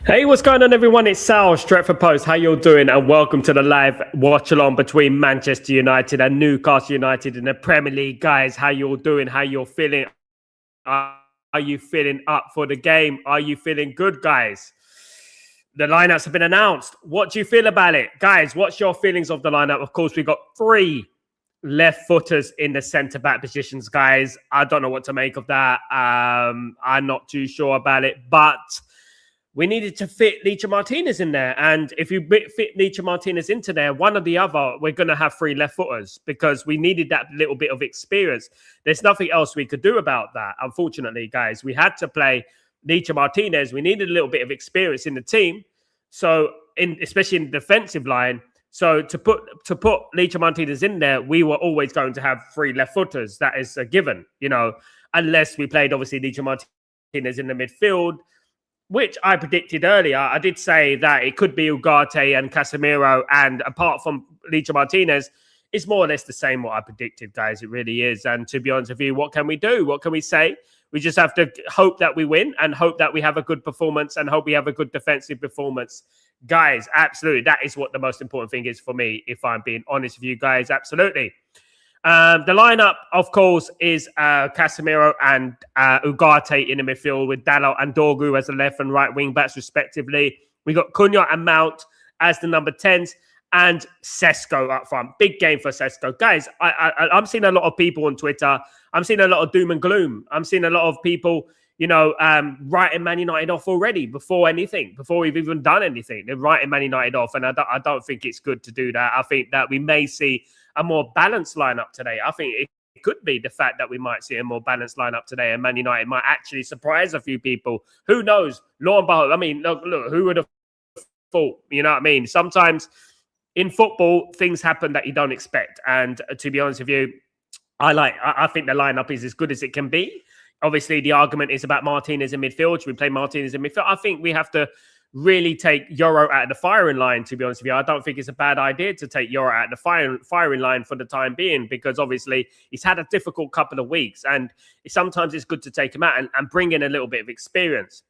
Hey, what's going on, everyone? It's Sal, Stretford Post. How you all doing? And welcome to the live watch-along between Manchester United and Newcastle United in the Premier League. Guys, how you all doing? How you all feeling? Are you feeling up for the game? Are you feeling good, guys? The lineups have been announced. What do you feel about it? Guys, what's your feelings of the lineup? Of course, we've got 3 left footers in the centre-back positions, guys. I don't know what to make of that. I'm not too sure about it, but we needed to fit Licha Martinez in there. And if you fit Licha Martinez into there, one or the other, we're going to have 3 left footers because we needed that little bit of experience. There's nothing else we could do about that, unfortunately, guys. We had to play Licha Martinez. We needed a little bit of experience in the team. So, especially in the defensive line. So to put Licha Martinez in there, we were always going to have 3 left footers. That is a given, unless we played, obviously, Licha Martinez in the midfield, which I predicted earlier. I did say that it could be Ugarte and Casemiro, and apart from Licha Martinez, it's more or less the same what I predicted, guys. It really is. And to be honest with you, what can we do? What can we say? We just have to hope that we win and hope that we have a good performance and hope we have a good defensive performance. Guys, absolutely. That is what the most important thing is for me, if I'm being honest with you guys. Absolutely. The lineup, of course, is Casemiro and Ugarte in the midfield with Dalot and Dorgu as the left and right wing backs, respectively. We got Cunha and Mount as the number 10s and Sesko up front. Big game for Sesko. Guys, I'm seeing a lot of people on Twitter. I'm seeing a lot of doom and gloom. I'm seeing a lot of people, writing Man United off already before we've even done anything. They're writing Man United off, and I don't think it's good to do that. I think that we may see a more balanced lineup today. I think it could be the fact that we might see a more balanced lineup today, and Man United might actually surprise a few people. Who knows? Lo and behold, I mean, look, who would have thought? You know what I mean? Sometimes in football, things happen that you don't expect. And to be honest with you, I think the lineup is as good as it can be. Obviously, the argument is about Martinez in midfield. Should we play Martinez in midfield? I think we have to really take Euro out of the firing line, to be honest with you. I don't think it's a bad idea to take Euro out of the firing line for the time being, because obviously he's had a difficult couple of weeks, and sometimes it's good to take him out and bring in a little bit of experience.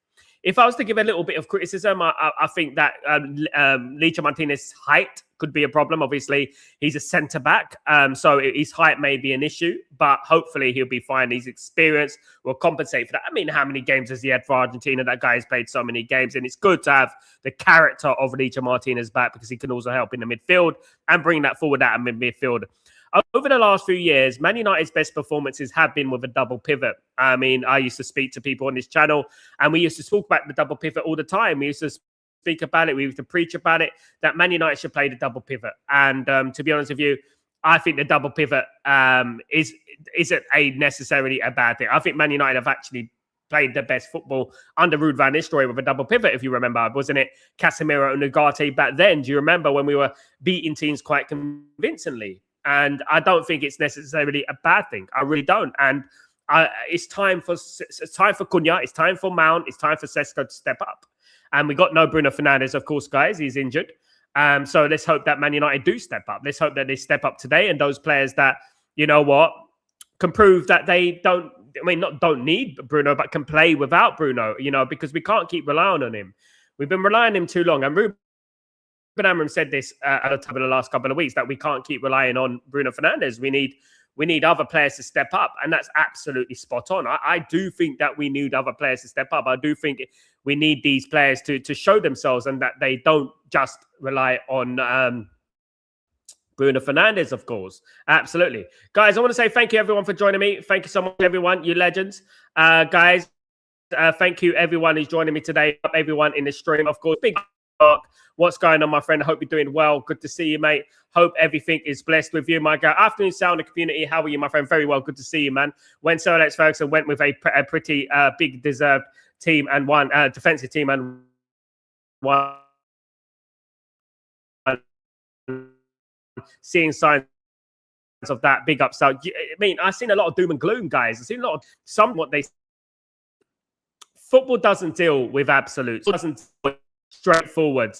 If I was to give a little bit of criticism, I think that Licha Martinez's height could be a problem. Obviously, he's a centre-back, so his height may be an issue, but hopefully he'll be fine. His experience will compensate for that. I mean, how many games has he had for Argentina? That guy has played so many games, and it's good to have the character of Licha Martinez back, because he can also help in the midfield and bring that forward out of midfield. Over the last few years, Man United's best performances have been with a double pivot. I mean, I used to speak to people on this channel, and we used to talk about the double pivot all the time. We used to speak about it. We used to preach about it, that Man United should play the double pivot. And to be honest with you, I think the double pivot isn't necessarily a bad thing. I think Man United have actually played the best football under Ruud van Nistelrooy with a double pivot, if you remember. Wasn't it Casemiro and Ugarte back then? Do you remember when we were beating teams quite convincingly? And I don't think it's necessarily a bad thing. I really don't. And it's time for Cunha. It's time for Mount. It's time for Sesko to step up. And we got no Bruno Fernandes, of course, guys. He's injured. So let's hope that Man United do step up. Let's hope that they step up today. And those players that, can prove that they don't need Bruno, but can play without Bruno, because we can't keep relying on him. We've been relying on him too long. And Ruben Amorim said this at the time of the last couple of weeks, that we can't keep relying on Bruno Fernandes. We need other players to step up, and that's absolutely spot on. I do think that we need other players to step up. I do think we need these players to show themselves, and that they don't just rely on Bruno Fernandes, of course. Absolutely. Guys, I want to say thank you, everyone, for joining me. Thank you so much, everyone. You legends. Guys, thank you, everyone who's joining me today. Everyone in the stream, of course. Big Mark, what's going on, my friend? I hope you're doing well. Good to see you, mate. Hope everything is blessed with you, my guy. Afternoon, Sound, the community. How are you, my friend? Very well. Good to see you, man. When Sir Alex Ferguson went with a pretty big deserved team and one defensive team and one seeing signs of that, big up. So, I mean, I've seen a lot of doom and gloom, guys. I've seen a lot of football doesn't deal with absolutes. It doesn't deal with straightforward,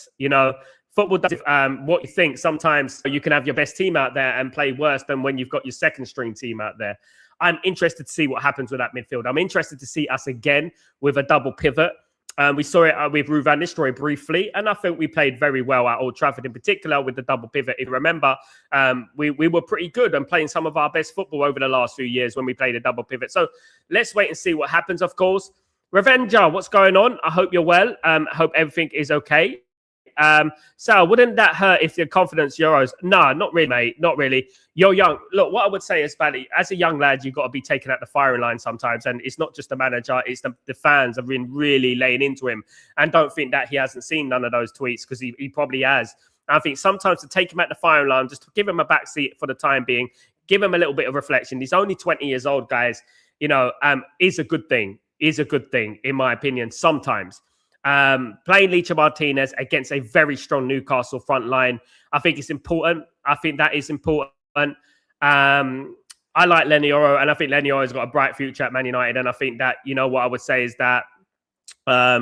Football does what you think. Sometimes you can have your best team out there and play worse than when you've got your second string team out there. I'm interested to see what happens with that midfield. I'm interested to see us again with a double pivot. We saw it with Ruud van Nistelrooy briefly, and I think we played very well at Old Trafford in particular with the double pivot. If you remember, we were pretty good and playing some of our best football over the last few years when we played a double pivot. So let's wait and see what happens, of course. Revenger, what's going on? I hope you're well. I hope everything is okay. Sal, wouldn't that hurt if your confidence Euros? No, not really, mate. Not really. You're young. Look, what I would say is, Badly, as a young lad, you've got to be taken at the firing line sometimes. And it's not just the manager, it's the fans have been really laying into him. And don't think that he hasn't seen none of those tweets, because he probably has. I think sometimes to take him at the firing line, just to give him a backseat for the time being, give him a little bit of reflection. He's only 20 years old, guys. You know, is a good thing. Is a good thing, in my opinion, sometimes. Playing Licha Martinez against a very strong Newcastle front line, I think it's important. I think that is important. I like Lenny Oro, and I think Lenny Oro's got a bright future at Man United. And I think that, you know, what I would say is that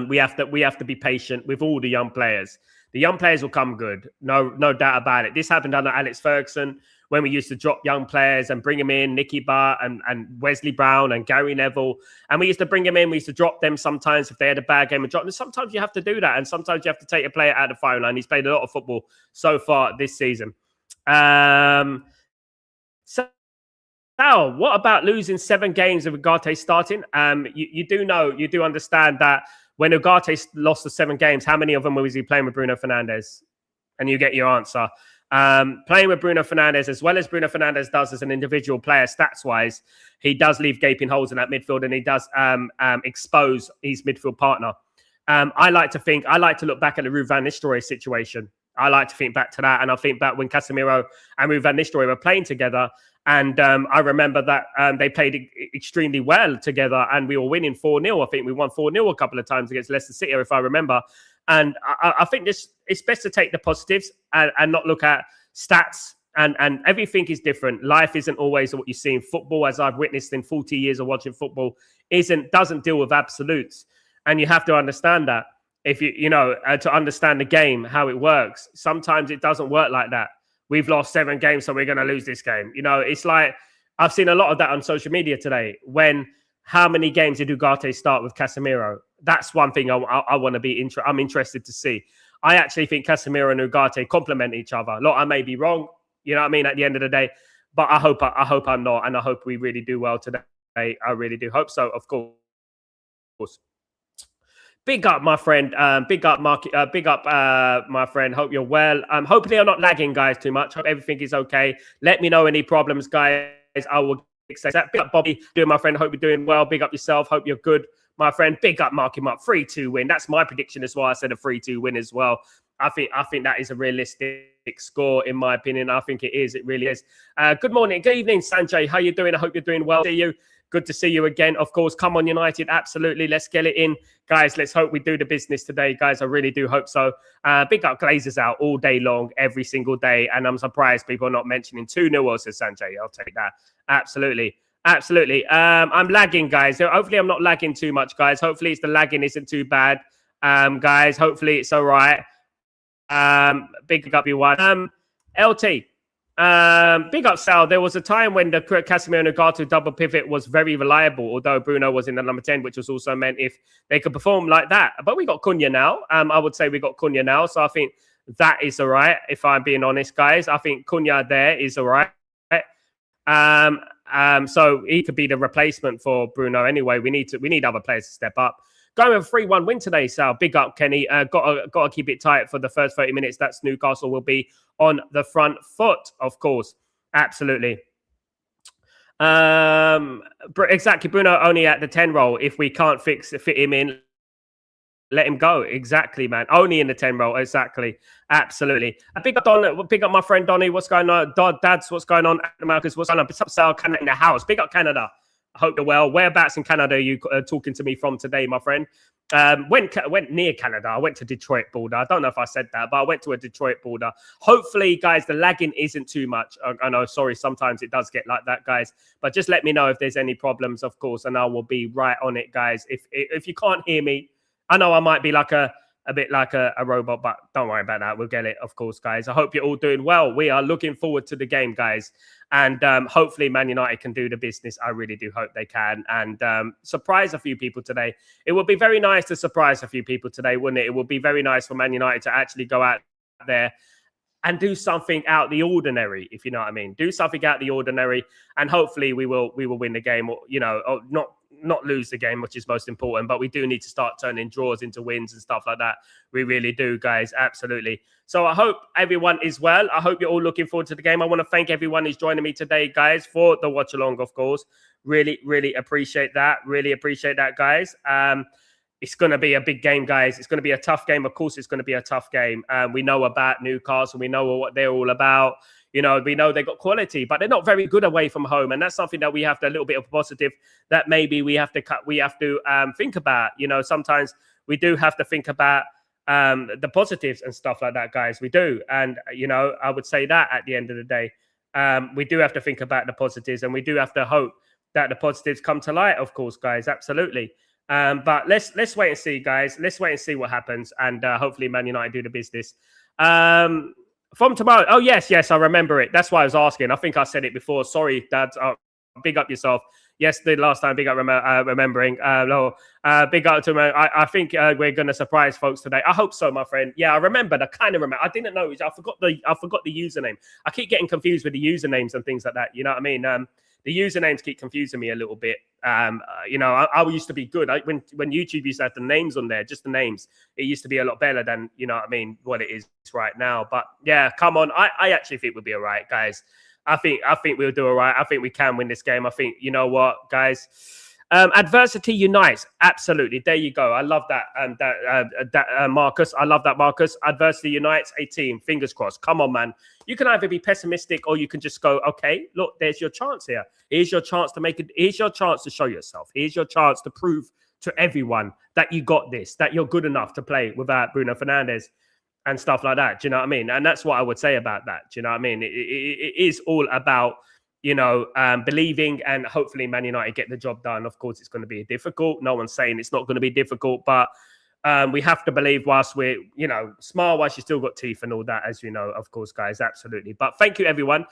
we have to be patient with all the young players. The young players will come good, no doubt about it. This happened under Alex Ferguson, when we used to drop young players and bring them in, Nicky Butt and Wesley Brown and Gary Neville. And we used to bring them in. We used to drop them sometimes if they had a bad game and drop them. Sometimes you have to do that. And sometimes you have to take a player out of the firing line. He's played a lot of football so far this season. So, what about losing 7 games with Ugarte starting? You do understand that when Ugarte lost the 7 games, how many of them was he playing with Bruno Fernandes? And you get your answer. Playing with Bruno Fernandes, as well as Bruno Fernandes does as an individual player, stats-wise, he does leave gaping holes in that midfield, and he does expose his midfield partner. I like to look back at the Ruud van Nistelrooy situation. I like to think back to that, and I think back when Casemiro and Ruud van Nistelrooy were playing together, and I remember that they played extremely well together, and we were winning 4-0. I think we won 4-0 a couple of times against Leicester City, if I remember. And I think it's best to take the positives and not look at stats. And everything is different. Life isn't always what you see in football, as I've witnessed in 40 years of watching football. Doesn't deal with absolutes, and you have to understand that. If to understand the game, how it works, sometimes it doesn't work like that. We've lost 7 games, so we're going to lose this game. You know, it's like I've seen a lot of that on social media today. How many games did Ugarte start with Casemiro? That's one thing I want to be I'm interested to see. I actually think Casemiro and Ugarte complement each other. Look, I may be wrong, you know what I mean, at the end of the day, but I hope I'm not, and I hope we really do well today. I really do hope so, of course. Big up, my friend. Big up, Mark. Big up, my friend. Hope you're well. Hopefully I'm not lagging, guys, too much. Hope everything is okay. Let me know any problems, guys. I will fix that. Big up, Bobby. Doing, my friend. Hope you're doing well. Big up yourself. Hope you're good, my friend. Big up, mark him up. 3-2 win. That's my prediction as well. I said a 3-2 win as well. I think that is a realistic score, in my opinion. I think it is. It really is. Good morning. Good evening, Sanjay. How you doing? I hope you're doing well. See you. Good to see you again. Of course, come on, United. Absolutely. Let's get it in. Guys, let's hope we do the business today, guys. I really do hope so. Big up Glazers out all day long, every single day. And I'm surprised people are not mentioning 2-0, says Sanjay. I'll take that. Absolutely. Absolutely. I'm lagging, guys. So hopefully I'm not lagging too much, guys. Hopefully the lagging isn't too bad. Guys, hopefully it's all right. Big up you one. LT. Big up Sal. There was a time when the Casemiro and Ugarte double pivot was very reliable, although Bruno was in the number 10, which was also meant if they could perform like that. But we got Cunha now. I would say we got Cunha now. So I think that is all right, if I'm being honest, guys. I think Cunha there is all right. So he could be the replacement for Bruno anyway. We need other players to step up. Going with a 3-1 win today, Sal. Big up, Kenny. Got to keep it tight for the first 30 minutes. That's Newcastle will be on the front foot, of course. Absolutely. Exactly. Bruno only at the 10 role. If we can't fit him in, let him go. Exactly, man. Only in the 10 role. Exactly. Absolutely. Big up Don. Big up my friend Donny. What's going on? Dads, what's going on? Marcus, what's going on? What's up, Sal? Canada in the house. Big up Canada. I hope you're well. Whereabouts in Canada are you talking to me from today, my friend? Went near Canada. I went to Detroit border. I don't know if I said that, but I went to a Detroit border. Hopefully, guys, the lagging isn't too much. I know, sorry, sometimes it does get like that, guys. But just let me know if there's any problems, of course, and I will be right on it, guys. If you can't hear me, I know I might be like a a bit like a robot, but don't worry about that. We'll get it, of course, guys. I hope you're all doing well. We are looking forward to the game, guys. And hopefully Man United can do the business. I really do hope they can. And surprise a few people today. It would be very nice to surprise a few people today, wouldn't it? It would be very nice for Man United to actually go out there and do something out the ordinary, if you know what I mean. Do something out the ordinary, and hopefully we will win the game, or or not lose the game, which is most important. But we do need to start turning draws into wins and stuff like that. We really do, guys. Absolutely. So I hope everyone is well. I hope you're all looking forward to the game. I want to thank everyone who's joining me today, guys, for the watch along, of course. Really, really appreciate that. Really appreciate that, guys. It's going to be a big game, guys. It's going to be a tough game. Of course, it's going to be a tough game. We know about Newcastle. We know what they're all about. We know they got quality, but they're not very good away from home. And that's something that we have to, a little bit of positive that maybe we have to think about. Sometimes we do have to think about the positives and stuff like that, guys. We do. And, I would say that at the end of the day, we do have to think about the positives, and we do have to hope that the positives come to light, of course, guys. Absolutely. But let's wait and see, guys. Let's wait and see what happens, and hopefully Man United do the business. From tomorrow. Oh, yes, I remember it. That's why I was asking. I think I said it before. Sorry, Dad. Big up yourself. Yes, the last time. Big up remembering. Big up to I think we're going to surprise folks today. I hope so, my friend. Yeah, I remembered. I kind of remember. I didn't know. I forgot the username. I keep getting confused with the usernames and things like that. You know what I mean? The usernames keep confusing me a little bit. I used to be good. When YouTube used to have the names on there, just the names, it used to be a lot better than, what it is right now. But yeah, come on. I actually think we'll be all right, guys. I think we'll do all right. I think we can win this game. I think, you know what, guys? Adversity unites. Absolutely. There you go. I love that, Marcus. I love that, Marcus. Adversity unites a team. Fingers crossed. Come on, man. You can either be pessimistic or you can just go, okay, look, there's your chance here. Here's your chance to make it. Here's your chance to show yourself. Here's your chance to prove to everyone that you got this, that you're good enough to play without Bruno Fernandes and stuff like that. Do you know what I mean? And that's what I would say about that. Do you know what I mean? It is all about, believing, and hopefully Man United get the job done. Of course, it's going to be difficult. No one's saying it's not going to be difficult, but we have to believe whilst we're, smile whilst you still got teeth and all that, as you know, of course, guys, absolutely. But thank you, everyone.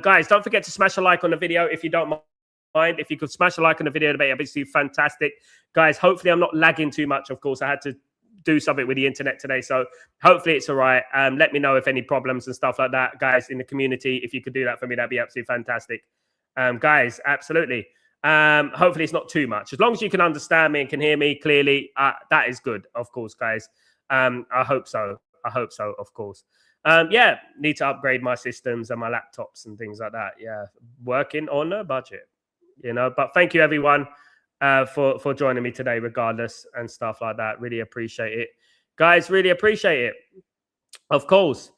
Guys, don't forget to smash a like on the video if you don't mind. If you could smash a like on the video, that'd be absolutely fantastic. Guys, hopefully I'm not lagging too much. Of course, I had to do something with the internet today, so hopefully it's all right. Let me know if any problems and stuff like that, guys, in the community. If you could do that for me, that'd be absolutely fantastic. Guys, absolutely. Hopefully it's not too much. As long as you can understand me and can hear me clearly, that is good, of course, guys. I hope so. Of course. Need to upgrade my systems and my laptops and things like that. Yeah, working on a budget, but thank you, everyone, for joining me today, regardless, and stuff like that. Really appreciate it, guys. Really appreciate it. Of course.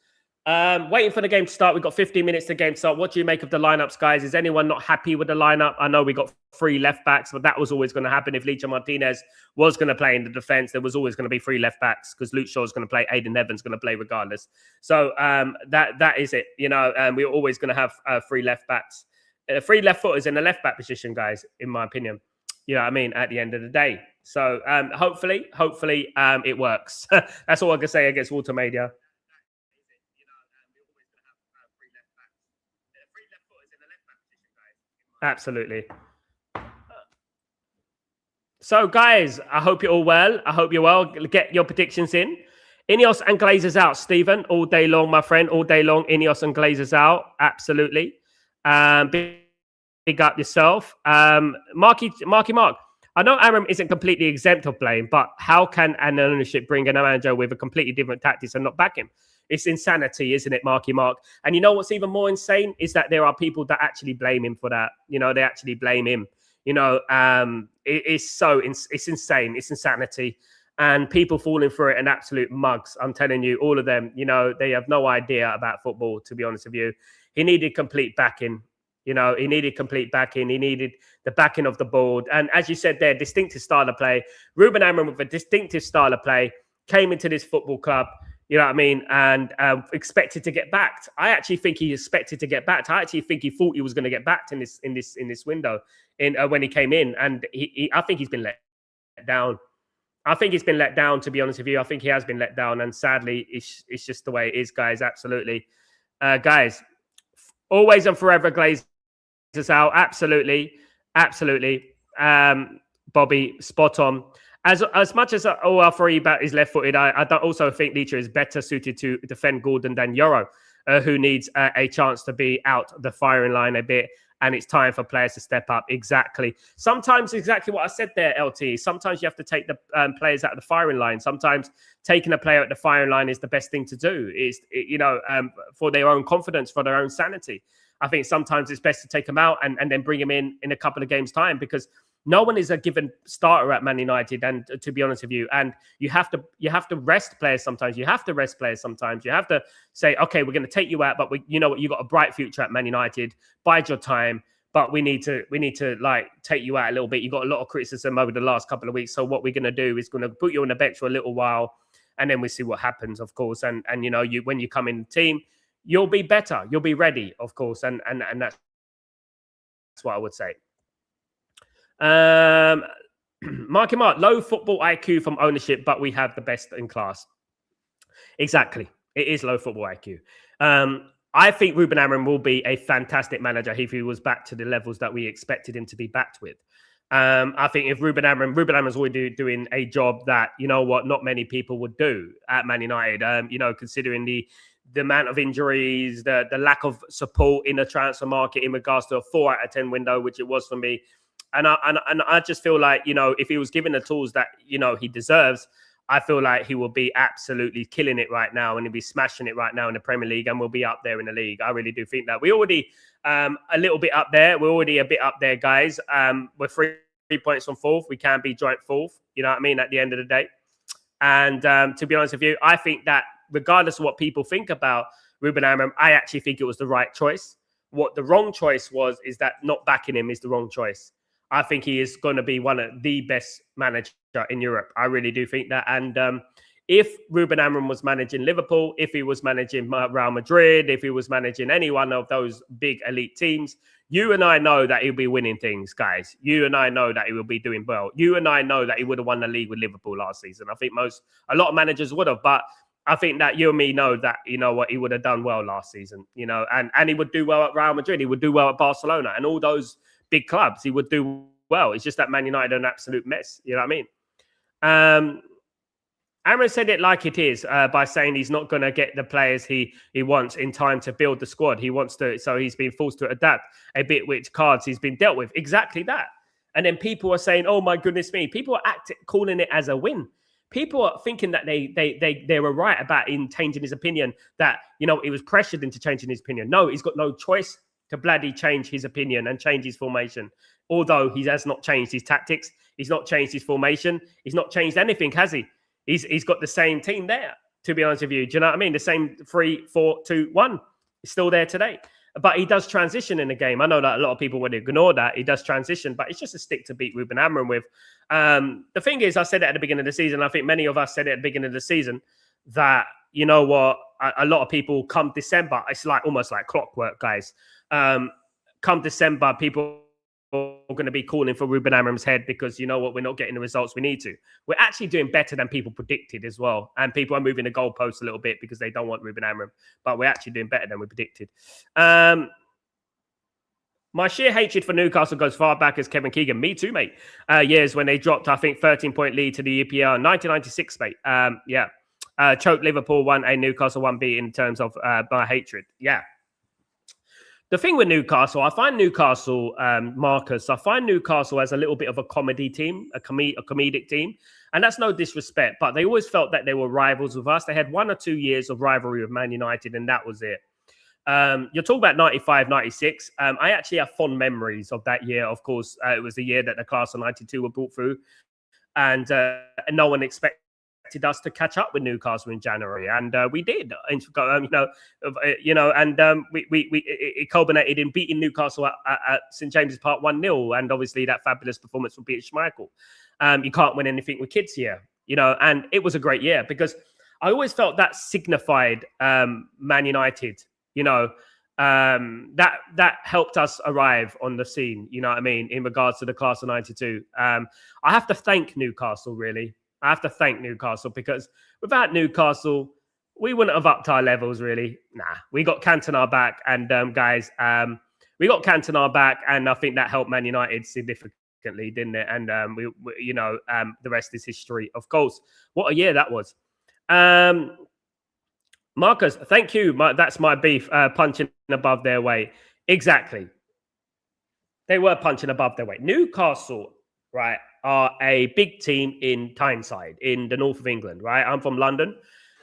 Waiting for the game to start. We've got 15 minutes to game start. What do you make of the lineups, guys? Is anyone not happy with the lineup? I know we got 3 left backs, but that was always going to happen. If Licha Martinez was going to play in the defense, there was always going to be 3 left backs, because Luke Shaw's going to play, Aiden Evans going to play regardless. So that is it. We're always going to have 3 left backs, 3 left footers in the left back position, guys, in my opinion. You know what I mean? At the end of the day. So hopefully it works. That's all I can say against Walter Media. Absolutely. So, guys, I hope you're all well. I hope you're well. Get your predictions in. Ineos and Glazers out, Stephen. All day long, my friend. All day long, Ineos and Glazers out. Absolutely. Big up yourself. Marky Mark. I know Aram isn't completely exempt of blame, but how can an ownership bring in a manager with a completely different tactics and not back him? It's insanity, isn't it, Marky Mark? And you know what's even more insane is that there are people that actually blame him for that. They actually blame him. It's insane. It's insanity. And people falling for it and absolute mugs. I'm telling you, all of them, they have no idea about football, to be honest with you. He needed complete backing. He needed complete backing. He needed the backing of the board. And as you said there, distinctive style of play. Ruben Amorim with a distinctive style of play came into this football club, you know what I mean, and expected to get backed. I actually think he expected to get backed. I actually think he thought he was going to get backed in this window when he came in, and I think he's been let down. I think he's been let down, to be honest with you. I think he has been let down. And sadly, it's just the way it is, guys. Absolutely. Guys, always and forever Glazers out. Absolutely. Absolutely. Bobby, spot on. As much as all our three back is left-footed, I don't also think Leacher is better suited to defend Gordon than Yoro, who needs a chance to be out the firing line a bit. And it's time for players to step up. Exactly. Sometimes exactly what I said there, LT. Sometimes you have to take the players out of the firing line. Sometimes taking a player at the firing line is the best thing to do. For their own confidence, for their own sanity. I think sometimes it's best to take them out and then bring them in a couple of games' time, because no one is a given starter at Man United. And to be honest with you, and you have to rest players sometimes. You have to rest players sometimes. You have to say, okay, we're going to take you out, but you know what, you got a bright future at Man United. Bide your time, but we need to like take you out a little bit. You got a lot of criticism over the last couple of weeks. So what we're going to do is going to put you on the bench for a little while, and then we see what happens, of course. And when you come in the team, you'll be better. You'll be ready, of course. And that's what I would say. Marky Mark, low football IQ from ownership, but we have the best in class. Exactly. It is low football IQ. I think Ruben Amorim will be a fantastic manager if he was back to the levels that we expected him to be backed with. I think if Ruben Amorim's already doing a job that, not many people would do at Man United, considering the amount of injuries, the lack of support in the transfer market in regards to a 4 out of 10 window, which it was for me. And I just feel like, if he was given the tools that, he deserves, I feel like he will be absolutely killing it right now, and he'll be smashing it right now in the Premier League, and we'll be up there in the league. I really do think that. We're already a little bit up there. We're already a bit up there, guys. We're 3 points from fourth. We can be joint fourth, you know what I mean, at the end of the day. And to be honest with you, I think that regardless of what people think about Ruben Amorim, I actually think it was the right choice. What the wrong choice is that not backing him is the wrong choice. I think he is going to be one of the best managers in Europe. I really do think that. And if Ruben Amorim was managing Liverpool, if he was managing Real Madrid, if he was managing any one of those big elite teams, you and I know that he'll be winning things, guys. You and I know that he will be doing well. You and I know that he would have won the league with Liverpool last season. I think a lot of managers would have, but I think that you and me know that, he would have done well last season, and he would do well at Real Madrid. He would do well at Barcelona and all those big clubs. He would do well. It's just that Man United are an absolute mess. You know what I mean? Amorim said it like it is by saying he's not going to get the players he wants in time to build the squad. He wants to, so he's been forced to adapt a bit which cards he's been dealt with. Exactly that. And then people are saying, "Oh my goodness me!" People are calling it as a win. People are thinking that they were right about in changing his opinion. That he was pressured into changing his opinion. No, he's got no choice to bloody change his opinion and change his formation. Although he has not changed his tactics, he's not changed his formation, he's not changed anything, has he? He's got the same team there, to be honest with you. Do you know what I mean? The same 3-4-2-1 is still there today. But he does transition in the game. I know that a lot of people would ignore that. He does transition, but it's just a stick to beat Ruben Amorim with. The thing is, I said it at the beginning of the season. I think many of us said it at the beginning of the season that, you know what, a lot of people come December, it's like almost like clockwork, guys. Come December, people are going to be calling for Ruben Amorim's head because, you know what, we're not getting the results we need to. We're actually doing better than people predicted as well. And people are moving the goalposts a little bit because they don't want Ruben Amorim. But we're actually doing better than we predicted. My sheer hatred for Newcastle goes far back as Kevin Keegan. Me too, mate. Years when they dropped, I think, 13-point lead to the EPL in 1996, mate. Choked Liverpool 1A, Newcastle 1B in terms of my hatred. Yeah. The thing with Newcastle, I find Newcastle, Marcus, I find Newcastle as a little bit of a comedy team, a comedic team. And that's no disrespect, but they always felt that they were rivals with us. They had 1 or 2 years of rivalry with Man United, and that was it. You're talking about 95, 96. I actually have fond memories of that year. Of course, it was the year that the class of 92 were brought through. And no one expected us to catch up with Newcastle in January, and we did. It culminated in beating Newcastle at St James's Park 1-0, and obviously that fabulous performance from Peter Schmeichel. You can't win anything with kids here, and it was a great year because I always felt that signified Man United. That helped us arrive on the scene. You know what I mean, in regards to the class of 92. I have to thank Newcastle really. I have to thank Newcastle, because without Newcastle, we wouldn't have upped our levels, really. Nah, we got Cantona back, and guys, we got Cantona back, and I think that helped Man United significantly, didn't it? And the rest is history, of course. What a year that was. Marcus, thank you. That's my beef, punching above their weight. Exactly. They were punching above their weight. Newcastle, right, are a big team in Tyneside, in the north of England, right? I'm from London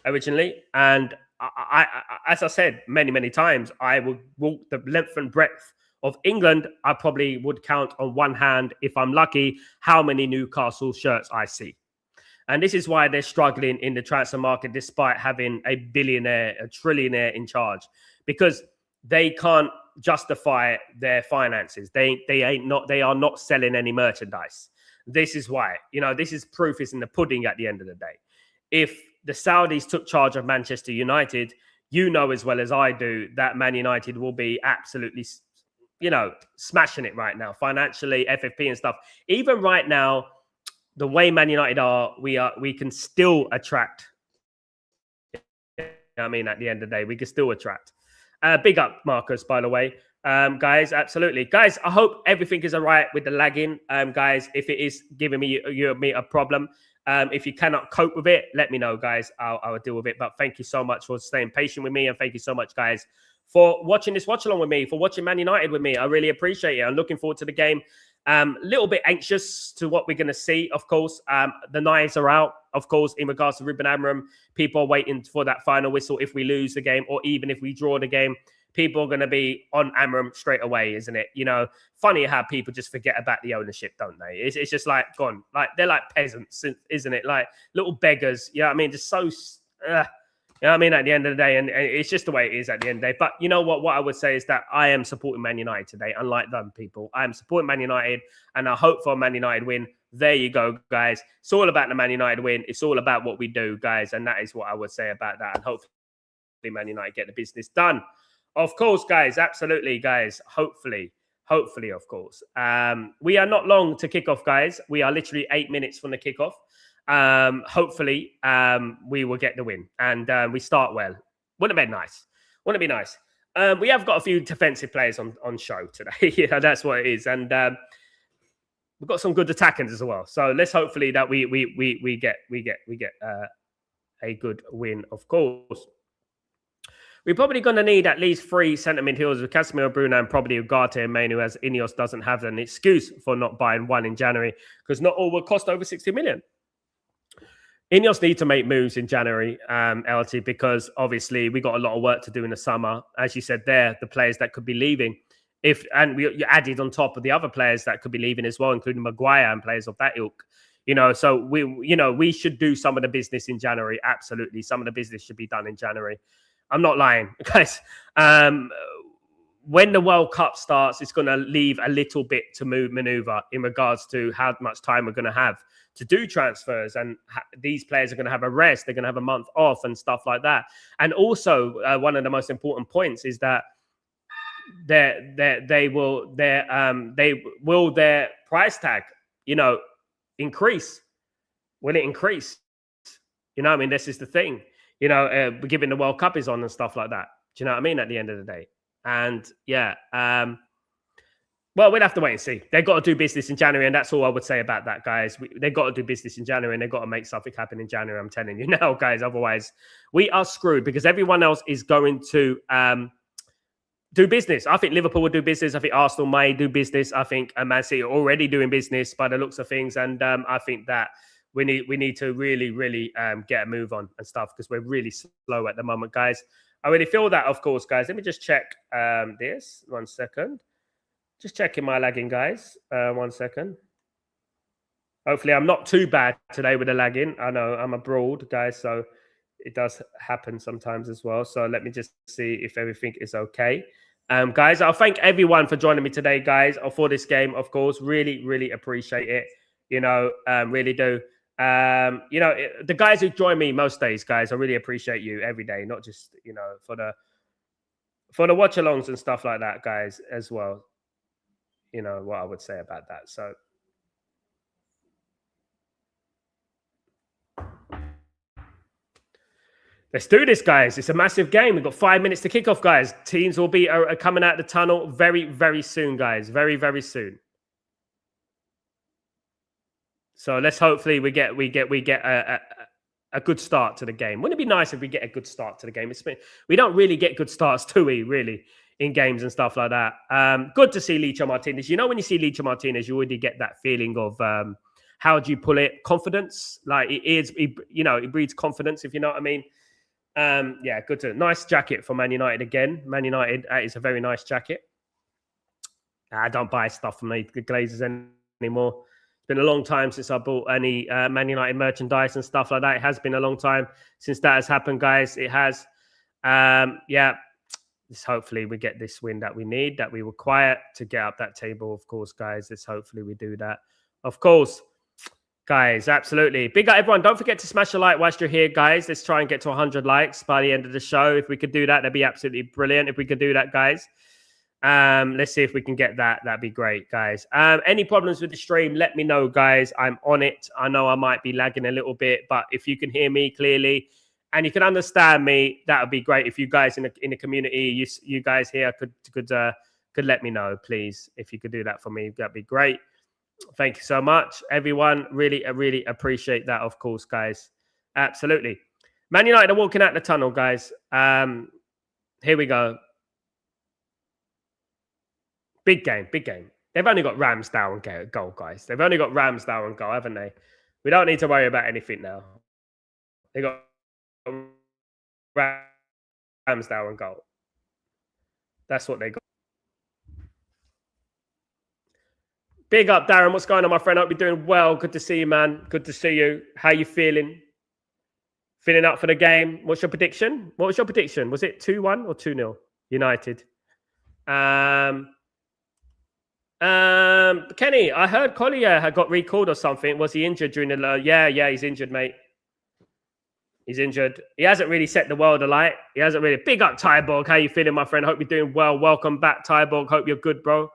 originally, and I as I said many times, I would walk the length and breadth of England. I probably would count on one hand, if I'm lucky, how many Newcastle shirts I see. And this is why they're struggling in the transfer market, despite having a billionaire, a trillionaire in charge, because they can't justify their finances. They are not selling any merchandise. This is why. This is proof is in the pudding at the end of the day. If the Saudis took charge of Manchester United, you know as well as I do that Man United will be absolutely, smashing it right now, financially, FFP and stuff. Even right now, the way Man United are, we can still attract. At the end of the day, we can still attract. Big up, Marcus, by the way. Guys, absolutely. Guys, I hope everything is all right with the lagging. Guys, if it is giving me a problem, if you cannot cope with it, let me know, guys. I'll deal with it. But thank you so much for staying patient with me. And thank you so much, guys, for watching this watch along with me, for watching Man United with me. I really appreciate it. I'm looking forward to the game. A little bit anxious to what we're going to see, of course. The knives are out, of course, in regards to Ruben Amorim. People are waiting for that final whistle if we lose the game, or even if we draw the game. People are going to be on Amorim straight away, isn't it? Funny how people just forget about the ownership, don't they? It's just like gone. Like they're like peasants, isn't it? Like little beggars. You know what I mean? Just so... at the end of the day, and it's just the way it is at the end of the day. But you know what? What I would say is that I am supporting Man United today, unlike them people. I am supporting Man United, and I hope for a Man United win. There you go, guys. It's all about the Man United win. It's all about what we do, guys, and that is what I would say about that. And hopefully Man United get the business done. Of course, guys, absolutely, guys. Hopefully, of course. We are not long to kick off, guys. We are literally 8 minutes from the kickoff. Hopefully, we will get the win, and we start well. Wouldn't it be nice? Wouldn't it be nice? We have got a few defensive players on show today. That's what it is, and we've got some good attackers as well. So let's hopefully that we get a good win, of course. We're probably going to need at least 3 centre midfielders with Casemiro, Bruno, and probably Ugarte and Mainu, as Ineos doesn't have an excuse for not buying one in January, because not all will cost over 60 million. Ineos need to make moves in January, LT, because obviously we got a lot of work to do in the summer. As you said there, the players that could be leaving, you added on top of the other players that could be leaving as well, including Maguire and players of that ilk. So we should do some of the business in January. Absolutely, some of the business should be done in January. I'm not lying, guys. When the World Cup starts, it's going to leave a little bit to maneuver in regards to how much time we're going to have to do transfers. And these players are going to have a rest. They're going to have a month off and stuff like that. And also, one of the most important points is that their price tag, increase. Will it increase? This is the thing. Given the World Cup is on and stuff like that. Do you know what I mean? At the end of the day. And well, we'll have to wait and see. They've got to do business in January, and that's all I would say about that, guys. They've got to do business in January, and they've got to make something happen in January. I'm telling you now, guys. Otherwise, we are screwed, because everyone else is going to do business. I think Liverpool will do business. I think Arsenal may do business. I think Man City are already doing business by the looks of things, and I think that we need to really get a move on and stuff, because we're really slow at the moment, guys. I really feel that, of course, guys. Let me just check this. 1 second. Just checking my lagging, guys. 1 second. Hopefully, I'm not too bad today with the lagging. I know I'm abroad, guys, so it does happen sometimes as well. So let me just see if everything is okay. Guys, I'll thank everyone for joining me today, guys, for this game, of course. Really appreciate it. Really do. The guys who join me most days, guys, I really appreciate you every day, not just, for the watch-alongs and stuff like that, guys, as well. What I would say about that. So Let's do this, guys. It's a massive game. We've got 5 minutes to kick off, guys. Teams will be coming out the tunnel very, very soon, guys. Very, very soon. So let's hopefully we get a good start to the game. Wouldn't it be nice if we get a good start to the game? We don't really get good starts, do we? Really, in games and stuff like that. Good to see Licha Martinez. You know, when you see Licha Martinez, you already get that feeling of how do you pull it? Confidence. Like it breeds confidence. If you know what I mean. Yeah, good to nice jacket for Man United again. Man United is a very nice jacket. I don't buy stuff from the Glazers anymore. It's been a long time since I bought any Man United merchandise and stuff like that. It has been a long time since that has happened, guys. It has. Yeah, hopefully we get this win that we need, that we require to get up that table, of course, guys. Hopefully we do that. Of course. Guys, absolutely. Big up, everyone. Don't forget to smash a like whilst you're here, guys. Let's try and get to 100 likes by the end of the show. If we could do that, that'd be absolutely brilliant. If we could do that, guys. Let's see if we can get that. That'd be great, guys. Any problems with the stream, let me know, guys. I'm on it. I know I might be lagging a little bit, but if you can hear me clearly and you can understand me, that would be great. If you guys in the community, you guys here could let me know, please. If you could do that for me, that'd be great. Thank you so much, everyone. Really appreciate that, of course, guys. Absolutely. Man United are walking out the tunnel, guys. Here we go. Big game. They've only got Ramsdale and goal, guys. They've only got Ramsdale and goal, haven't they? We don't need to worry about anything now. They got Ramsdale and goal. That's what they got. Big up, Darren. What's going on, my friend? I hope you're doing well. Good to see you, man. Good to see you. How you feeling? Feeling up for the game? What's your prediction? What was your prediction? Was it 2-1 or 2-0? United. Kenny, I heard Collier had got recalled or something. Was he injured during the... Yeah, he's injured, mate. He's injured. He hasn't really set the world alight. He hasn't really... Big up, Tyborg. How you feeling, my friend? Hope you're doing well. Welcome back, Tyborg. Hope you're good, bro.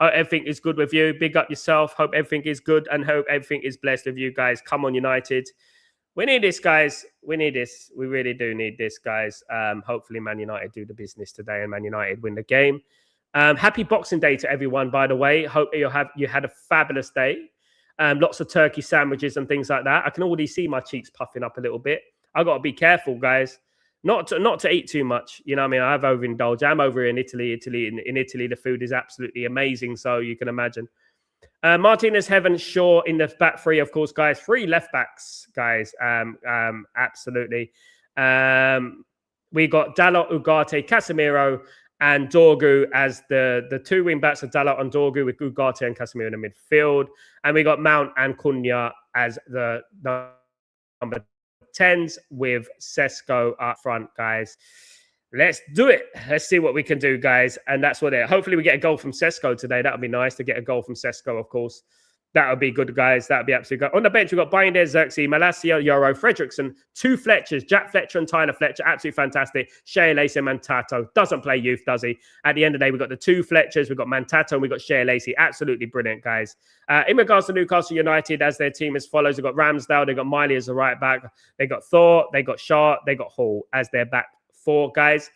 Hope everything is good with you. Big up yourself. Hope everything is good and hope everything is blessed with you guys. Come on, United. We need this, guys. We need this. We really do need this, guys. Hopefully, Man United do the business today and Man United win the game. Happy Boxing Day to everyone, by the way. Hope you had a fabulous day. Lots of turkey sandwiches and things like that. I can already see my cheeks puffing up a little bit. I got to be careful, guys. Not to eat too much. You know what I mean? I've overindulged. I'm over in Italy. In Italy, the food is absolutely amazing. So you can imagine. Martinez, Heaven, Shaw in the back three, of course, guys. 3 left backs, guys. Absolutely. We got Dalot, Ugarte, Casemiro, and Dorgu as the 2 wing backs of Dalot and Dorgu with Ugarte and Casemiro in the midfield. And we got Mount and Cunha as the number 10s with Sesko up front, guys. Let's do it. Let's see what we can do, guys. And that's what it is. Hopefully we get a goal from Sesko today. That would be nice to get a goal from Sesko, of course. That would be good, guys. That would be absolutely good. On the bench, we've got Binder, Xerxes, Malacia, Yoro, Fredrickson, 2 Fletchers, Jack Fletcher and Tyler Fletcher. Absolutely fantastic. Shea Lacey and Mantato. Doesn't play youth, does he? At the end of the day, we've got the 2 Fletchers, we've got Mantato, and we've got Shea Lacey. Absolutely brilliant, guys. In regards to Newcastle United, as their team as follows, we've got Ramsdale, they've got Miley as the right back, they got Thor, they got Shaw, they got Hall as their back 4, guys.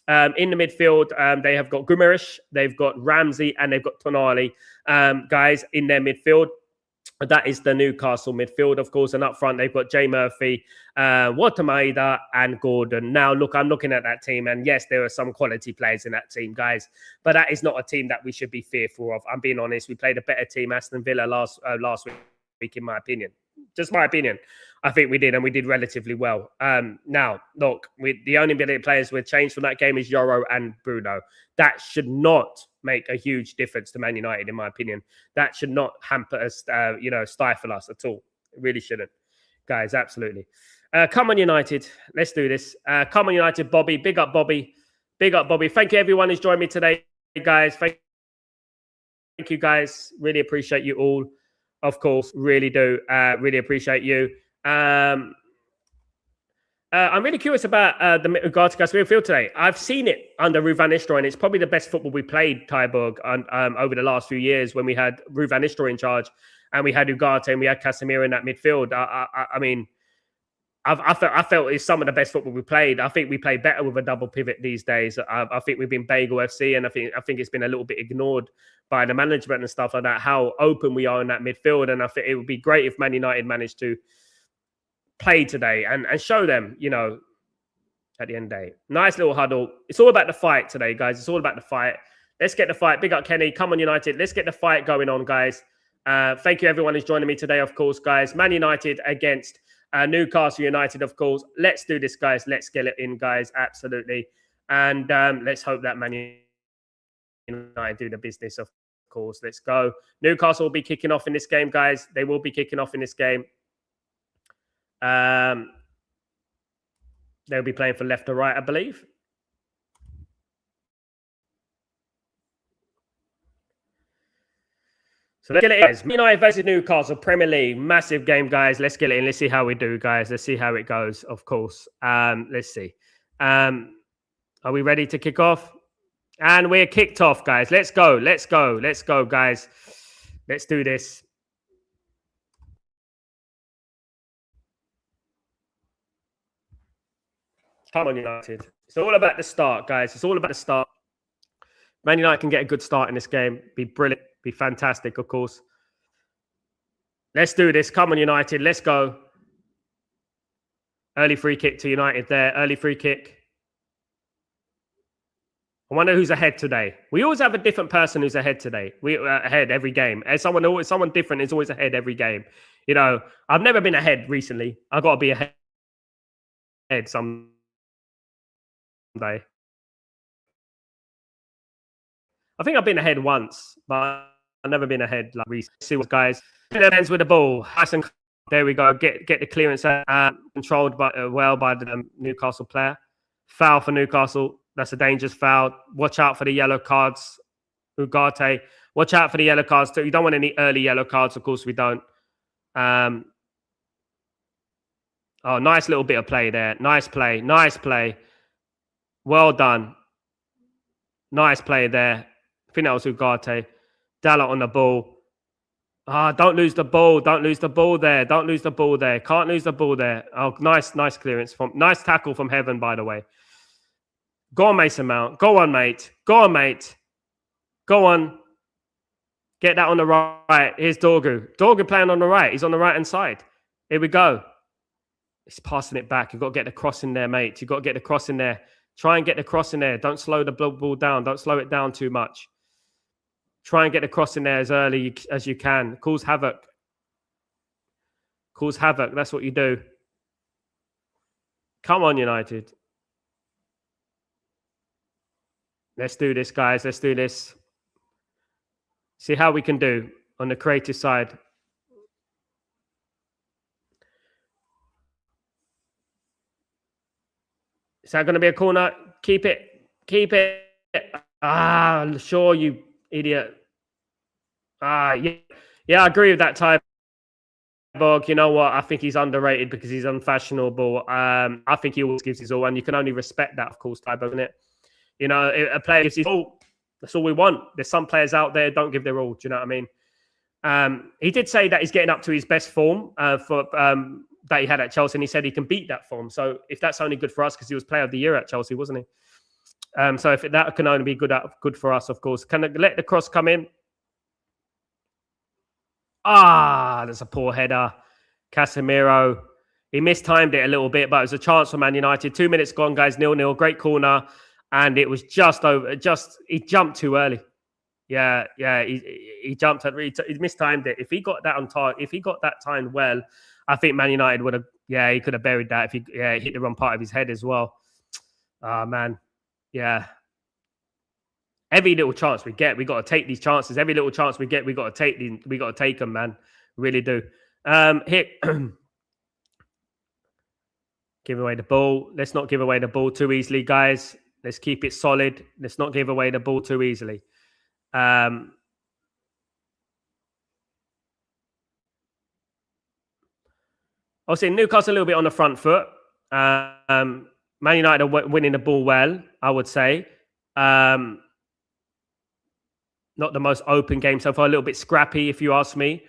In the midfield, they have got Gumerish, they've got Ramsey, and they've got Tonali, guys, in their midfield. That is the Newcastle midfield, of course. And up front, they've got Jay Murphy, Watamaida, and Gordon. Now, look, I'm looking at that team, and yes, there are some quality players in that team, guys. But that is not a team that we should be fearful of. I'm being honest. We played a better team, Aston Villa, last week, in my opinion. Just my opinion. I think we did, and we did relatively well. Now, look, the only players we've changed from that game is Yoro and Bruno. That should not make a huge difference to Man United, in my opinion. That should not hamper us, stifle us at all. It really shouldn't, guys, absolutely. Come on, United. Let's do this. Come on, United, Bobby. Big up, Bobby. Big up, Bobby. Thank you, everyone who's joined me today, guys. Thank you, guys. Really appreciate you all. Of course, really do. Really appreciate you. I'm really curious about the Ugarte Casemiro field today. I've seen it under Ruud van Nistelrooy, and it's probably the best football we played, Tyborg, over the last few years when we had Ruud van Nistelrooy in charge and we had Ugarte and we had Casemiro in that midfield. I mean, I felt it's some of the best football we played. I think we play better with a double pivot these days. I think we've been Bagel FC, and I think it's been a little bit ignored by the management and stuff like that, how open we are in that midfield. And I think it would be great if Man United managed to play today and show them, you know, at the end of the day. Nice little huddle. It's all about the fight today, guys. It's all about the fight. Let's get the fight. Big up, Kenny. Come on, United. Let's get the fight going on, guys. Thank you, everyone who's joining me today, of course, guys. Man United against Newcastle United, of course. Let's do this, guys. Let's get it in, guys. Absolutely. And let's hope that Man United do the business, of course. Let's go. Newcastle will be kicking off in this game, guys. They will be kicking off in this game. They'll be playing for left or right, I believe. So let's get it in. Man United versus Newcastle, Premier League. Massive game, guys. Let's get it in. Let's see how we do, guys. Let's see how it goes, of course. Let's see. Are we ready to kick off? And we're kicked off, guys. Let's go. Let's go. Let's go, guys. Let's do this. Come on, United. It's all about the start, guys. It's all about the start. Man United can get a good start in this game. Be brilliant. Be fantastic, of course. Let's do this. Come on, United. Let's go. Early free kick to United there. Early free kick. I wonder who's ahead today. We always have a different person who's ahead today. We ahead every game. As someone different is always ahead every game. You know, I've never been ahead recently. I've got to be ahead someday. I think I've been ahead once, but I've never been ahead like recently. See what guys. Ends with the ball. There we go. Get the clearance controlled well by the Newcastle player. Foul for Newcastle. That's a dangerous foul. Watch out for the yellow cards. Ugarte. Watch out for the yellow cards too. You don't want any early yellow cards. Of course, we don't. Oh, nice little bit of play there. Nice play. Nice play. Well done. Nice play there. I think that was Ugarte. Dalot on the ball. Don't lose the ball. Don't lose the ball there. Don't lose the ball there. Can't lose the ball there. Oh, nice clearance. Nice tackle from Heaven, by the way. Go on, Mason Mount. Go on, mate. Go on, mate. Go on. Get that on the right. Here's Dorgu. Dorgu playing on the right. He's on the right-hand side. Here we go. He's passing it back. You've got to get the cross in there, mate. You've got to get the cross in there. Try and get the cross in there. Don't slow the ball down. Don't slow it down too much. Try and get the cross in there as early as you can. Cause havoc. Cause havoc. That's what you do. Come on, United. Let's do this, guys. Let's do this. See how we can do on the creative side. Is that going to be a corner? Keep it. Keep it. Sure, you idiot. Yeah, I agree with that type. You know what? I think he's underrated because he's unfashionable. I think he always gives his all, and you can only respect that, of course, Tybo, isn't it? You know, a player gives his all. That's all we want. There's some players out there don't give their all. Do you know what I mean? He did say that he's getting up to his best form that he had at Chelsea, and he said he can beat that form. So if that's only good for us, because he was Player of the Year at Chelsea, wasn't he? So if that can only be good for us, of course. Can I let the cross come in? That's a poor header. Casemiro. He mistimed it a little bit, but it was a chance for Man United. 2 minutes gone, guys. 0-0. Great corner. And it was just over. He jumped too early. Yeah. He jumped. He mistimed it. If he got that on target, if he got that timed well, I think Man United would have. Yeah, he could have buried that if he hit the wrong part of his head as well. Man. Yeah. Every little chance we get, we got to take these chances. Every little chance we get, we got to take them, man. Really do. Here. Give away the ball. Let's not give away the ball too easily, guys. Let's keep it solid. Let's not give away the ball too easily. I'll say Newcastle a little bit on the front foot. Man United are winning the ball well, I would say. Not the most open game so far. A little bit scrappy, if you ask me.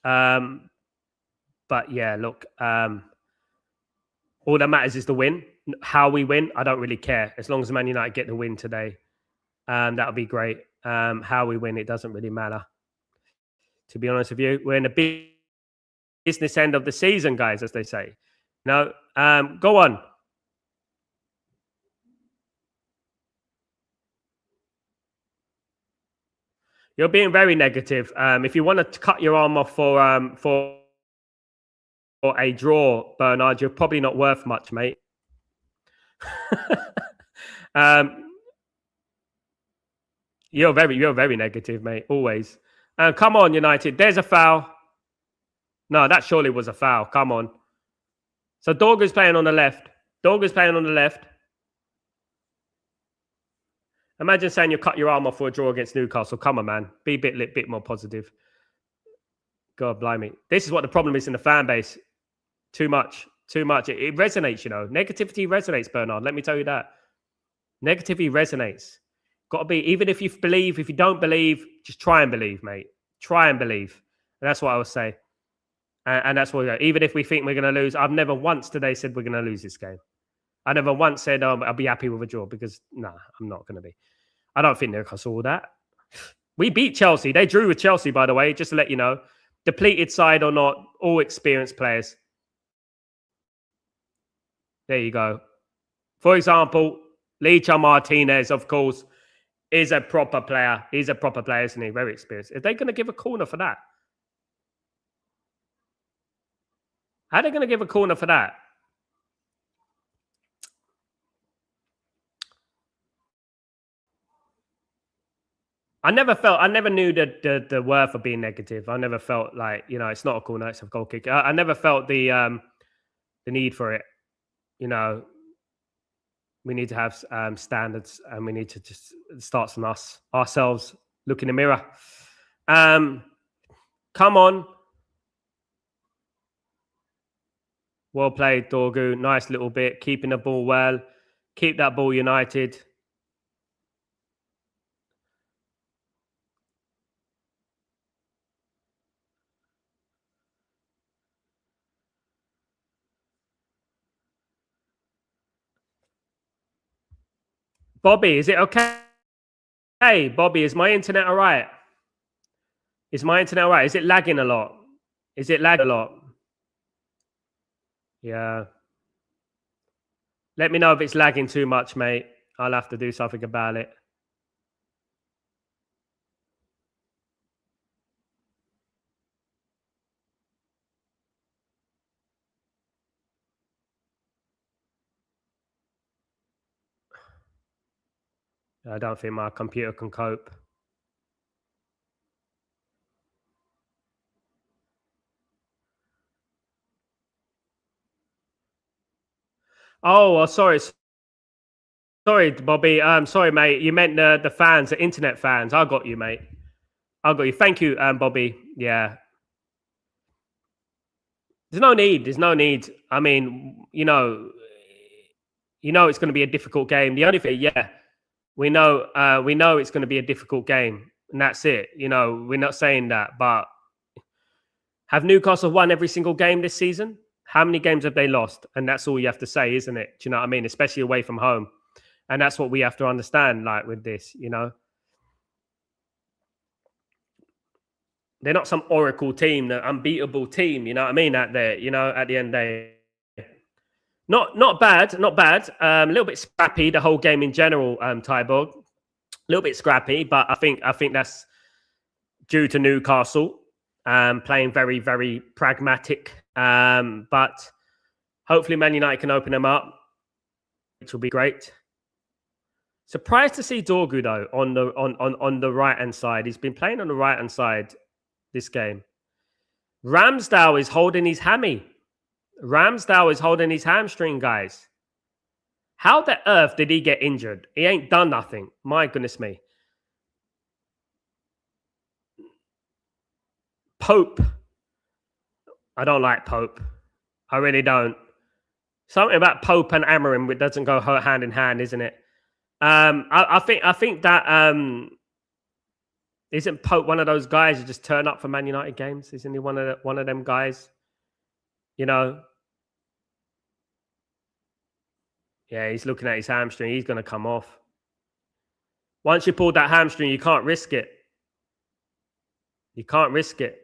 But yeah, look. All that matters is the win. How we win, I don't really care. As long as Man United get the win today, that'll be great. How we win, it doesn't really matter. To be honest with you, we're in the business end of the season, guys, as they say. No, go on. You're being very negative. If you want to cut your arm off for a draw, Bernard, you're probably not worth much, mate. You're very negative, mate. Always. Come on, United. There's a foul. No, that surely was a foul. Come on. So Dorgu's playing on the left. Dorgu's playing on the left. Imagine saying you cut your arm off for a draw against Newcastle. Come on, man. Be a bit more positive. God blimey. This is what the problem is in the fan base. Too much. It resonates, you know. Negativity resonates, Bernard. Let me tell you that. Negativity resonates. Got to be, even if you believe, if you don't believe, just try and believe, mate. Try and believe. And that's what I would say. And that's what we go. Even if we think we're going to lose, I've never once today said we're going to lose this game. I never once said, I'll be happy with a draw because, nah, I'm not going to be. I don't think Newcastle all that. We beat Chelsea. They drew with Chelsea, by the way, just to let you know. Depleted side or not, all experienced players. There you go. For example, Licha Martinez, of course, is a proper player. He's a proper player, isn't he? Very experienced. Are they going to give a corner for that? How are they going to give a corner for that? I never knew the worth of being negative. I never felt like, you know, it's not a corner, it's a goal kick. I never felt the need for it. You know, we need to have standards, and we need to just start from ourselves. Look in the mirror. Come on. Well played, Dorgu. Nice little bit. Keeping the ball well. Keep that ball, United. Bobby, is it okay? Hey, Bobby, is my internet all right? Is my internet all right? Is it lagging a lot? Is it lagging a lot? Yeah. Let me know if it's lagging too much, mate. I'll have to do something about it. I don't think my computer can cope. Oh, sorry. Sorry, Bobby. Sorry, mate. You meant the fans, the internet fans. I got you, mate. I got you. Thank you, Bobby. Yeah. There's no need. There's no need. I mean, you know it's going to be a difficult game. The only thing, yeah, we know it's going to be a difficult game, and that's it. You know, we're not saying that, but have Newcastle won every single game this season? How many games have they lost? And that's all you have to say, isn't it? Do you know what I mean? Especially away from home. And that's what we have to understand, like with this, you know. They're not some oracle team, the unbeatable team, you know what I mean? At the end of the day. Not bad. A little bit scrappy, the whole game in general, Tyborg. A little bit scrappy, but I think that's due to Newcastle playing very, very pragmatic. But hopefully Man United can open them up, which will be great. Surprised to see Dorgu though on the right hand side. He's been playing on the right hand side this game. Ramsdale is holding his hammy. Ramsdale is holding his hamstring, guys. How the earth did he get injured? He ain't done nothing. My goodness me. Pope. I don't like Pope. I really don't. Something about Pope and Amorim, it doesn't go hand in hand, isn't it? I think that isn't Pope one of those guys who just turn up for Man United games? Isn't he one of them guys? You know, Yeah, he's looking at his hamstring. He's going to come off. Once you pull that hamstring, you can't risk it. You can't risk it.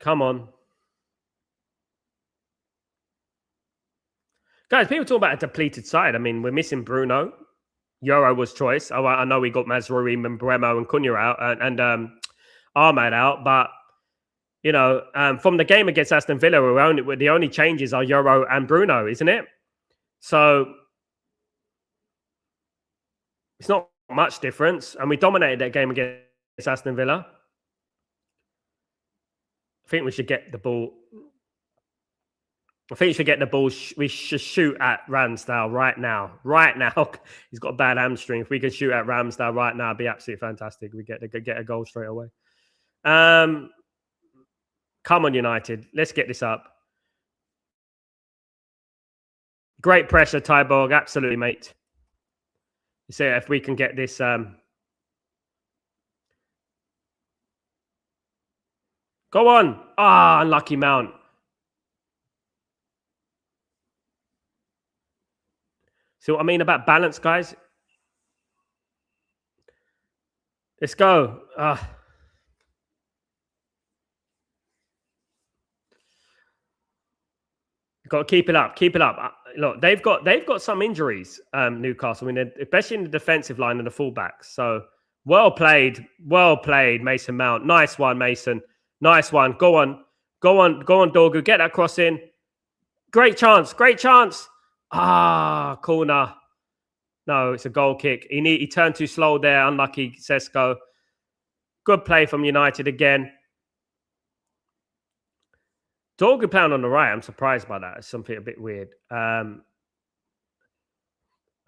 Come on. Guys, people talk about a depleted side. I mean, we're missing Bruno. Euro was choice. Oh, I know we got Mazraoui and Bremo and Cunha out and Ahmad out, but you know, from the game against Aston Villa, the only changes are Euro and Bruno, isn't it? So it's not much difference, and we dominated that game against Aston Villa. I think we should get the ball. I think we should get the ball. We should shoot at Ramsdale right now. Right now, he's got a bad hamstring. If we can shoot at Ramsdale right now, it'd be absolutely fantastic. We get a goal straight away. Come on, United. Let's get this up. Great pressure, Tyborg. Absolutely, mate. See if we can get this. Go on. Ah, unlucky Mount. See what I mean about balance, guys? Let's go. Got to keep it up. Keep it up. Look, they've got some injuries, Newcastle, especially in the defensive line and the fullbacks. So well played, Mason Mount. Nice one, Mason. Nice one. Go on, Dorgu. Get that cross in. Great chance. Corner. No, it's a goal kick. He turned too slow there. Unlucky, Sesko. Good play from United again. Dorgu playing on the right. I'm surprised by that. It's something a bit weird.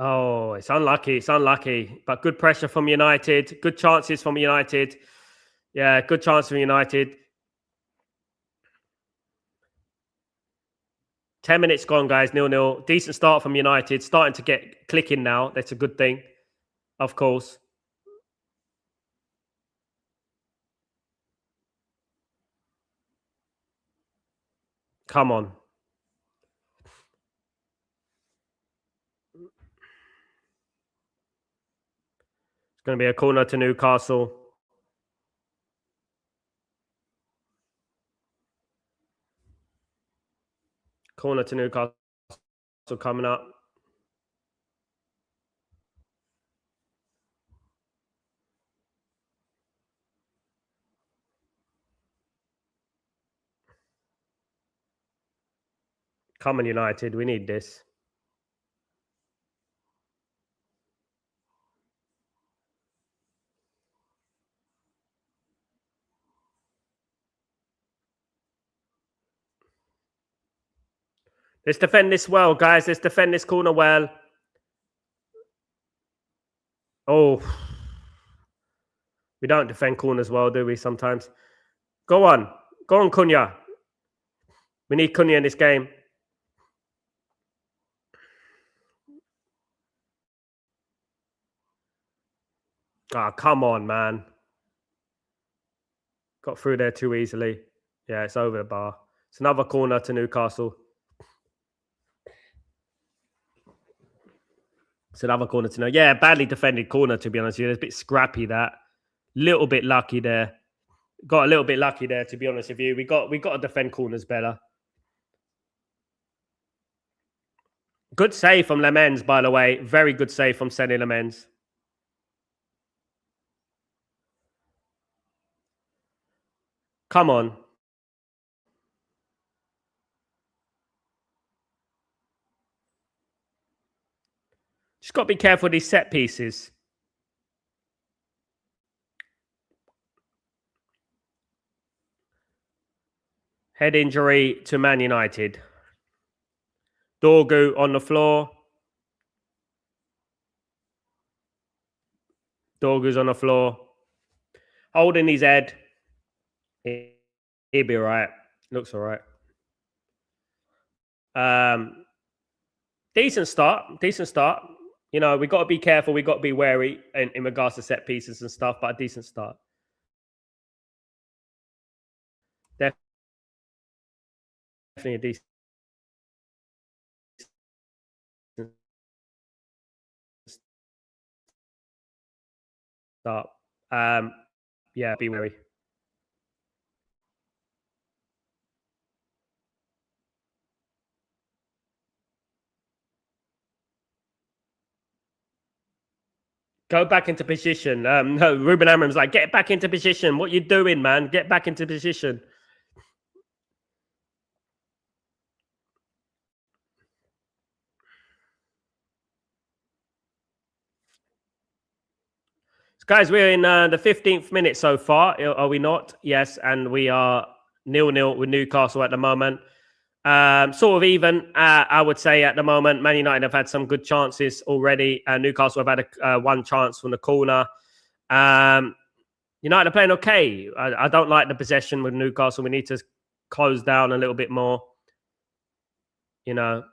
Oh, it's unlucky. But good pressure from United. Good chances from United. Yeah, good chance from United. 10 minutes gone, guys. 0-0. Decent start from United. Starting to get clicking now. That's a good thing, of course. Come on. It's going to be a corner to Newcastle. Corner to Newcastle coming up. Come on, United. We need this. Let's defend this well, guys. Let's defend this corner well. Oh. We don't defend corners well, do we, sometimes? Go on, Cunha. We need Cunha in this game. Oh, come on, man. Got through there too easily. Yeah, it's over the bar. It's another corner to Newcastle. It's another corner to know. Yeah, badly defended corner, to be honest with you. It's a bit scrappy, that. Little bit lucky there. Got a little bit lucky there, to be honest with you. We got to defend corners better. Good save from Lemens, by the way. Very good save from Senny Lemens. Come on. Just got to be careful with these set pieces. Head injury to Man United. Dorgu on the floor. Dorgu's on the floor. Holding his head. He'll be all right. Looks all right. Decent start. You know, we got to be careful. We got to be wary in regards to set pieces and stuff, but a decent start. a decent start. Yeah, be wary. Go back into position. No, Ruben Amram's like, get back into position. What you doing, man? Get back into position. Guys, we're in the 15th minute so far. Are we not? Yes, and we are 0-0 with Newcastle at the moment. Sort of even, I would say, at the moment. Man United have had some good chances already. Newcastle have had one chance from the corner. United are playing okay. I don't like the possession with Newcastle. We need to close down a little bit more. You know.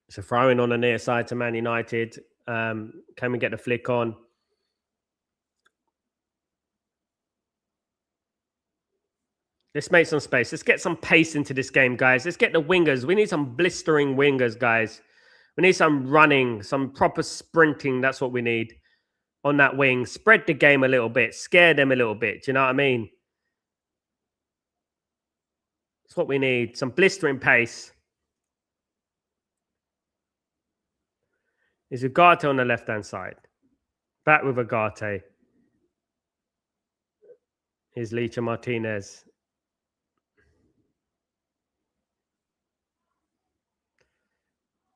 It's a throw-in on the near side to Man United. Can we get the flick on? Let's make some space. Let's get some pace into this game, guys. Let's get the wingers. We need some blistering wingers, guys. We need some running, some proper sprinting. That's what we need on that wing. Spread the game a little bit. Scare them a little bit. Do you know what I mean? That's what we need. Some blistering pace. Is Ugarte on the left-hand side? Back with Ugarte. Here's Licha Martinez.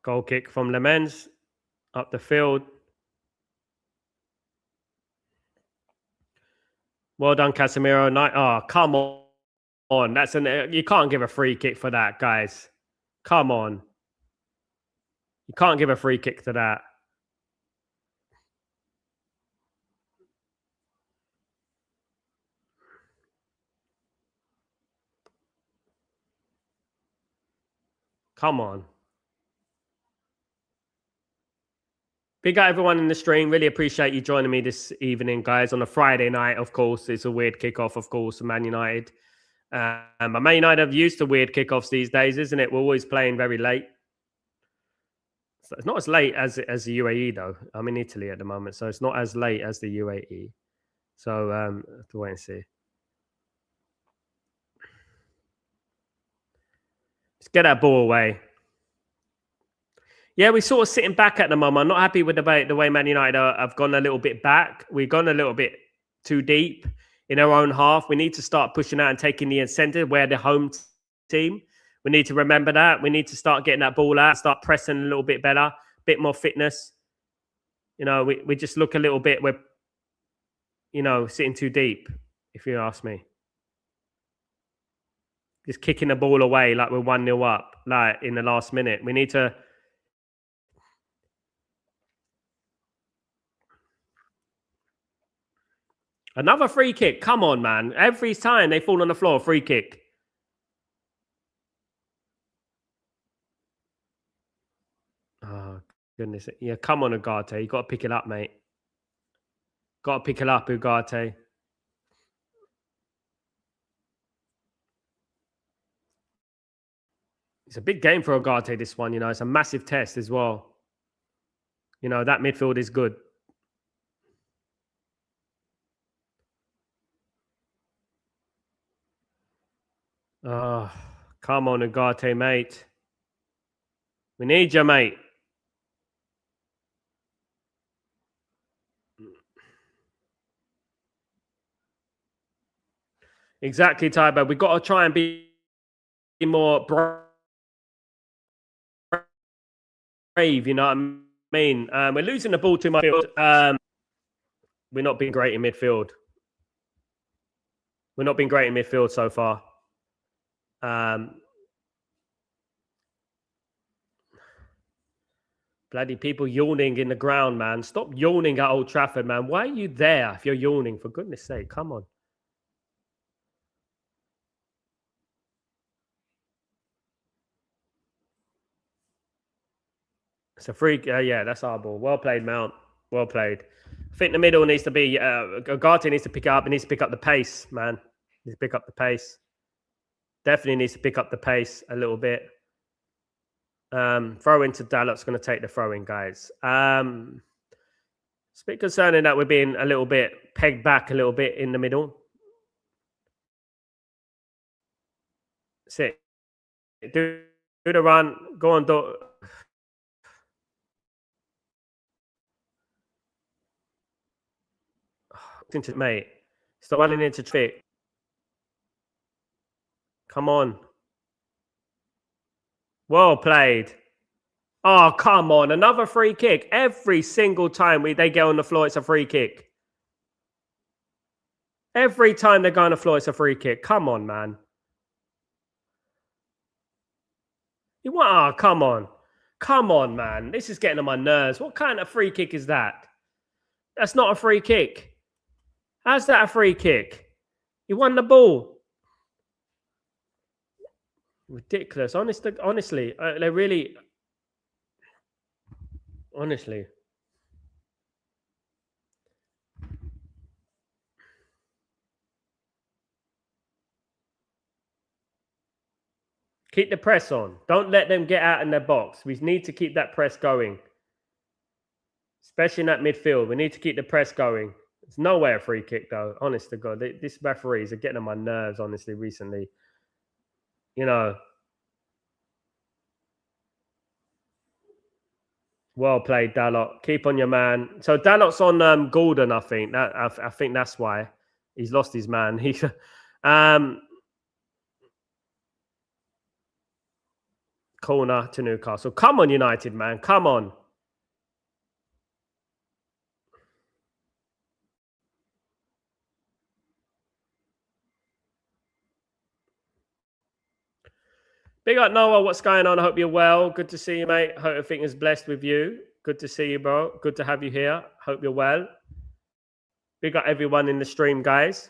Goal kick from Lemens. Up the field. Well done, Casemiro. Oh, come on. You can't give a free kick for that, guys. Come on. You can't give a free kick to that. Come on. Big up everyone in the stream. Really appreciate you joining me this evening, guys. On a Friday night, of course. It's a weird kickoff, of course, for Man United. But Man United have used to weird kickoffs these days, isn't it? We're always playing very late. So it's not as late as the UAE, though. I'm in Italy at the moment, so it's not as late as the UAE. So have to wait and see. Let's get that ball away. Yeah, we're sort of sitting back at the moment. I'm not happy with the way Man United have gone a little bit back. We've gone a little bit too deep in our own half. We need to start pushing out and taking the incentive. We're the home team. We need to remember that. We need to start getting that ball out, start pressing a little bit better, a bit more fitness. You know, we just look a little bit, we're, sitting too deep, if you ask me. Just kicking the ball away like we're 1-0 up, like in the last minute. We need to... Another free kick. Come on, man. Every time they fall on the floor, free kick. Oh, goodness. Yeah, come on, Ugarte. You got to pick it up, mate. Got to pick it up, Ugarte. It's a big game for Ugarte, this one. It's a massive test as well. That midfield is good. Oh, come on, Ugarte, mate. We need you, mate. Exactly, Tybo. We've got to try and be more brave, you know what I mean? We're losing the ball too much. We're not being great in midfield. We're not being great in midfield so far. Bloody people yawning in the ground, man. Stop yawning at Old Trafford, man. Why are you there if you're yawning? For goodness sake, come on. It's a free. Yeah, that's our ball. Well played, Mount. Well played. I think the middle needs to be. Ugarte needs to pick up. He needs to pick up the pace, man. He needs to pick up the pace. Definitely needs to pick up the pace a little bit. Throw into Dalot's going to take the throw in, guys. It's a bit concerning that we're being a little bit pegged back a little bit in the middle. Sit. Do the run. Go on, into mate. Stop running into trick. Come on. Well played. Oh, come on. Another free kick. Every single time they get on the floor, it's a free kick. Every time they go on the floor, it's a free kick. Come on, man. Oh, come on. Come on, man. This is getting on my nerves. What kind of free kick is that? That's not a free kick. How's that a free kick? He won the ball. Ridiculous. Honestly, they really... Honestly. Keep the press on. Don't let them get out in their box. We need to keep that press going. Especially in that midfield. We need to keep the press going. It's nowhere a free kick, though. Honest to God. These referees are getting on my nerves, honestly, recently. You know. Well played, Dalot. Keep on your man. So Dalot's on Gordon, I think. I think that's why. He's lost his man. Corner to Newcastle. Come on, United, man. Come on. Big up, Noah. What's going on? I hope you're well. Good to see you, mate. Hope everything is blessed with you. Good to see you, bro. Good to have you here. Hope you're well. Big up everyone in the stream, guys.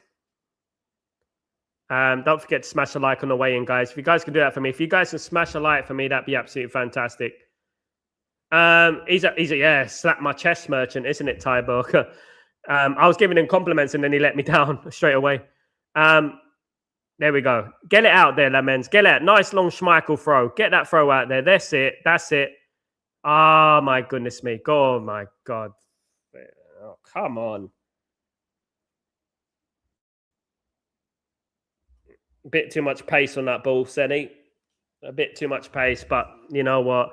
Don't forget to smash a like on the way in, guys. If you guys can do that for me, if you guys can smash a like for me, that'd be absolutely fantastic. He's a slap my chest merchant, isn't it, Ty Burker? I was giving him compliments and then he let me down straight away. There we go. Get it out there, Lamens. Get it out. Nice long Schmeichel throw. Get that throw out there. That's it. That's it. Oh, my goodness me. Oh, my God. Oh, come on. A bit too much pace on that ball, Senny. A bit too much pace, but you know what?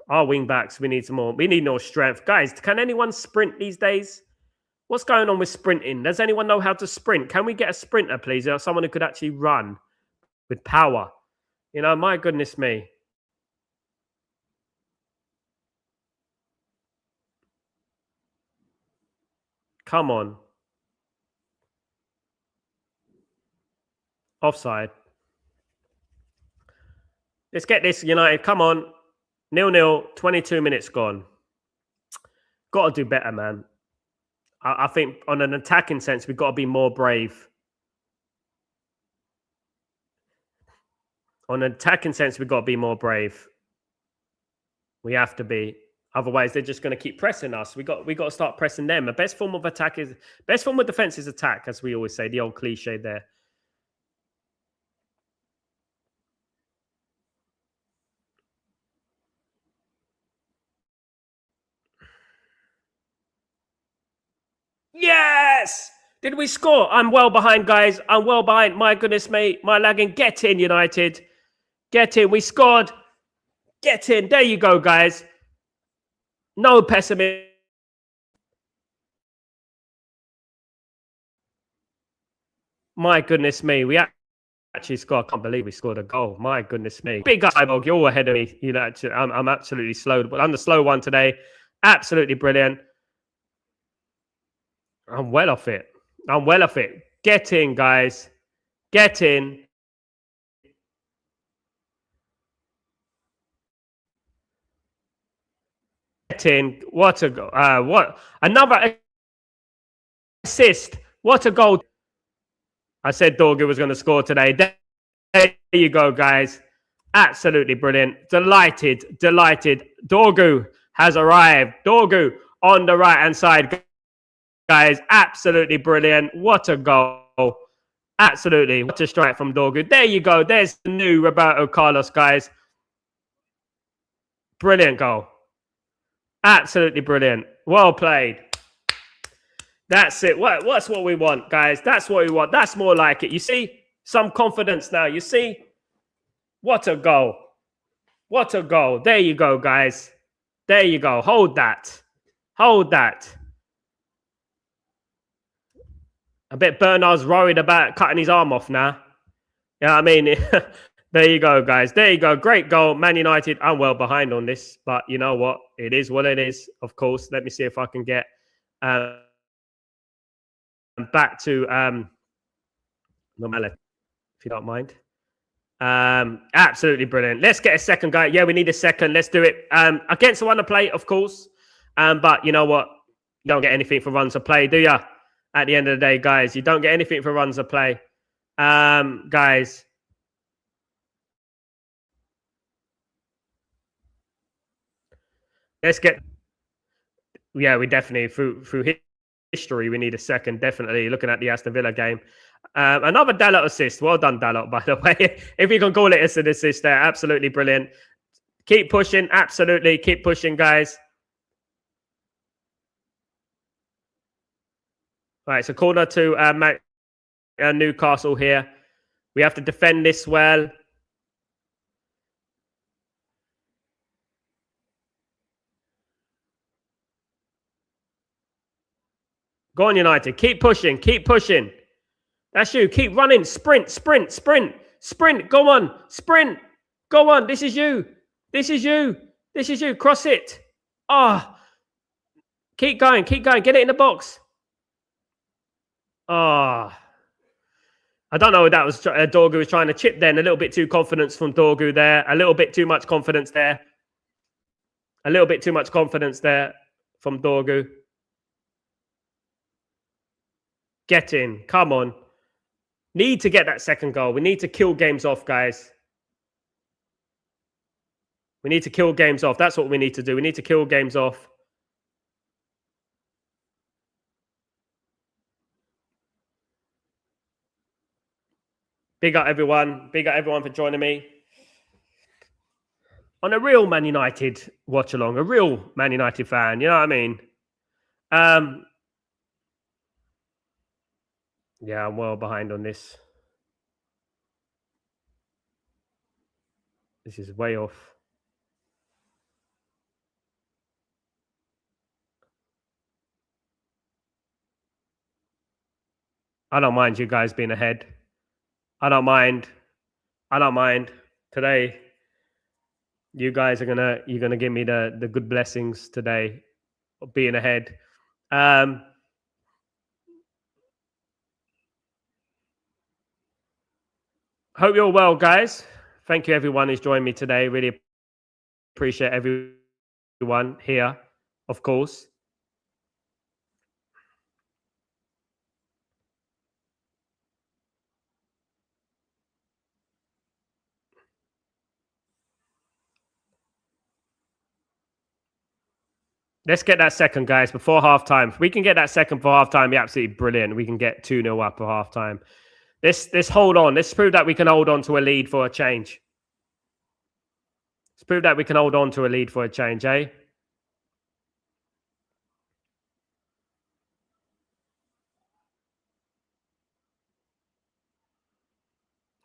Our wing backs, we need some more. We need more strength. Guys, can anyone sprint these days? What's going on with sprinting? Does anyone know how to sprint? Can we get a sprinter, please? Or someone who could actually run with power? You know, my goodness me. Come on. Offside. Let's get this, United. Come on. 0-0, 22 minutes gone. Got to do better, man. I think on an attacking sense, we've got to be more brave. On an attacking sense, we've got to be more brave. We have to be. Otherwise, they're just going to keep pressing us. We got to start pressing them. The best form of defense is attack, as we always say, the old cliche there. Yes! Did we score? I'm well behind, guys. I'm well behind. My goodness, mate. My lagging. Get in, United. Get in. We scored. Get in. There you go, guys. No pessimism. My goodness me. We actually scored. I can't believe we scored a goal. My goodness me. Big up, Ibog. You're ahead of me. You know, I'm absolutely slow. But I'm the slow one today. Absolutely brilliant. I'm well off it. I'm well off it. Get in, guys. Get in. Get in. What a goal. What another assist. What a goal. I said Dorgu was going to score today. There you go, guys. Absolutely brilliant. Delighted. Dorgu has arrived. Dorgu on the right-hand side, guys. Absolutely brilliant. What a goal. Absolutely. What a strike from Dorgu. There you go. There's the new Roberto Carlos, guys. Brilliant goal. Absolutely brilliant. Well played. That's it. What's what we want, guys? That's what we want. That's more like it. You see? Some confidence now. You see? What a goal. What a goal. There you go, guys. There you go. Hold that. Hold that. I bet Bernard's worried about cutting his arm off now. You know what I mean? There you go, guys. There you go. Great goal. Man United, I'm well behind on this. But you know what? It is what it is, of course. Let me see if I can get back to normality, if you don't mind. Absolutely brilliant. Let's get a second, guy. Yeah, we need a second. Let's do it. Against the one to play, of course. But you know what? You don't get anything for runs of play, do you? At the end of the day, guys, you don't get anything for runs of play. Guys. Let's get. Yeah, we definitely through history we need a second. Definitely looking at the Aston Villa game. Another Dalot assist. Well done, Dalot, by the way. If you can call it an assist there, absolutely brilliant. Keep pushing, absolutely. Keep pushing, guys. All right, so corner to Newcastle here. We have to defend this well. Go on, United. Keep pushing. Keep pushing. That's you. Keep running. Sprint. Go on. Sprint. Go on. This is you. Cross it. Oh. Keep going. Get it in the box. Oh. I don't know if that was Dorgu was trying to chip then. A little bit too confidence from Dorgu there. A little bit too much confidence there. From Dorgu. Get in. Come on. Need to get that second goal. We need to kill games off, guys. We need to kill games off. That's what we need to do. We need to kill games off. Big up everyone. Big up everyone for joining me. On a real Man United watch along, a real Man United fan. You know what I mean? Yeah, I'm well behind on this. This is way off. I don't mind you guys being ahead. I don't mind. Today, you guys are you're gonna give me the good blessings today of being ahead. Hope you're well, guys. Thank you, everyone who's joined me today. Really appreciate everyone here, of course. Let's get that second, guys, before halftime. If we can get that second for halftime, be absolutely brilliant. We can get 2-0 up for halftime. Let's hold on. Let's prove that we can hold on to a lead for a change. Let's prove that we can hold on to a lead for a change, eh?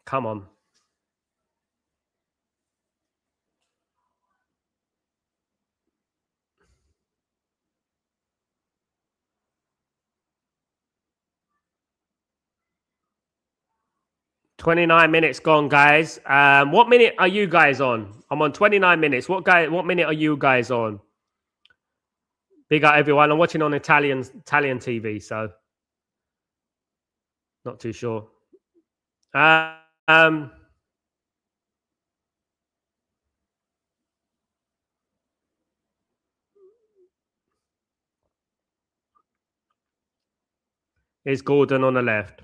Come on. "29 minutes gone, guys. What minute are you guys on? I'm on 29 minutes. What minute are you guys on? Big up, everyone. I'm watching on Italian TV, so not too sure. Here's Gordon on the left.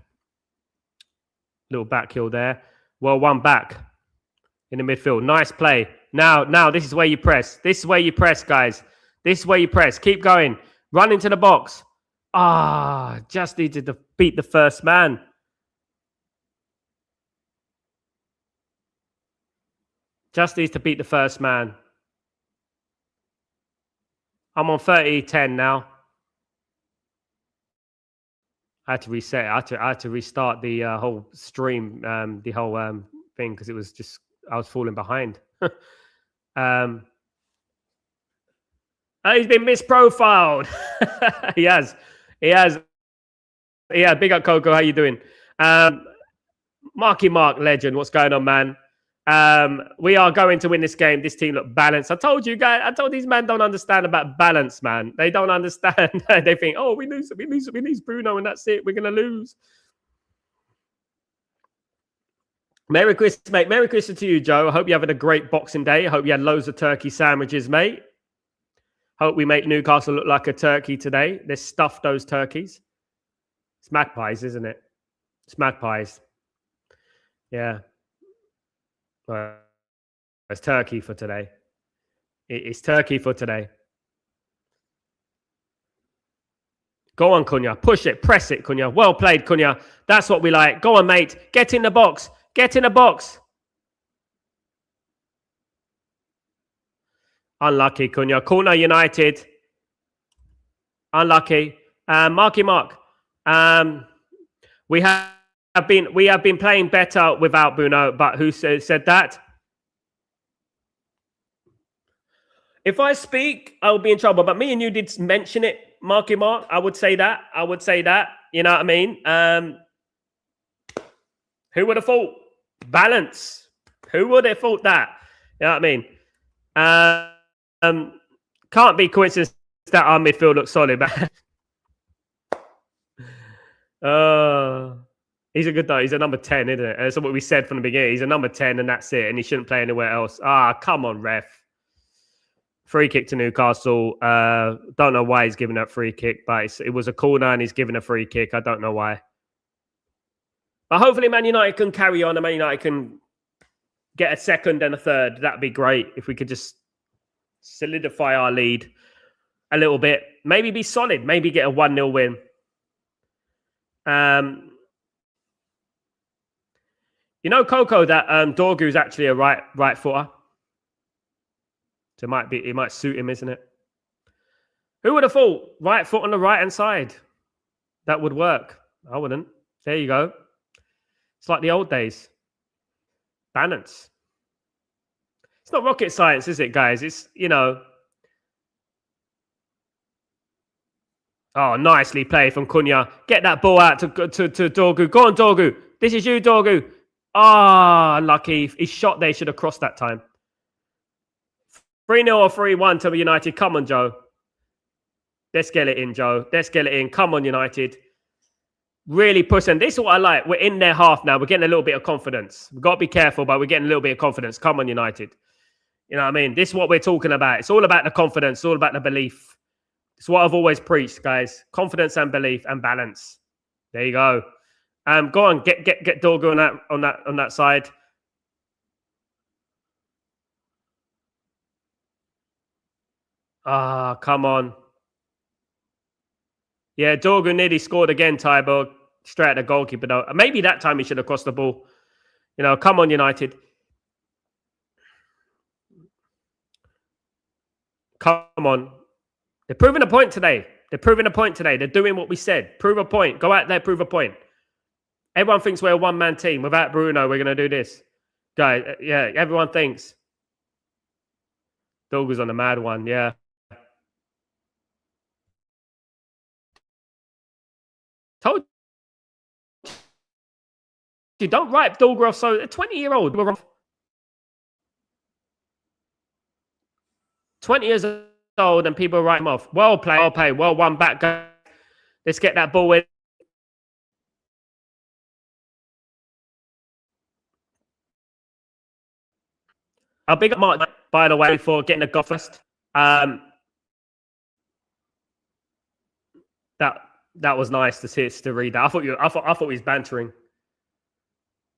Little back heel there. Well, one back in the midfield. Nice play. Now, this is where you press. This is where you press, guys. This is where you press. Keep going. Run into the box. Just needed to beat the first man. Just needs to beat the first man. I'm on 30-10 now. I had to reset. I had to restart the whole stream, the whole thing, because it was just, I was falling behind. He's been misprofiled. He has. Yeah, big up Coco. How you doing? Marky Mark, legend. What's going on, man? We are going to win this game. This team look balanced. I told you guys. I told these men don't understand about balance, man. They don't understand. They think, oh, we lose Bruno, and that's it. We're gonna lose. Merry Christmas, mate. Merry Christmas to you, Joe. I hope you're having a great Boxing Day. I hope you had loads of turkey sandwiches, mate. Hope we make Newcastle look like a turkey today. Let's stuff those turkeys. It's magpies, isn't it? It's magpies. Yeah. It's turkey for today. It's turkey for today. Go on, Cunha. Push it. Press it, Cunha. Well played, Cunha. That's what we like. Go on, mate. Get in the box. Get in the box. Unlucky, Cunha. Corner United. Unlucky. Marky Mark. We have been playing better without Bruno, but who said that? If I speak, I will be in trouble. But me and you did mention it, Marky Mark. I would say that. You know what I mean? Who would have thought? Balance. Who would have thought that? You know what I mean? Can't be coincidence that our midfield looks solid. He's a good though. He's a number 10, isn't it? That's what we said from the beginning. He's a number 10 and that's it. And he shouldn't play anywhere else. Come on, ref. Free kick to Newcastle. Don't know why he's giving that free kick, but it was a corner and he's giving a free kick. I don't know why. But hopefully Man United can carry on and Man United can get a second and a third. That'd be great if we could just solidify our lead a little bit. Maybe be solid. Maybe get a 1-0 win. You know, Coco, that Dorgu's actually a right footer. So it might suit him, isn't it? Who would have thought? Right foot on the right-hand side. That would work. I wouldn't. There you go. It's like the old days. Balance. It's not rocket science, is it, guys? It's, you know. Oh, nicely played from Cunha. Get that ball out to Dorgu. Go on, Dorgu. This is you, Dorgu. Lucky. His shot there should have crossed that time. 3-0 or 3-1 to United. Come on, Joe. Let's get it in, Joe. Let's get it in. Come on, United. Really pushing. This is what I like. We're in their half now. We're getting a little bit of confidence. We've got to be careful, but we're getting a little bit of confidence. Come on, United. You know what I mean? This is what we're talking about. It's all about the confidence. It's all about the belief. It's what I've always preached, guys. Confidence and belief and balance. There you go. Go on. Get Dorgu on that side. Come on. Yeah, Dorgu nearly scored again, Tyborg. Straight at the goalkeeper, though. Maybe that time he should have crossed the ball. You know, come on, United. Come on. They're proving a point today. They're doing what we said. Prove a point. Go out there, prove a point. Everyone thinks we're a one-man team. Without Bruno, we're going to do this. Guys, yeah, everyone thinks. Dorgu's on the mad one, yeah. Told you, don't write Dorgu off. So a 20-year-old, 20 years old, and people write him off. Well played, well won back. Let's get that ball in. I'll big up Mark, by the way, for getting the goal first. That That was nice to read that. I thought he was bantering.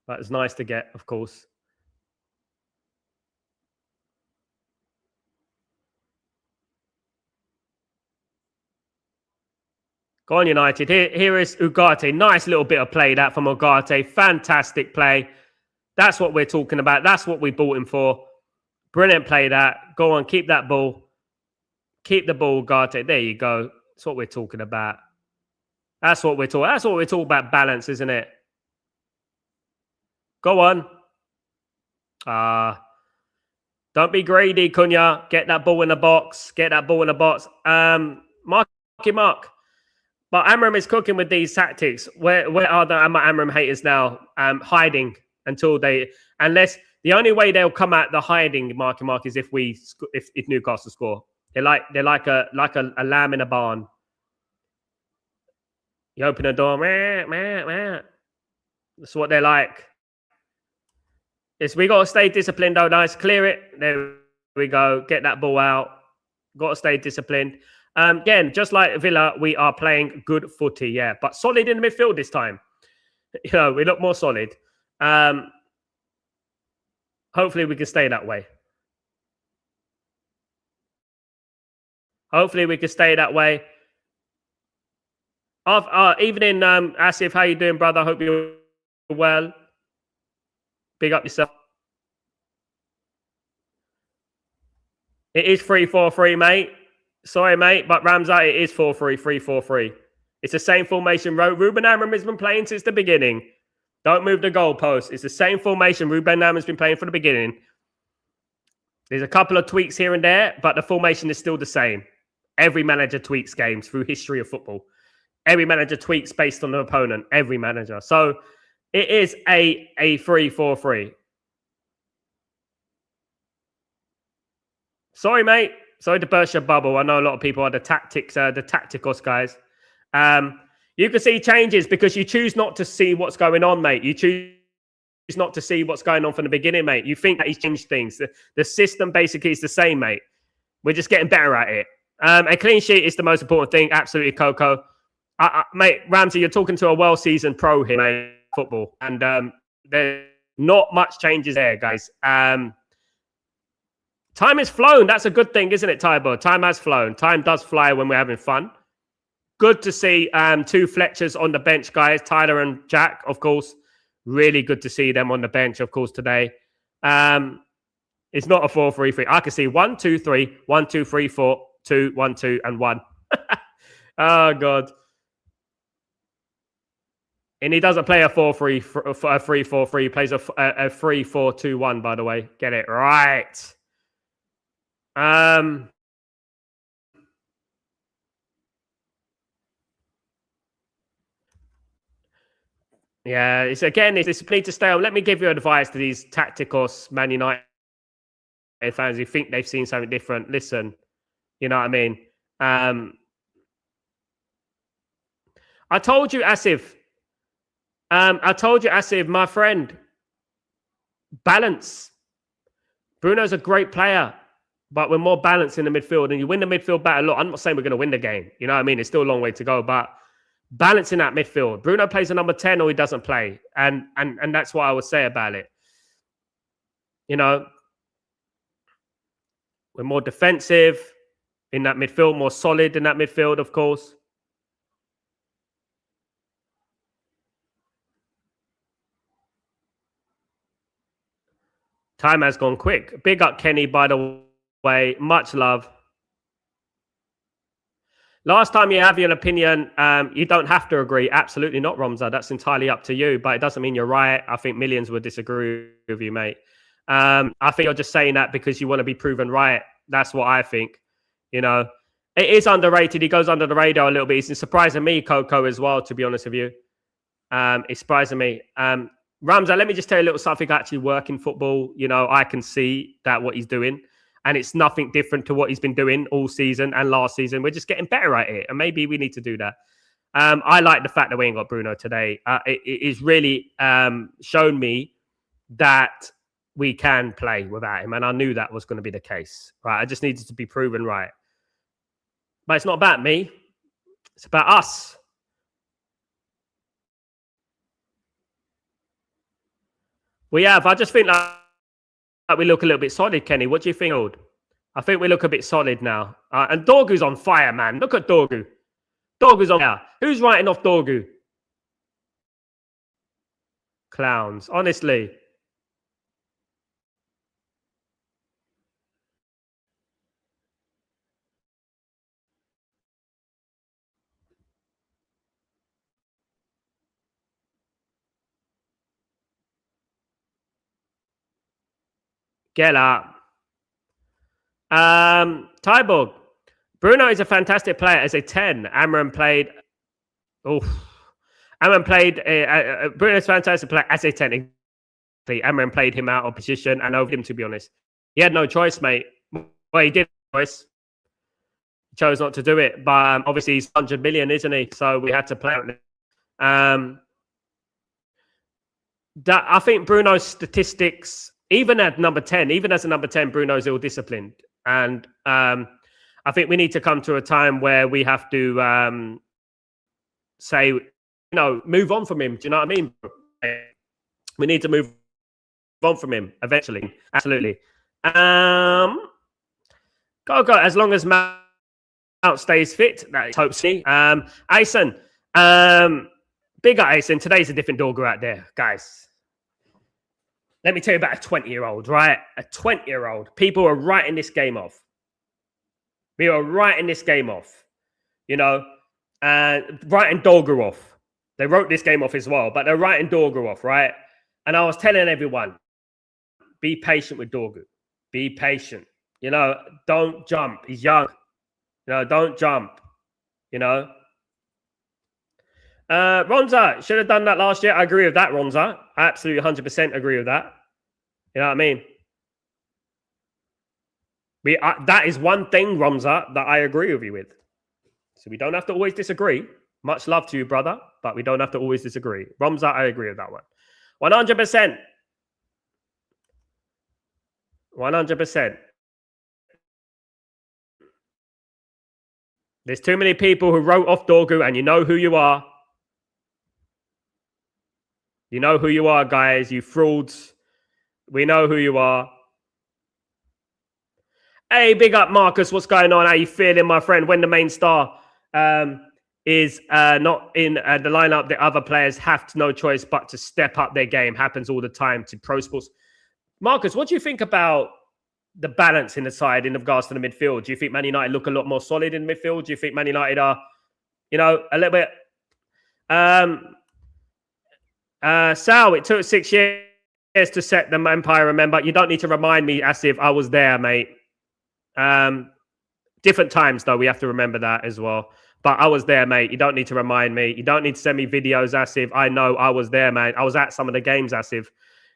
That was nice to get, of course. Go on, United. Here is Ugarte. Nice little bit of play that from Ugarte. Fantastic play. That's what we're talking about. That's what we bought him for. Brilliant play that. Go on, keep that ball. Keep the ball, Ugarte. There you go. That's what we're talking about. That's what we're talking about. Balance, isn't it? Go on. Don't be greedy, Cunha. Get that ball in the box. Get that ball in the box. Mark. But Amram is cooking with these tactics. Where are the Amram haters now? Hiding until unless the only way they'll come out the hiding, Mark, is if Newcastle score. They're like a lamb in a barn. You open the door, that's what they're like. Yes, we got to stay disciplined, though. Nice, clear it. There we go. Get that ball out. Got to stay disciplined. Again, just like Villa, we are playing good footy, yeah, but solid in the midfield this time. You know, we look more solid. Hopefully, we can stay that way. Hopefully, we can stay that way. Evening, Asif, how you doing, brother? Hope you're well. Big up yourself. It is 3-4-3, mate. Sorry, mate, but Ramsay, it is 4-3, 3-4-3. It's the same formation Ruben Amram has been playing since the beginning. Don't move the goalpost. It's the same formation Ruben Amram's been playing from the beginning. There's a couple of tweaks here and there, but the formation is still the same. Every manager tweaks games through history of football. Every manager tweaks based on the opponent. Every manager. So it is a 3-4-3. Sorry, mate. Sorry to burst your bubble. I know a lot of people are the tacticos guys. You can see changes because you choose not to see what's going on, mate. You choose not to see what's going on from the beginning, mate. You think that he's changed things. The system basically is the same, mate. We're just getting better at it. A clean sheet is the most important thing. Absolutely, Coco. Mate, Ramsey, you're talking to a well-seasoned pro here, mate, football. And there's not much changes there, guys. Time has flown. That's a good thing, isn't it, Tybo? Time has flown. Time does fly when we're having fun. Good to see two Fletchers on the bench, guys. Tyler and Jack, of course. Really good to see them on the bench, of course, today. It's not a 4-3-3. I can see 1, 2, 3, 1, 2, 3, 4, 2, 1, 2, and 1. Oh, God. And he doesn't play a 3-4-3. He plays a 3-4-2-1, by the way. Get it right. Yeah, it's discipline to stay on. Let me give you advice to these tacticos Man United fans who think they've seen something different. Listen, you know what I mean? I told you, Asif. My friend. Balance. Bruno's a great player. But we're more balanced in the midfield, and you win the midfield battle. Look, I'm not saying we're going to win the game. You know what I mean? It's still a long way to go, but balancing that midfield. Bruno plays a number 10 or he doesn't play. And that's what I would say about it. You know, we're more defensive in that midfield, more solid in that midfield, of course. Time has gone quick. Big up, Kenny, by the way. Much love. Last time you have your opinion, you don't have to agree. Absolutely not, Romza. That's entirely up to you, but it doesn't mean you're right. I think millions would disagree with you, mate. I think you're just saying that because you want to be proven right. That's what I think. You know, it is underrated. He goes under the radar a little bit. It's surprising me, Coco, as well, to be honest with you. It's surprising me. Ramza, let me just tell you a little something. I actually work in football. You know, I can see that what he's doing. And it's nothing different to what he's been doing all season and last season. We're just getting better at it. And maybe we need to do that. I like the fact that we ain't got Bruno today. It's really shown me that we can play without him. And I knew that was going to be the case. Right? I just needed to be proven right. But it's not about me. It's about us. We have. I just think like we look a little bit solid, Kenny. What do you think, Old? I think we look a bit solid now. And Dorgu's on fire, man. Look at Dorgu. Dorgu's on fire. Who's writing off Dorgu? Clowns, honestly. Get up. Tyborg. Bruno is a fantastic player as a 10. Amram played. Amram played. Bruno's a fantastic player as a 10. Amram played him out of position and over him, to be honest. He had no choice, mate. Well, he did have a choice. He chose not to do it. But obviously, he's 100 million, isn't he? So we had to play it. That I think Bruno's statistics, even at number 10, even as a number 10, Bruno's ill-disciplined. And I think we need to come to a time where we have to say, move on from him. Do you know what I mean? We need to move on from him eventually. Absolutely. Go. As long as Mount stays fit, that is hopefully. Ayson. Big up Ayson. Today's a different Dorgu out there, guys. Let me tell you about a 20-year-old, right? A 20-year-old. People are writing this game off. We are writing this game off. Writing Dorgu off. They wrote this game off as well, but they're writing Dorgu off, right? And I was telling everyone, be patient with Dorgu. Be patient. Don't jump. He's young. Don't jump. Ronza should have done that last year. I agree with that, Ronza. I absolutely 100% agree with that. You know what I mean? That is one thing, Ronza, that I agree with you with. So we don't have to always disagree. Much love to you, brother, but we don't have to always disagree. Ronza, I agree with that one. 100%. 100%. There's too many people who wrote off Dorgu, and you know who you are. You know who you are, guys. You frauds. We know who you are. Hey, big up, Marcus. What's going on? How you feeling, my friend? When the main star is not in the lineup, the other players have no choice but to step up their game. Happens all the time to pro sports. Marcus, what do you think about the balance in the side in regards to the midfield? Do you think Man United look a lot more solid in midfield? Do you think Man United are, a little bit... Sal, it took 6 years to set the empire. Remember, you don't need to remind me as if I was there, mate. Different times, though. We have to remember that as well. But I was there, mate. You don't need to remind me. You don't need to send me videos as if I know I was there, man. I was at some of the games as if,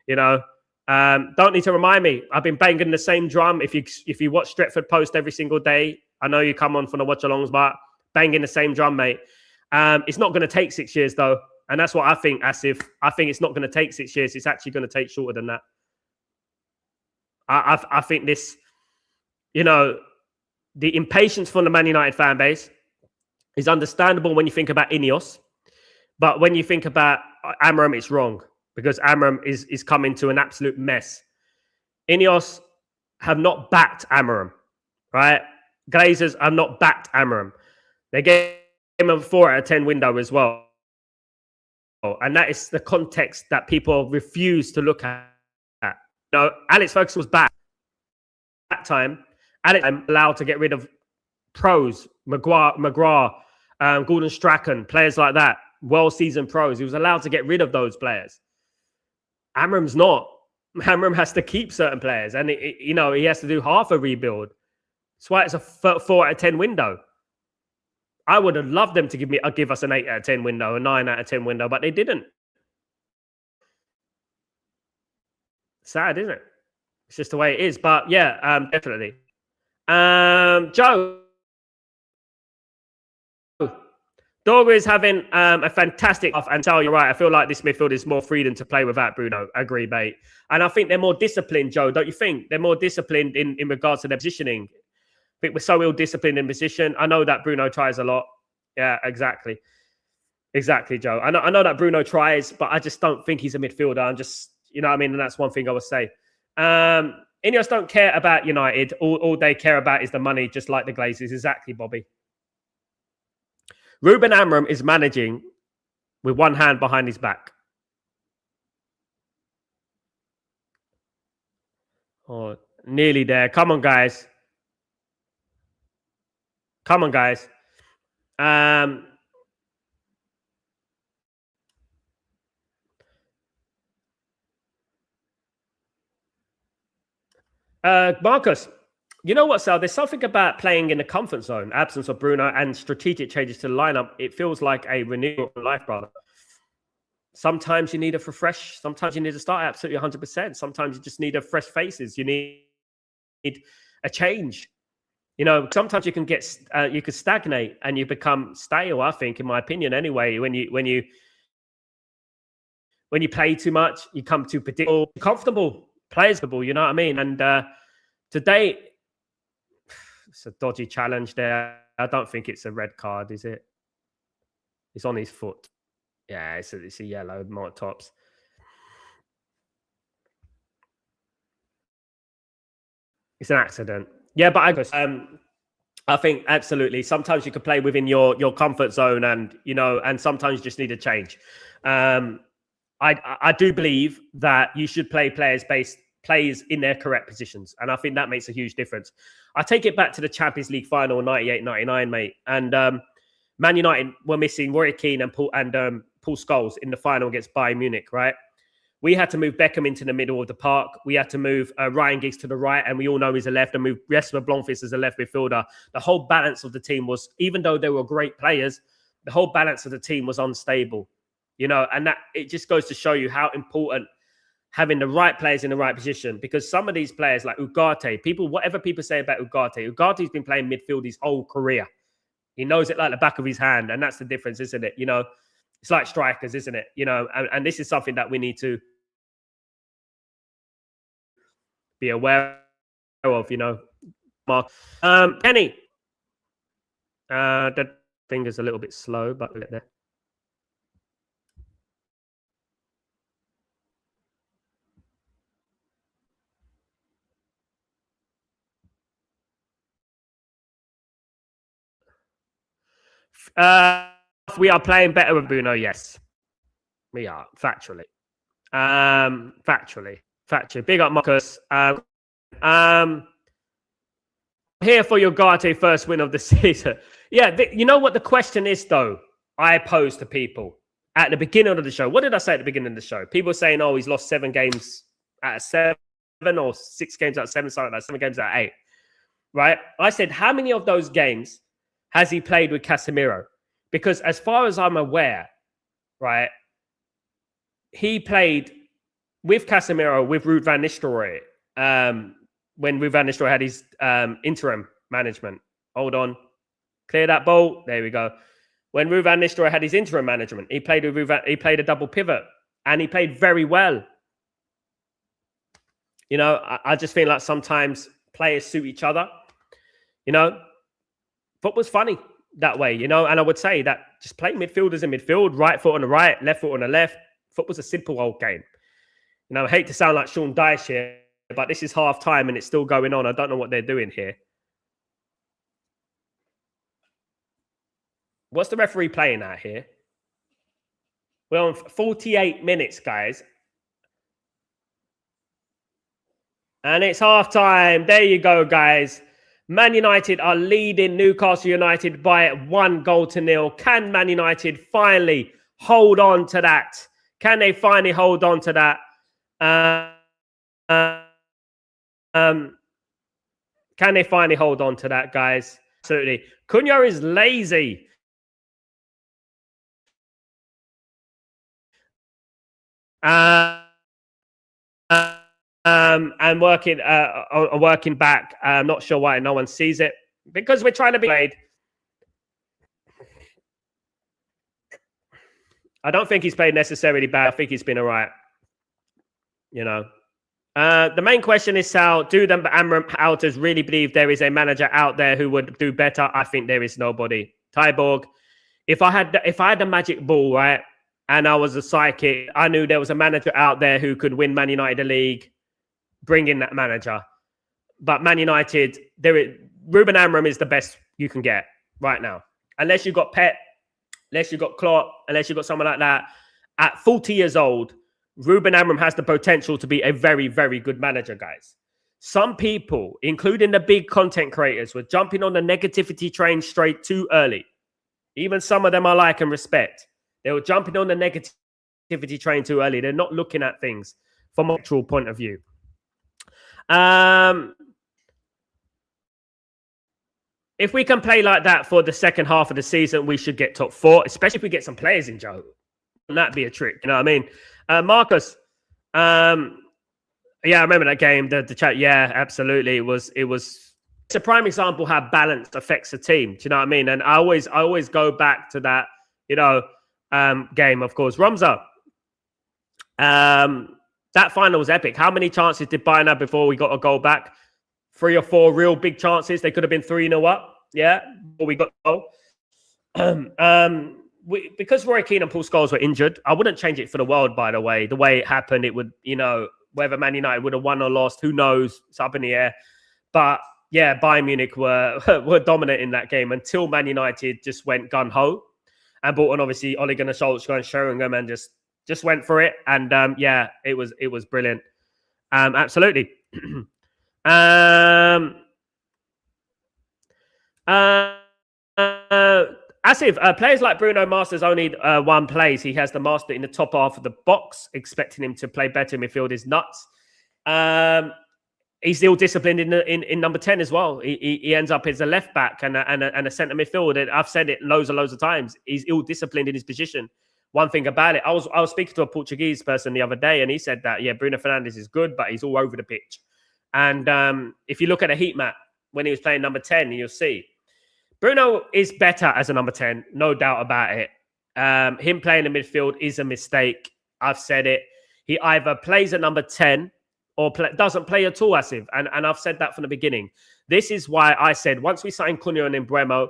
don't need to remind me. I've been banging the same drum. If you watch Stretford Post every single day, I know you come on from the watchalongs, but banging the same drum, mate. It's not going to take 6 years, though. And that's what I think, Asif. I think it's not going to take 6 years. It's actually going to take shorter than that. I think this, the impatience from the Man United fan base is understandable when you think about Ineos. But when you think about Amram, it's wrong. Because Amram is coming to an absolute mess. Ineos have not backed Amram, right? Glazers have not backed Amram. They gave him a 4 out of 10 window as well. And that is the context that people refuse to look at. Alex Ferguson was back at that time. Alex was allowed to get rid of pros, McGrath, Gordon Strachan, players like that, well-seasoned pros. He was allowed to get rid of those players. Amram's not. Amram has to keep certain players, and he has to do half a rebuild. That's why it's a 4 out of 10 window. I would have loved them to give us an 8 out of 10 window, a 9 out of 10 window, but they didn't. Sad, isn't it? It's just the way it is. But yeah, definitely. Joe. Dorgu is having a fantastic off, and Sal, you're right. I feel like this midfield is more freedom to play without Bruno. Agree, mate. And I think they're more disciplined, Joe. Don't you think? They're more disciplined in regards to their positioning. I think we're so ill-disciplined in position. I know that Bruno tries a lot. Yeah, exactly. Exactly, Joe. I know that Bruno tries, but I just don't think he's a midfielder. I'm just You know what I mean? And that's one thing I would say. Ineos don't care about United. All they care about is the money, just like the Glazers. Exactly, Bobby. Ruben Amram is managing with one hand behind his back. Oh, nearly there. Come on, guys. Come on, guys. Marcus, you know what, Sal? There's something about playing in the comfort zone, absence of Bruno, and strategic changes to the lineup. It feels like a renewal of life, brother. Sometimes you need a refresh. Sometimes you need to start absolutely 100%. Sometimes you just need a fresh faces. You need a change. You know, sometimes you can get you can stagnate and you become stale. I think, in my opinion, anyway, when you play too much, you come too predictable, comfortable, playable. You know what I mean? And today, it's a dodgy challenge there. I don't think it's a red card, is it? It's on his foot. Yeah, it's a yellow, more tops. It's an accident. Yeah, but I think absolutely. Sometimes you can play within your comfort zone, and and sometimes you just need a change. I do believe that you should play players in their correct positions, and I think that makes a huge difference. I take it back to the Champions League final 98-99, mate, and Man United were missing Roy Keane and Paul Scholes in the final against Bayern Munich, right? We had to move Beckham into the middle of the park. We had to move Ryan Giggs to the right, and we all know he's a left, and move Jesper Blomqvist as a left midfielder. The whole balance of the team was, even though they were great players, the whole balance of the team was unstable, and that it just goes to show you how important having the right players in the right position, because some of these players like Ugarte, whatever people say about Ugate's been playing midfield his whole career. He knows it like the back of his hand, and that's the difference, isn't it? It's like strikers, isn't it? And this is something that we need to be aware of, Mark. Kenny. That thing is a little bit slow, but we'll get there. We are playing better with Bruno, yes. We are, factually. Factually. Big up, Marcus. Here for your Ugarte first win of the season. Yeah, you know what the question is, though? I posed to people at the beginning of the show. What did I say at the beginning of the show? People were saying, oh, he's lost 7 games out of 7 or 6 games out of 7, something like that, 7 games out of 8. Right? I said, how many of those games has he played with Casemiro? Because as far as I'm aware, right, he played with Casemiro, with Ruud van Nistelrooy, when Ruud van Nistelrooy had his interim management. Hold on. Clear that ball. There we go. When Ruud van Nistelrooy had his interim management, he played he played a double pivot, and he played very well. I just feel like sometimes players suit each other. Football's funny that way, and I would say that just play midfielders in midfield, right foot on the right, left foot on the left. Football's a simple old game. I hate to sound like Sean Dyche here, but this is half time and it's still going on. I don't know what they're doing here. What's the referee playing at here? We're on 48 minutes, guys. And it's half time. There you go, guys. Man United are leading Newcastle United by 1-0. Can Man United finally hold on to that? Can they finally hold on to that? Can they finally hold on to that, guys? Absolutely. Cunha is lazy. And working back. I'm not sure why no one sees it. Because we're trying to be played. I don't think he's played necessarily bad. I think he's been all right. The main question is, Sal, do the Amram Outers really believe there is a manager out there who would do better? I think there is nobody. Tyborg, if I had the magic ball, right, and I was a psychic. I knew there was a manager out there who could win Man United the league. Bring in that manager. But Man United, Ruben Amorim is the best you can get right now. Unless you've got Pep, unless you've got Klopp, unless you've got someone like that. At 40 years old, Ruben Amorim has the potential to be a very, very good manager, guys. Some people, including the big content creators, were jumping on the negativity train straight too early. Even some of them I like and respect. They were jumping on the negativity train too early. They're not looking at things from an actual point of view. If we can play like that for the second half of the season, we should get top 4, especially if we get some players in, Joe. Wouldn't that be a trick? You know what I mean? Marcus, yeah, I remember that game. The chat, yeah, absolutely. It was. It's a prime example how balance affects a team. Do you know what I mean? And I always go back to that, game. Of course, Ramza. That final was epic. How many chances did Bayern have before we got a goal back? 3 or 4 real big chances. They could have been 3-0 up. Yeah, before we got a goal. Because Roy Keane and Paul Scholes were injured, I wouldn't change it for the world, by the way. The way it happened, it would, whether Man United would have won or lost, who knows? It's up in the air. But yeah, Bayern Munich were dominant in that game until Man United just went gun-ho and brought on, obviously, Ole Gunnar Solskjaer and Sheringham and just went for it. And yeah, it was brilliant. Absolutely. Asif, players like Bruno masters only one place. He has the master in the top half of the box. Expecting him to play better in midfield is nuts. He's ill disciplined in number 10 as well. He ends up as a left back and a centre midfield. I've said it loads of times. He's ill disciplined in his position. One thing about it, I was speaking to a Portuguese person the other day, and he said that Bruno Fernandes is good, but he's all over the pitch. And if you look at a heat map when he was playing number 10, you'll see Bruno is better as a number 10, no doubt about it. Him playing in midfield is a mistake. I've said it. He either plays at number 10 or doesn't play at all, Asif. And I've said that from the beginning. This is why I said, once we signed Cunha and Mbeumo,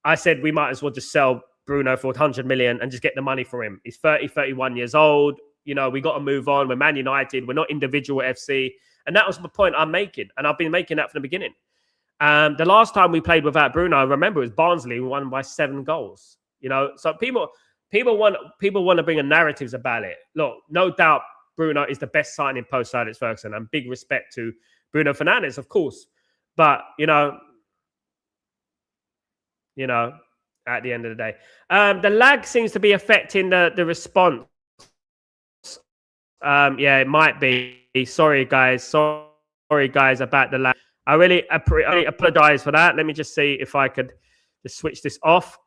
I said we might as well just sell Bruno for 100 million and just get the money for him. He's 31 years old. We got to move on. We're Man United. We're not individual FC. And that was the point I'm making. And I've been making that from the beginning. The last time we played without Bruno, I remember it was Barnsley. We won by 7 goals. So people want to bring in narratives about it. Look, no doubt Bruno is the best signing post Alex Ferguson, and big respect to Bruno Fernandes, of course. But at the end of the day, the lag seems to be affecting the response. Yeah, it might be. Sorry, guys, about the lag. I really apologize for that. Let me just see if I could just switch this off.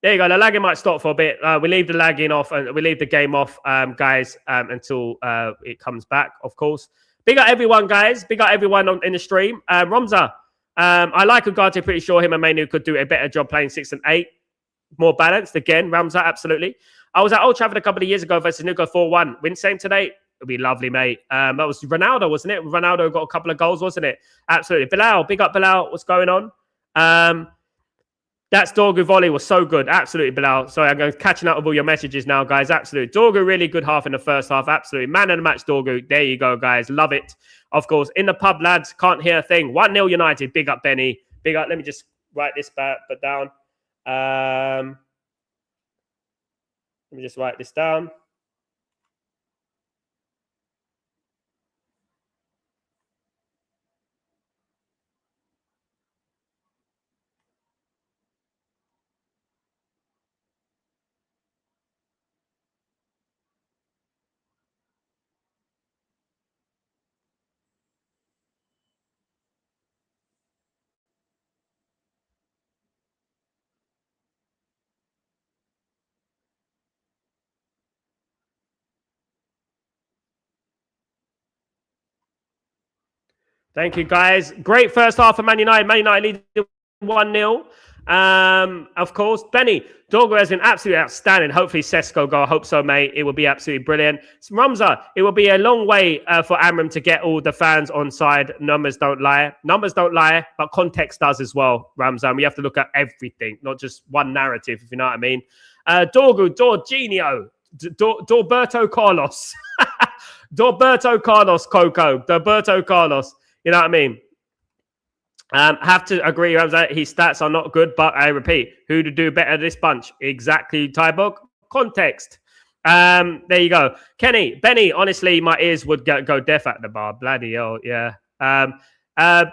There you go. The lagging might stop for a bit. We leave the lagging off and we leave the game off, guys, until it comes back, of course. Big up everyone, guys. Big up everyone in the stream. Ramza, I like Ugarte. Pretty sure him and Manu could do a better job playing 6 and 8. More balanced. Again, Ramza, absolutely. I was at Old Trafford a couple of years ago versus Newcastle 4-1. Win same today. It'll be lovely, mate. That was Ronaldo, wasn't it? Ronaldo got a couple of goals, wasn't it? Absolutely. Bilal, big up Bilal. What's going on? That's Dorgu volley was so good. Absolutely, Bilal. Sorry, I'm going catching up with all your messages now, guys. Absolutely. Dorgu, really good half in the first half. Absolutely. Man of the match, Dorgu. There you go, guys. Love it. Of course, in the pub, lads. Can't hear a thing. 1-0 United. Big up, Benny. Big up. Let me just write this down. Let me just write this down. Thank you, guys. Great first half for Man United. Man United leading 1-0. Of course, Benny, Dorgu has been absolutely outstanding. Hopefully, Sesko go. I hope so, mate. It will be absolutely brilliant. Ramza, it will be a long way for Amram to get all the fans on side. Numbers don't lie. Numbers don't lie, but context does as well, Ramza. We have to look at everything, not just one narrative, if you know what I mean. Dorgu, Jorginho. Dorberto Carlos. Dorberto Carlos, Coco. Dorberto Carlos. You know what I mean? Have to agree, his stats are not good, but I repeat, who to do better this bunch? Exactly, Tybog. Context. There you go. Benny, honestly, my ears would go deaf at the bar. Bloody hell, yeah.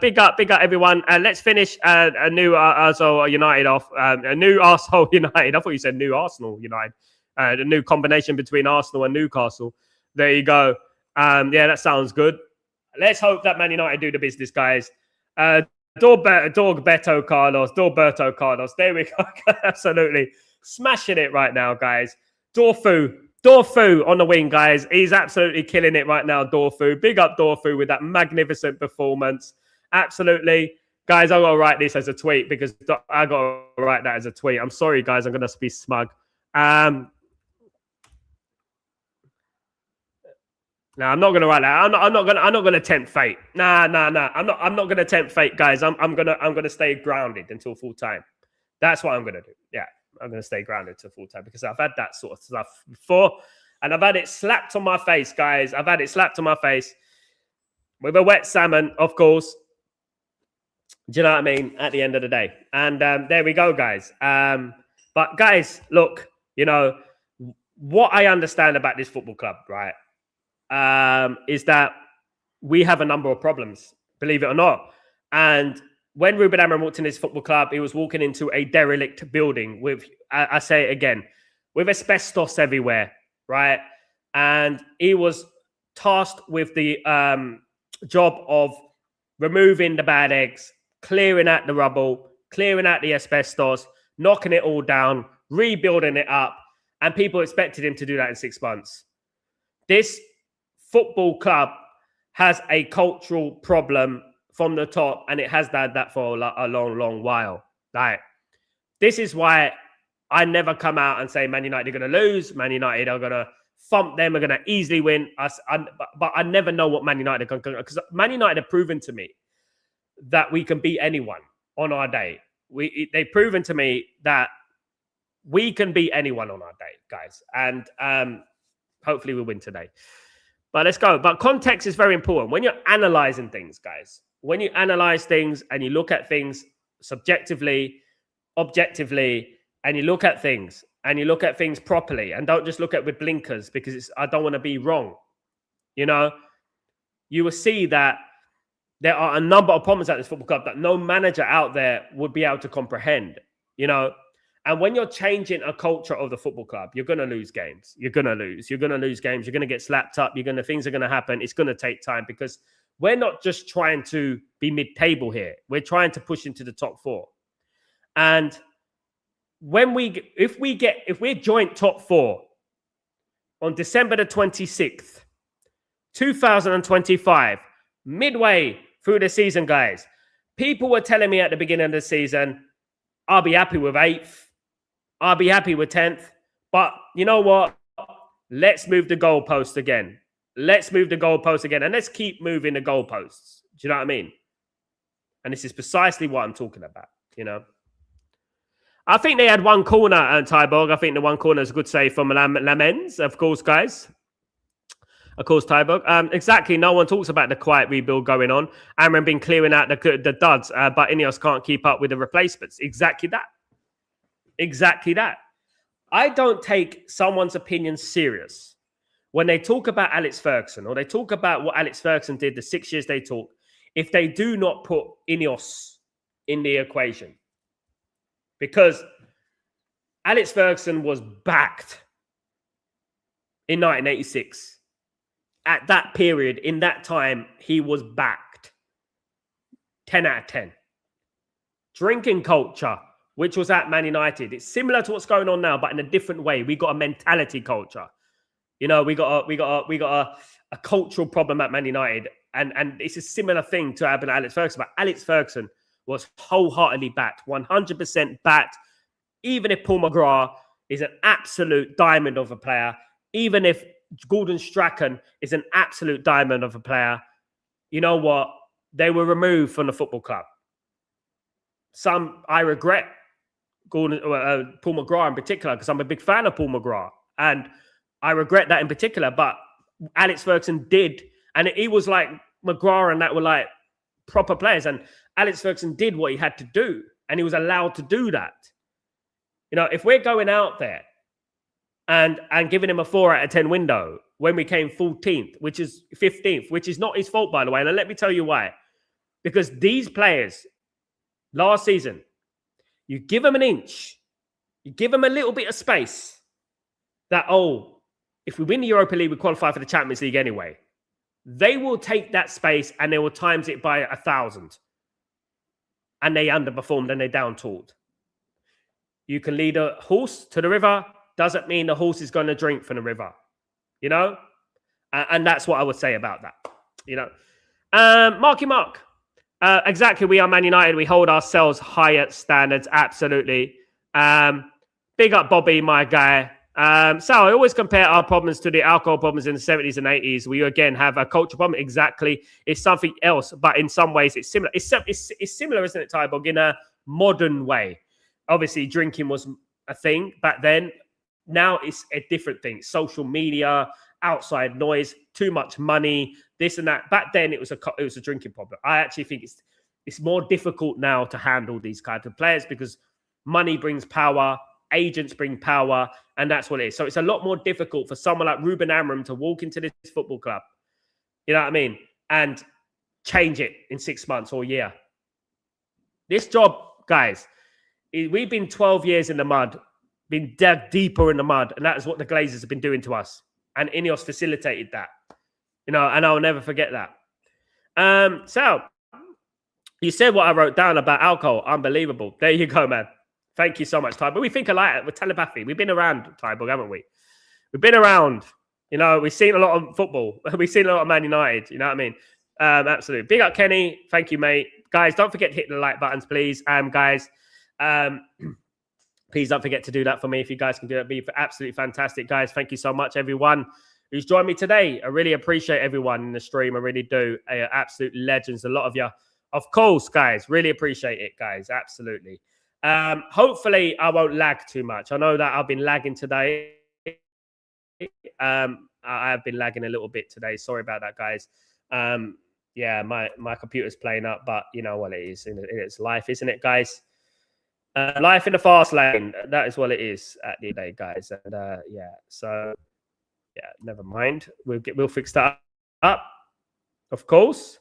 Big up, everyone. Let's finish a new Arsenal United off. A new Arsenal United. I thought you said new Arsenal United. The new combination between Arsenal and Newcastle. There you go. Yeah, that sounds good. Let's hope that Man United do the business, guys. Dorberto Carlos. There we go. Absolutely smashing it right now, guys. Dorfu on the wing, guys. He's absolutely killing it right now, Dorfu. Big up Dorfu with that magnificent performance. Absolutely. Guys, I got to write this as a tweet because I got to write that as a tweet. I'm sorry, guys. I'm going to be smug. No, I'm not gonna write that. I'm not gonna tempt fate. Nah. I'm not gonna tempt fate, guys. I'm gonna stay grounded until full time. That's what I'm gonna do. Yeah, I'm gonna stay grounded until full time because I've had that sort of stuff before, and I've had it slapped on my face, guys. I've had it slapped on my face with a wet salmon, of course. Do you know what I mean? At the end of the day, and there we go, guys. But guys, look, you know what I understand about this football club, right? Is that we have a number of problems, believe it or not. And when Ruben Amorim walked in this football club, he was walking into a derelict building with, I say it again, with asbestos everywhere, right? And he was tasked with the job of removing the bad eggs, clearing out the rubble, clearing out the asbestos, knocking it all down, rebuilding it up. And people expected him to do that in 6 months. This football club has a cultural problem from the top, and it has had that for a long while. Like, this is why I never come out and say Man United are going to lose, Man United are going to thump them, are going to easily win. But I never know what Man United are going to, because Man United have proven to me that we can beat anyone on our day. They've proven to me that we can beat anyone on our day, guys. And hopefully we'll win today. But let's go. But context is very important. When you're analyzing things, guys, when you analyze things and you look at things subjectively, objectively, and you look at things properly and don't just look at with blinkers because I don't want to be wrong. You know, you will see that there are a number of problems at this football club that no manager out there would be able to comprehend, you know. And when you're changing a culture of the football club, you're going to lose games. You're going to lose games. You're going to get slapped up. Things are going to happen. It's going to take time because we're not just trying to be mid-table here. We're trying to push into the top 4. And if we're joint top 4 on December the 26th, 2025, midway through the season, guys, people were telling me at the beginning of the season, I'll be happy with 8th. I'll be happy with 10th. But you know what? Let's move the goalpost again. And let's keep moving the goalposts. Do you know what I mean? And this is precisely what I'm talking about, you know. I think they had one corner, Tyborg. I think the one corner is a good save from Lamens, of course, guys. Of course, Tyborg. Exactly. No one talks about the quiet rebuild going on. Amorim been clearing out the duds, but Ineos can't keep up with the replacements. Exactly that. I don't take someone's opinion serious when they talk about Alex Ferguson or they talk about what Alex Ferguson did the 6 years they talk, if they do not put Ineos in the equation. Because Alex Ferguson was backed in 1986. At that period, in that time, he was backed. 10 out of 10. Drinking culture, which was at Man United. It's similar to what's going on now, but in a different way. We got a mentality culture. You know, we got a cultural problem at Man United. And it's a similar thing to happen to Alex Ferguson. But Alex Ferguson was wholeheartedly backed, 100% backed. Even if Paul McGrath is an absolute diamond of a player, even if Gordon Strachan is an absolute diamond of a player, you know what? They were removed from the football club. Some I regret. Paul McGrath in particular, because I'm a big fan of Paul McGrath. And I regret that in particular. But Alex Ferguson did, and he was like McGrath and that were like proper players, and Alex Ferguson did what he had to do, and he was allowed to do that. You know, if we're going out there and giving him a 4 out of 10 window when we came 14th, which is 15th, which is not his fault, by the way, and let me tell you why. Because these players last season, you give them an inch, you give them a little bit of space that, oh, if we win the Europa League, we qualify for the Champions League anyway. They will take that space and they will times it by 1,000. And they underperformed and they down-tooled. You can lead a horse to the river, doesn't mean the horse is going to drink from the river. You know? And that's what I would say about that. You know? Marky Mark. Exactly, we are Man United. We hold ourselves higher standards. Absolutely. Big up Bobby, my guy. Sal, I always compare our problems to the alcohol problems in the 70s and 80s. We again have a culture problem. Exactly. It's something else, but in some ways it's similar. It's similar, isn't it, Tybog, in a modern way? Obviously, drinking was a thing back then. Now it's a different thing. Social media, outside noise, too much money, this and that. Back then, it was a drinking problem. I actually think it's more difficult now to handle these kinds of players because money brings power, agents bring power, and that's what it is. So it's a lot more difficult for someone like Ruben Amram to walk into this football club, you know what I mean, and change it in 6 months or a year. This job, guys, we've been 12 years in the mud, been dug deeper in the mud, and that is what the Glazers have been doing to us. And Ineos facilitated that, you know, and I'll never forget that. So, you said what I wrote down about alcohol. Unbelievable. There you go, man. Thank you so much, Ty. But we think alike with telepathy. We've been around, Tyborg, haven't we? We've been around. You know, we've seen a lot of football. We've seen a lot of Man United. You know what I mean? Absolutely. Big up, Kenny. Thank you, mate. Guys, don't forget to hit the like buttons, please. Guys, please don't forget to do that for me. If you guys can do that, be absolutely fantastic, guys. Thank you so much, everyone who's joined me today. I really appreciate everyone in the stream. I really do. Absolute legends. A lot of you. Of course, guys. Really appreciate it, guys. Absolutely. Hopefully, I won't lag too much. I know that I've been lagging today. I have been lagging a little bit today. Sorry about that, guys. Yeah, my computer's playing up, but you know what it is. It's life, isn't it, guys? Life in the fast lane. That is what it is at the end of the day, guys. And yeah, so yeah, never mind. We'll fix that up, of course.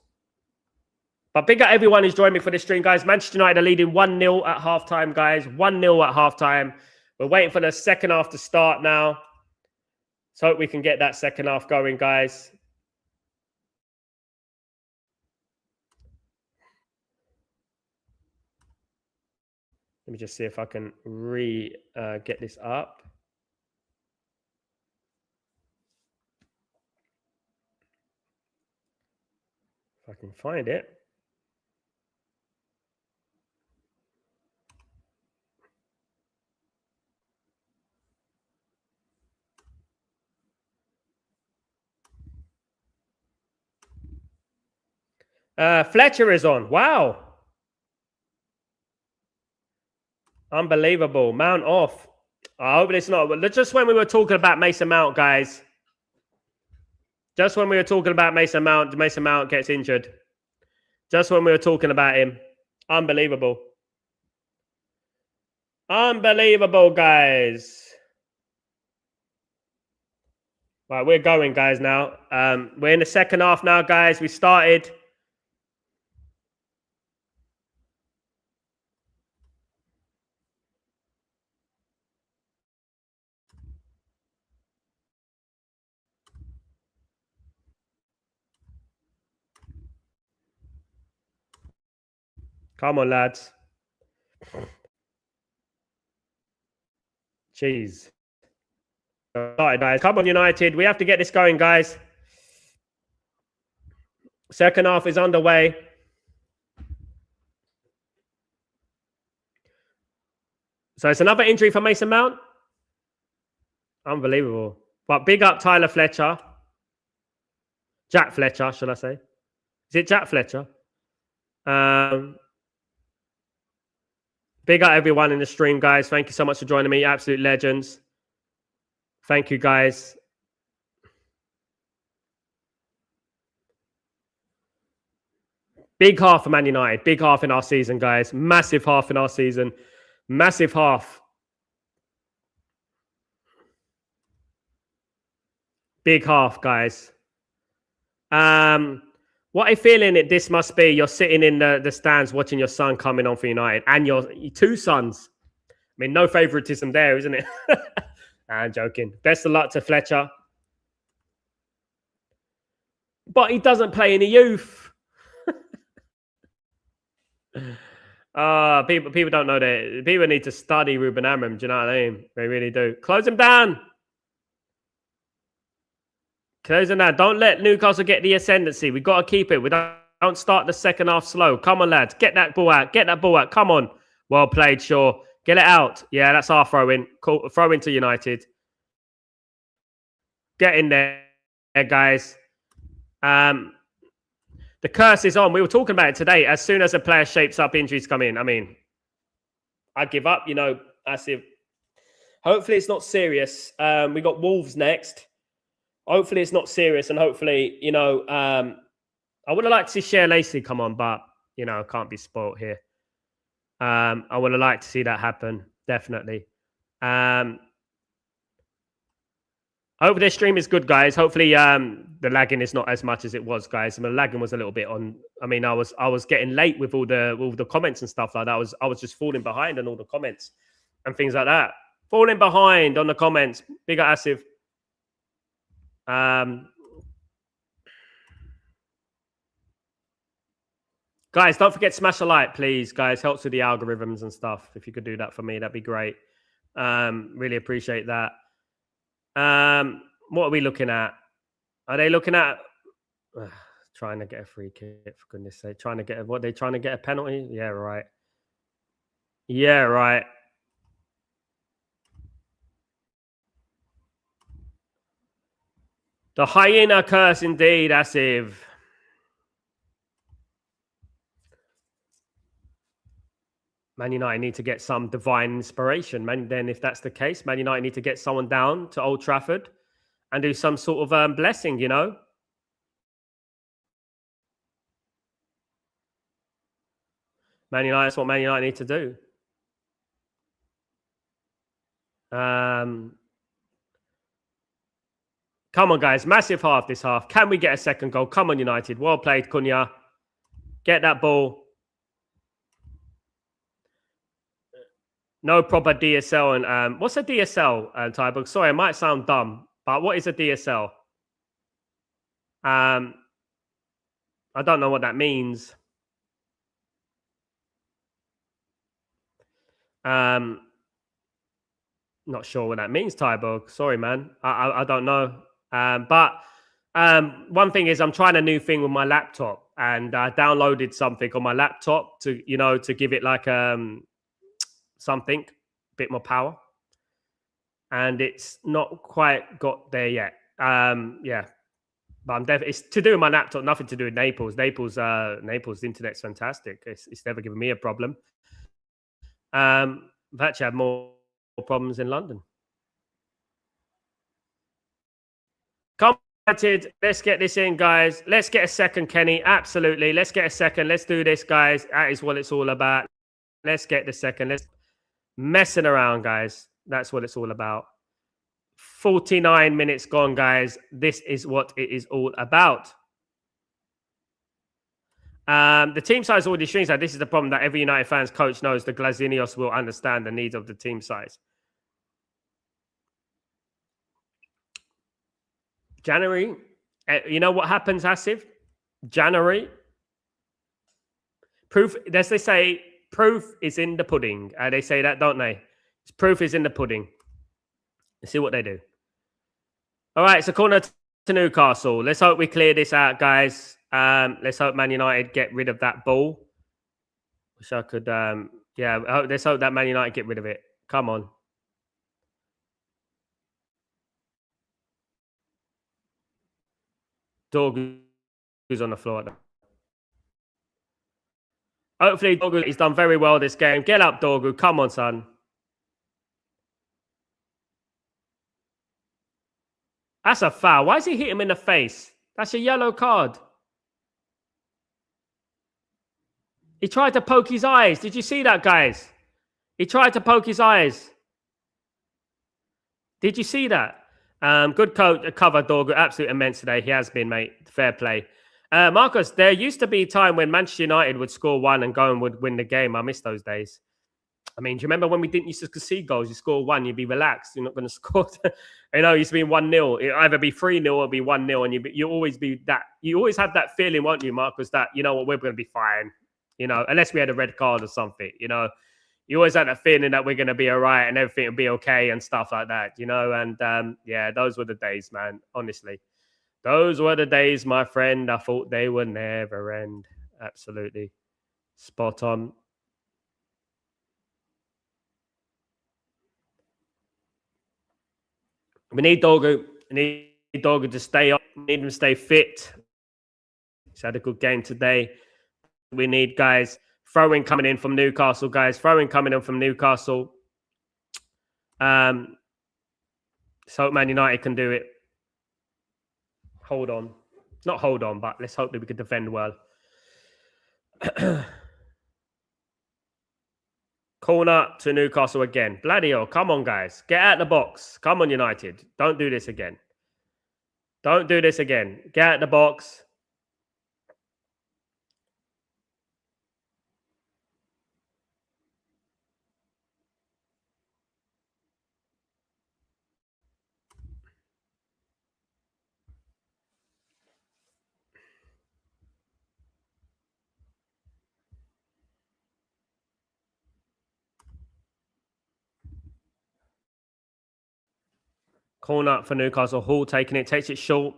But big up everyone who's joined me for this stream, guys. Manchester United are leading 1-0 at halftime, guys. 1-0 at halftime. We're waiting for the second half to start now. So hope we can get that second half going, guys. Let me just see if I can get this up. If I can find it. Fletcher is on. Wow. Unbelievable. Mount off. I hope it's not. Just when we were talking about Mason Mount, guys. Just when we were talking about Mason Mount gets injured. Just when we were talking about him. Unbelievable. Unbelievable, guys. Right, we're going, guys, now. We're in the second half now, guys. We started. Come on, lads. Jeez. All right, guys. Come on, United. We have to get this going, guys. Second half is underway. So it's another injury for Mason Mount. Unbelievable. But big up Tyler Fletcher. Jack Fletcher, should I say? Is it Jack Fletcher? Big up everyone in the stream, guys. Thank you so much for joining me. Absolute legends. Thank you, guys. Big half for Man United. Big half in our season, guys. Massive half in our season. Massive half. Big half, guys. What a feeling this must be. You're sitting in the stands watching your son coming on for United and your two sons. I mean, no favoritism there, isn't it? I'm joking. Best of luck to Fletcher. But he doesn't play in the youth. People don't know that. People need to study Ruben Amorim. Do you know what I mean? They really do. Close him down. Close him down. Don't let Newcastle get the ascendancy. We've got to keep it. We don't start the second half slow. Come on, lads. Get that ball out. Get that ball out. Come on. Well played, Shaw. Get it out. Yeah, that's our throw in. Cool. Throw into United. Get in there, guys. The curse is on. We were talking about it today. As soon as a player shapes up, injuries come in. I mean, I give up, as if hopefully it's not serious. We got Wolves next. Hopefully it's not serious. And hopefully, I would have liked to see Cher Lacey come on, but, can't be spoilt here. I would have liked to see that happen. Definitely. Hope this stream is good, guys. Hopefully, the lagging is not as much as it was, guys. The lagging was a little bit on. I mean, I was getting late with all the comments and stuff like that. I was just falling behind on all the comments and things like that. Falling behind on the comments. Bigger Asif. Guys, don't forget smash a like, please, guys. Helps with the algorithms and stuff. If you could do that for me, that'd be great. Really appreciate that. What are we looking at? Are they looking at trying to get a free kick, for goodness sake? Trying to get a penalty? Yeah, right. Yeah, right. The hyena curse indeed, Asif. Man United need to get some divine inspiration. Then if that's the case, Man United need to get someone down to Old Trafford and do some sort of blessing, Man United, that's what Man United need to do. Come on, guys. Massive half this half. Can we get a second goal? Come on, United. Well played, Cunha. Get that ball. No proper DSL. And what's a DSL, Tybook? Sorry, it might sound dumb, but what is a DSL? I don't know what that means. Not sure what that means, Tybook. Sorry, man. I don't know. But one thing is I'm trying a new thing with my laptop, and I downloaded something on my laptop to give it like something a bit more power, and it's not quite got there yet. Yeah, but I'm definitely, it's to do with my laptop, nothing to do with Naples. Naples internet's fantastic. It's never given me a problem. I've actually had more problems in London. Come on, let's get this in, guys. Let's get a second, Kenny. Absolutely. Let's get a second. Let's do this, guys. That is what it's all about. Let's get the second. Let's messing around, guys. That's what it's all about. 49 minutes gone, guys. This is what it is all about. The team size already shrinks. This is the problem that every United fans coach knows. The Glazinios will understand the needs of the team size. January, you know what happens, Asif? January, proof, as they say, proof is in the pudding. They say that, don't they? Proof is in the pudding. Let's see what they do. All right, so corner to Newcastle. Let's hope we clear this out, guys. Let's hope Man United get rid of that ball. Wish I could, let's hope that Man United get rid of it. Come on. Dorgu's on the floor. Hopefully, Dorgu, he's done very well this game. Get up, Dorgu. Come on, son. That's a foul. Why does he hit him in the face? That's a yellow card. He tried to poke his eyes. Did you see that, guys? He tried to poke his eyes. Did you see that? Good cover, dog. Absolute immense today. He has been, mate. Fair play. Marcus, there used to be a time when Manchester United would score one and go and would win the game. I miss those days. I mean, do you remember when we didn't used to concede goals? You score one, you'd be relaxed. You're not going to score. You know, it used to be 1-0. It'd either be 3-0 or be 1-0. And you always be that. You always have that feeling, won't you, Marcus, that, you know what, we're going to be fine. You know, unless we had a red card or something, you know. You always had that feeling that we're going to be all right and everything will be okay and stuff like that, you know. And yeah, those were the days, man. Honestly, those were the days, my friend. I thought they would never end. Absolutely. Spot on. We need Dorgu. We need Dorgu to stay up. We need him to stay fit. He's had a good game today. We need guys. Throwing coming in from Newcastle, guys. Throwing coming in from Newcastle. So Man United can do it. Hold on. Not hold on, but let's hope that we can defend well. Corner to Newcastle again. Bloody hell. Come on, guys. Get out the box. Come on, United. Don't do this again. Don't do this again. Get out the box. Corner for Newcastle. Hall taking it. Takes it short.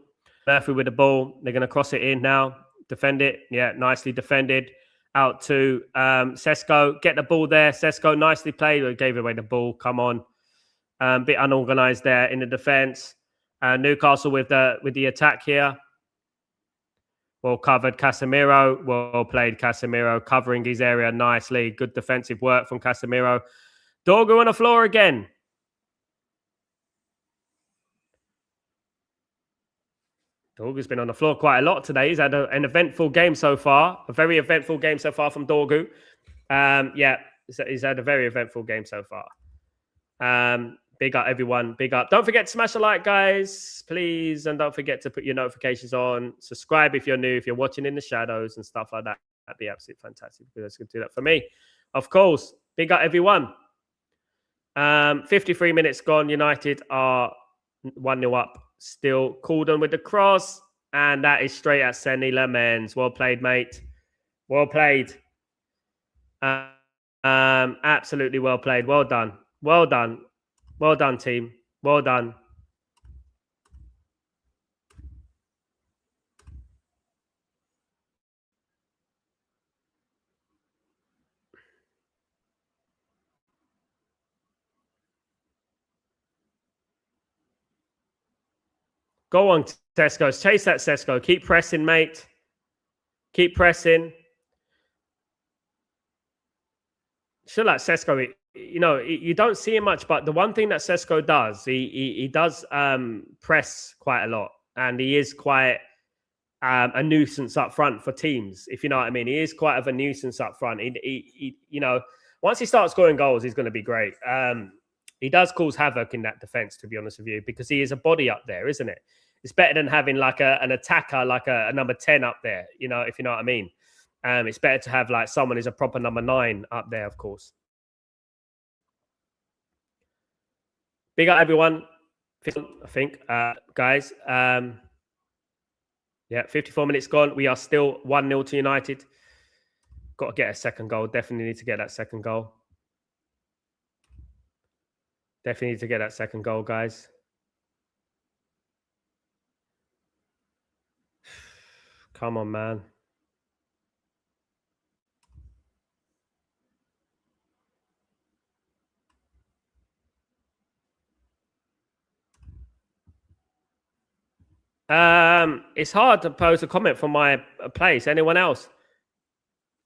Murphy with the ball. They're going to cross it in now. Defend it. Yeah, nicely defended. Out to Sesko. Get the ball there. Sesko nicely played. Gave away the ball. Come on. Bit unorganized there in the defense. Newcastle with the attack here. Well covered. Casemiro. Well played, Casemiro. Covering his area nicely. Good defensive work from Casemiro. Dorgu on the floor again. Dorgu's been on the floor quite a lot today. He's had an eventful game so far. A very eventful game so far from Dorgu. Yeah, he's had a very eventful game so far. Big up, everyone. Big up. Don't forget to smash a like, guys, please. And don't forget to put your notifications on. Subscribe if you're new, if you're watching in the shadows and stuff like that. That'd be absolutely fantastic. Because that's going to do that for me. Of course. Big up, everyone. 53 minutes gone. United are 1-0 up. Still Corden with the cross. And that is straight at Senny Lemens. Well played, mate. Well played. Absolutely well played. Well done. Well done. Well done, team. Well done. Go on, Sesko. Chase that, Sesko. Keep pressing, mate. Keep pressing. Sure, like Sesko, you know, you don't see him much, but the one thing that Sesko does, he does press quite a lot, and he is quite a nuisance up front for teams, if you know what I mean. He is quite of a nuisance up front. He you know, once he starts scoring goals, he's going to be great. He does cause havoc in that defense, to be honest with you, because he is a body up there, isn't it? It's better than having like an attacker, like a number 10 up there, you know, if you know what I mean. It's better to have like someone who's a proper number 9 up there, of course. Big up, everyone. I think, guys. Yeah, 54 minutes gone. We are still 1-0 to United. Got to get a second goal. Definitely need to get that second goal. Definitely need to get that second goal, guys. Come on, man. It's hard to pose a comment from my place. Anyone else?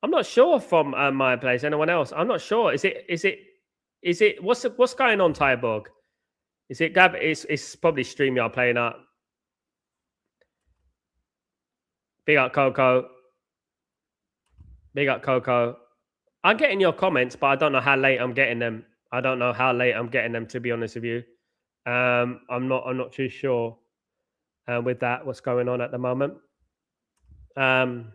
I'm not sure from my place. Anyone else? I'm not sure. Is it? What's going on, Tyborg? Is it Gab? It's probably StreamYard playing up. Big up, Coco. Big up, Coco. I'm getting your comments, but I don't know how late I'm getting them. I don't know how late I'm getting them, to be honest with you. I'm not too sure with that, what's going on at the moment. Um,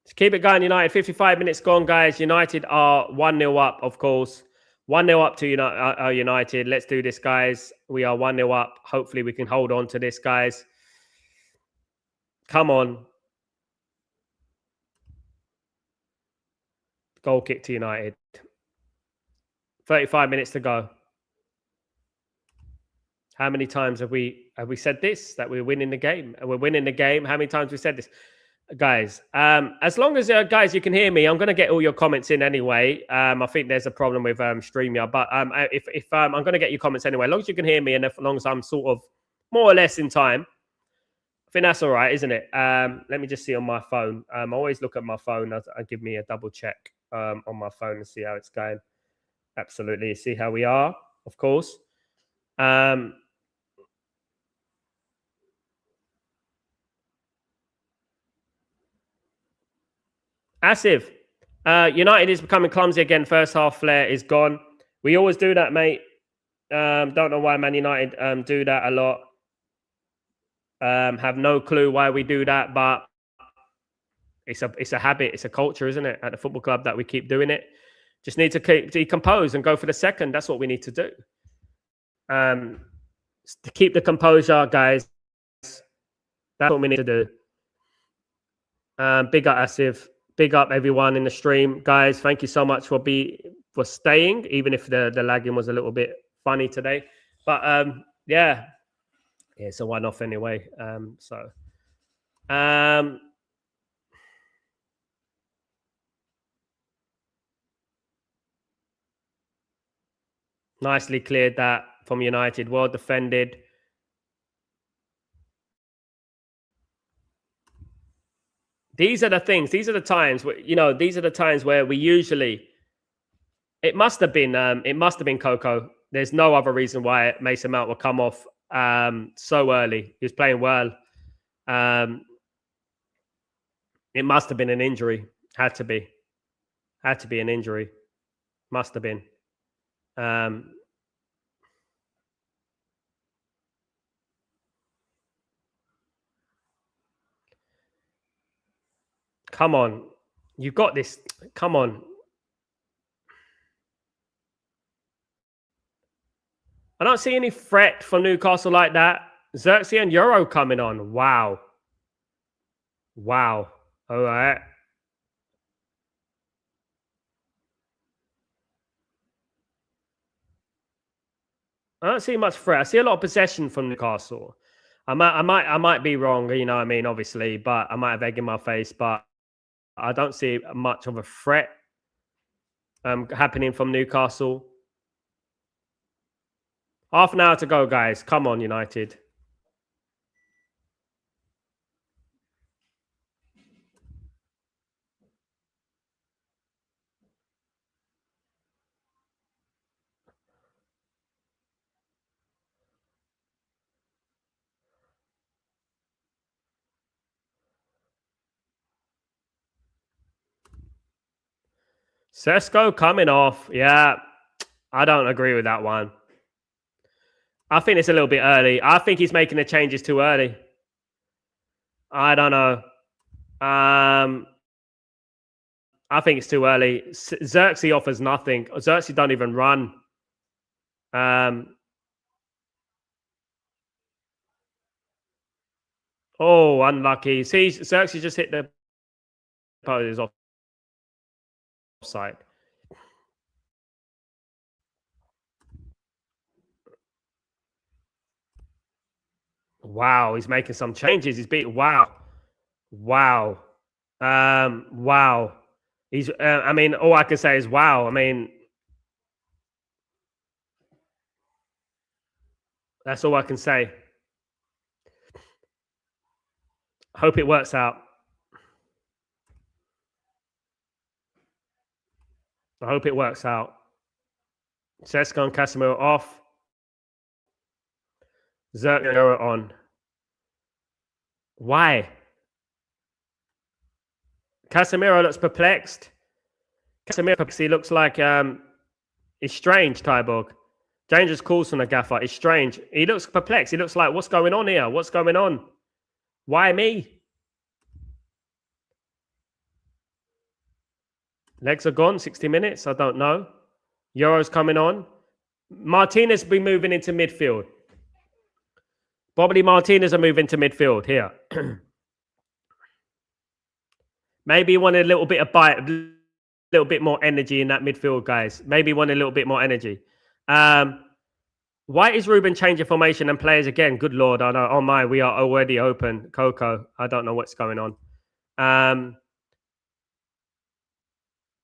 Just keep it going, United. 55 minutes gone, guys. United are 1-0 up, of course. 1-0 up to United. Let's do this, guys. We are 1-0 up. Hopefully, we can hold on to this, guys. Come on. Goal kick to United. 35 minutes to go. How many times have we said this, that we're winning the game? We're winning the game. How many times have we said this? Guys, as long as guys you can hear me, I'm going to get all your comments in anyway. I think there's a problem with StreamYard, but if I'm going to get your comments anyway, as long as you can hear me and as long as I'm sort of more or less in time, I think that's all right, isn't it? Let me just see on my phone. I always look at my phone. I give me a double check on my phone and see how it's going. Absolutely, see how we are, of course. Asif, United is becoming clumsy again. First half flair is gone. We always do that, mate. Don't know why Man United do that a lot. Have no clue why we do that, but it's a habit, it's a culture, isn't it? At the football club that we keep doing it. Just need to decompose and go for the second. That's what we need to do. To keep the composure, guys. That's what we need to do. Big up Asif. Big up everyone in the stream, guys. Thank you so much for staying, even if the lagging was a little bit funny today. But yeah, it's a one-off anyway. Nicely cleared that from United. Well defended. These are the things. These are the times where these are the times where we usually. It must have been Coco. There's no other reason why Mason Mount will come off so early. He was playing well. It must have been an injury. Had to be an injury. Must have been. Come on. You've got this. Come on. I don't see any threat from Newcastle like that. Xerxes and Euro coming on. Wow. All right. I don't see much threat. I see a lot of possession from Newcastle. I might be wrong, you know what I mean, obviously, but I might have egg in my face, but I don't see much of a threat happening from Newcastle. Half an hour to go, guys. Come on, United. Sesko coming off. Yeah, I don't agree with that one. I think it's a little bit early. I think he's making the changes too early. I don't know. I think it's too early. Xerxes offers nothing. Xerxes don't even run. Oh, unlucky. See, Xerxes just hit the post offside. Wow, he's making some changes. He's beat. Wow. Wow. He's. I mean, all I can say is wow. I mean, that's all I can say. Hope it works out. I hope it works out. Sesko and Casemiro off. Xerxes on. Why? Casemiro looks perplexed. He looks like it's strange, Tyborg. Dangerous calls from the gaffer. It's strange. He looks perplexed. He looks like, what's going on here? What's going on? Why me? Legs are gone. 60 minutes. I don't know. Euro's coming on. Martinez will be moving into midfield. Probably Martinez are moving to midfield here. Maybe he wanted a little bit of bite, a little bit more energy in that midfield, guys. Maybe he wanted a little bit more energy. Why is Ruben changing formation and players again? Good Lord, I know. Oh my, we are already open. Coco, I don't know what's going on.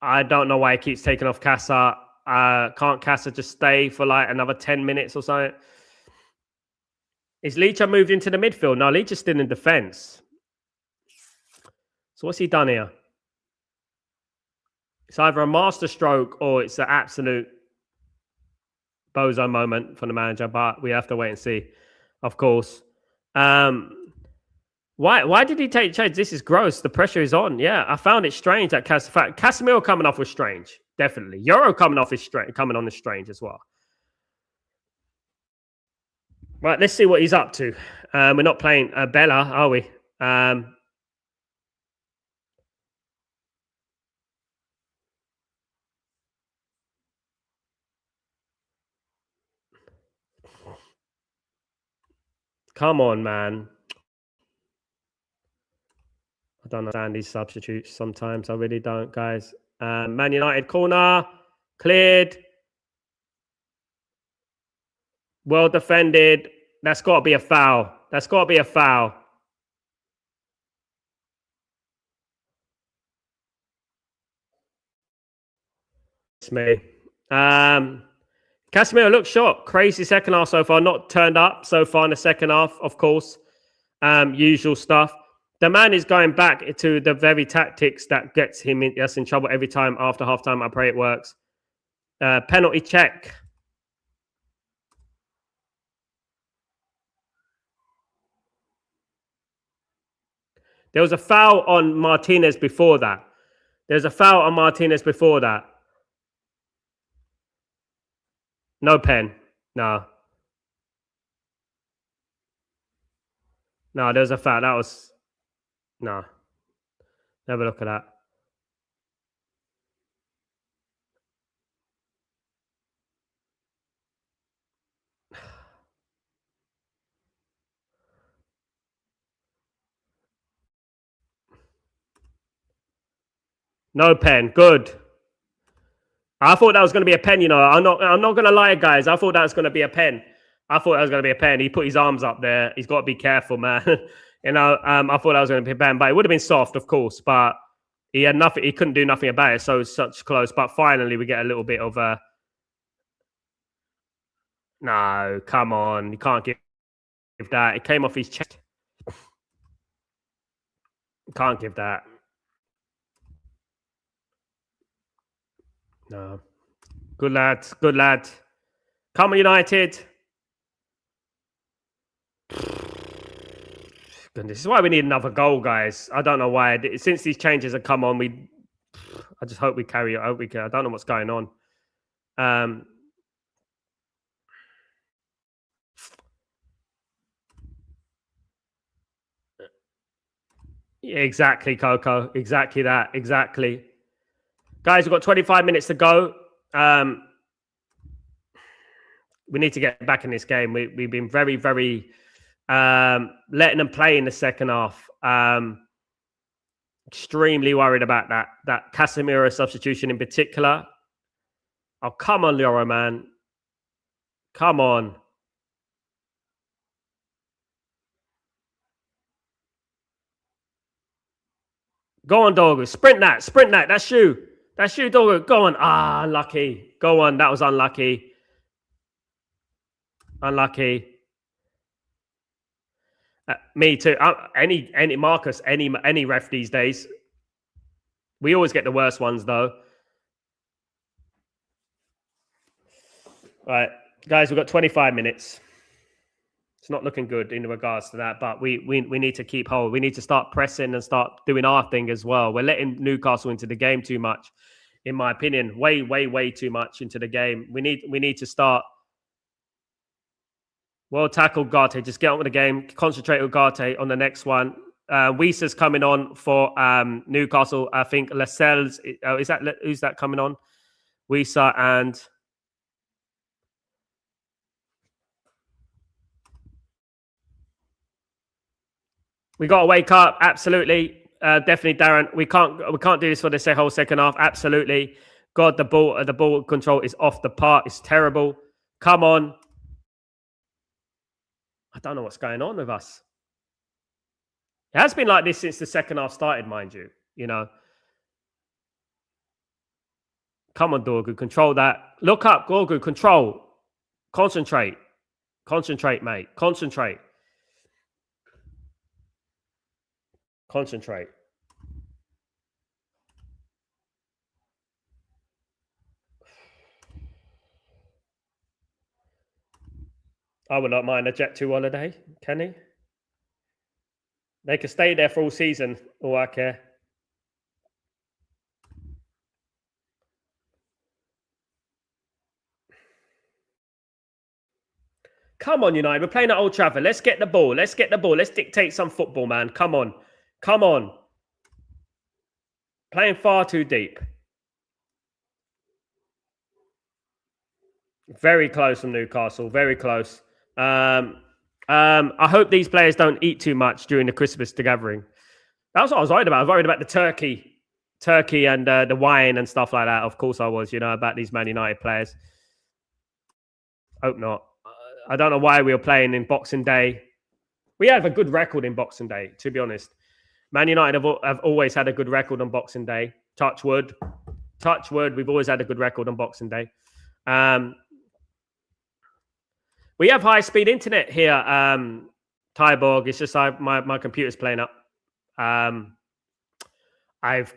I don't know why he keeps taking off Casa. Can't Casa just stay for like another 10 minutes or something? Is Leacher moved into the midfield? No, Leacher's still in defence. So what's he done here? It's either a master stroke or it's an absolute bozo moment from the manager, but we have to wait and see, of course. Why did he take change? This is gross. The pressure is on. Yeah, I found it strange that Casemiro coming off was strange. Definitely. Euro coming on is strange as well. Right, let's see what he's up to. We're not playing Bella, are we? Come on, man. I don't understand these substitutes sometimes. I really don't, guys. Man United corner. Cleared. Well defended. That's got to be a foul. That's got to be a foul. It's me. Casemiro looks shot. Crazy second half so far. Not turned up so far in the second half, of course. Usual stuff. The man is going back to the very tactics that gets him in trouble every time after halftime. I pray it works. Penalty check. There was a foul on Martinez before that. There's a foul on Martinez before that. No pen. No. No, there's a foul. That was... No. Never look at that. No pen. Good. I thought that was going to be a pen, you know. I'm not going to lie, guys. I thought that was going to be a pen. I thought that was going to be a pen. He put his arms up there. He's got to be careful, man. You know, I thought that was going to be a pen, but it would have been soft, of course. But he had nothing. He couldn't do nothing about it. So it's such close. But finally, we get a little bit of a... No, come on. You can't give that. It came off his chest. Can't give that. No. Good lad. Good lad. Come on, United. Goodness, this is why we need another goal, guys. I don't know why. Since these changes have come on, I just hope we carry it. I don't know what's going on. Yeah, exactly, Coco. Exactly that. Exactly. Guys, we've got 25 minutes to go. We need to get back in this game. We've been very, very letting them play in the second half. Extremely worried about that Casemiro substitution in particular. Oh, come on, Leoro, man. Come on. Go on, Dogu. Sprint that. Sprint that. That's you. That's you, Dogu. Go on. Ah, unlucky. Go on. That was unlucky. Unlucky. Me too. Any Marcus, any ref these days. We always get the worst ones, though. All right, guys, we've got 25 minutes. It's not looking good in regards to that, but we need to keep hold. We need to start pressing and start doing our thing as well. We're letting Newcastle into the game too much, in my opinion. Way too much into the game. We need to start. Well tackled, Garte. Just get on with the game. Concentrate with Garte on the next one. Weiser's coming on for Newcastle. I think Lascelles. Who's that coming on? Weiser and. We got to wake up. Absolutely, definitely, Darren. We can't do this for the whole second half. Absolutely, God, the ball control is off the part. It's terrible. Come on. I don't know what's going on with us. It has been like this since the second half started, mind you. You know. Come on, Dorgu. Control that. Look up, Dorgu. Control. Concentrate. Concentrate, mate. Concentrate. Concentrate. I would not mind a Jet2 holiday, can he? They could stay there for all season. All I care. Come on, United. We're playing at Old Trafford. Let's get the ball. Let's get the ball. Let's dictate some football, man. Come on. Come on. Playing far too deep. Very close from Newcastle. Very close. I hope these players don't eat too much during the Christmas gathering. That's what I was worried about. I was worried about the turkey and the wine and stuff like that. Of course I was, about these Man United players. Hope not. I don't know why we were playing in Boxing Day. We have a good record in Boxing Day, to be honest. Man United have always had a good record on Boxing Day. Touch wood. Touch wood. We've always had a good record on Boxing Day. We have high-speed internet here, Tyborg. It's just my computer's playing up. I've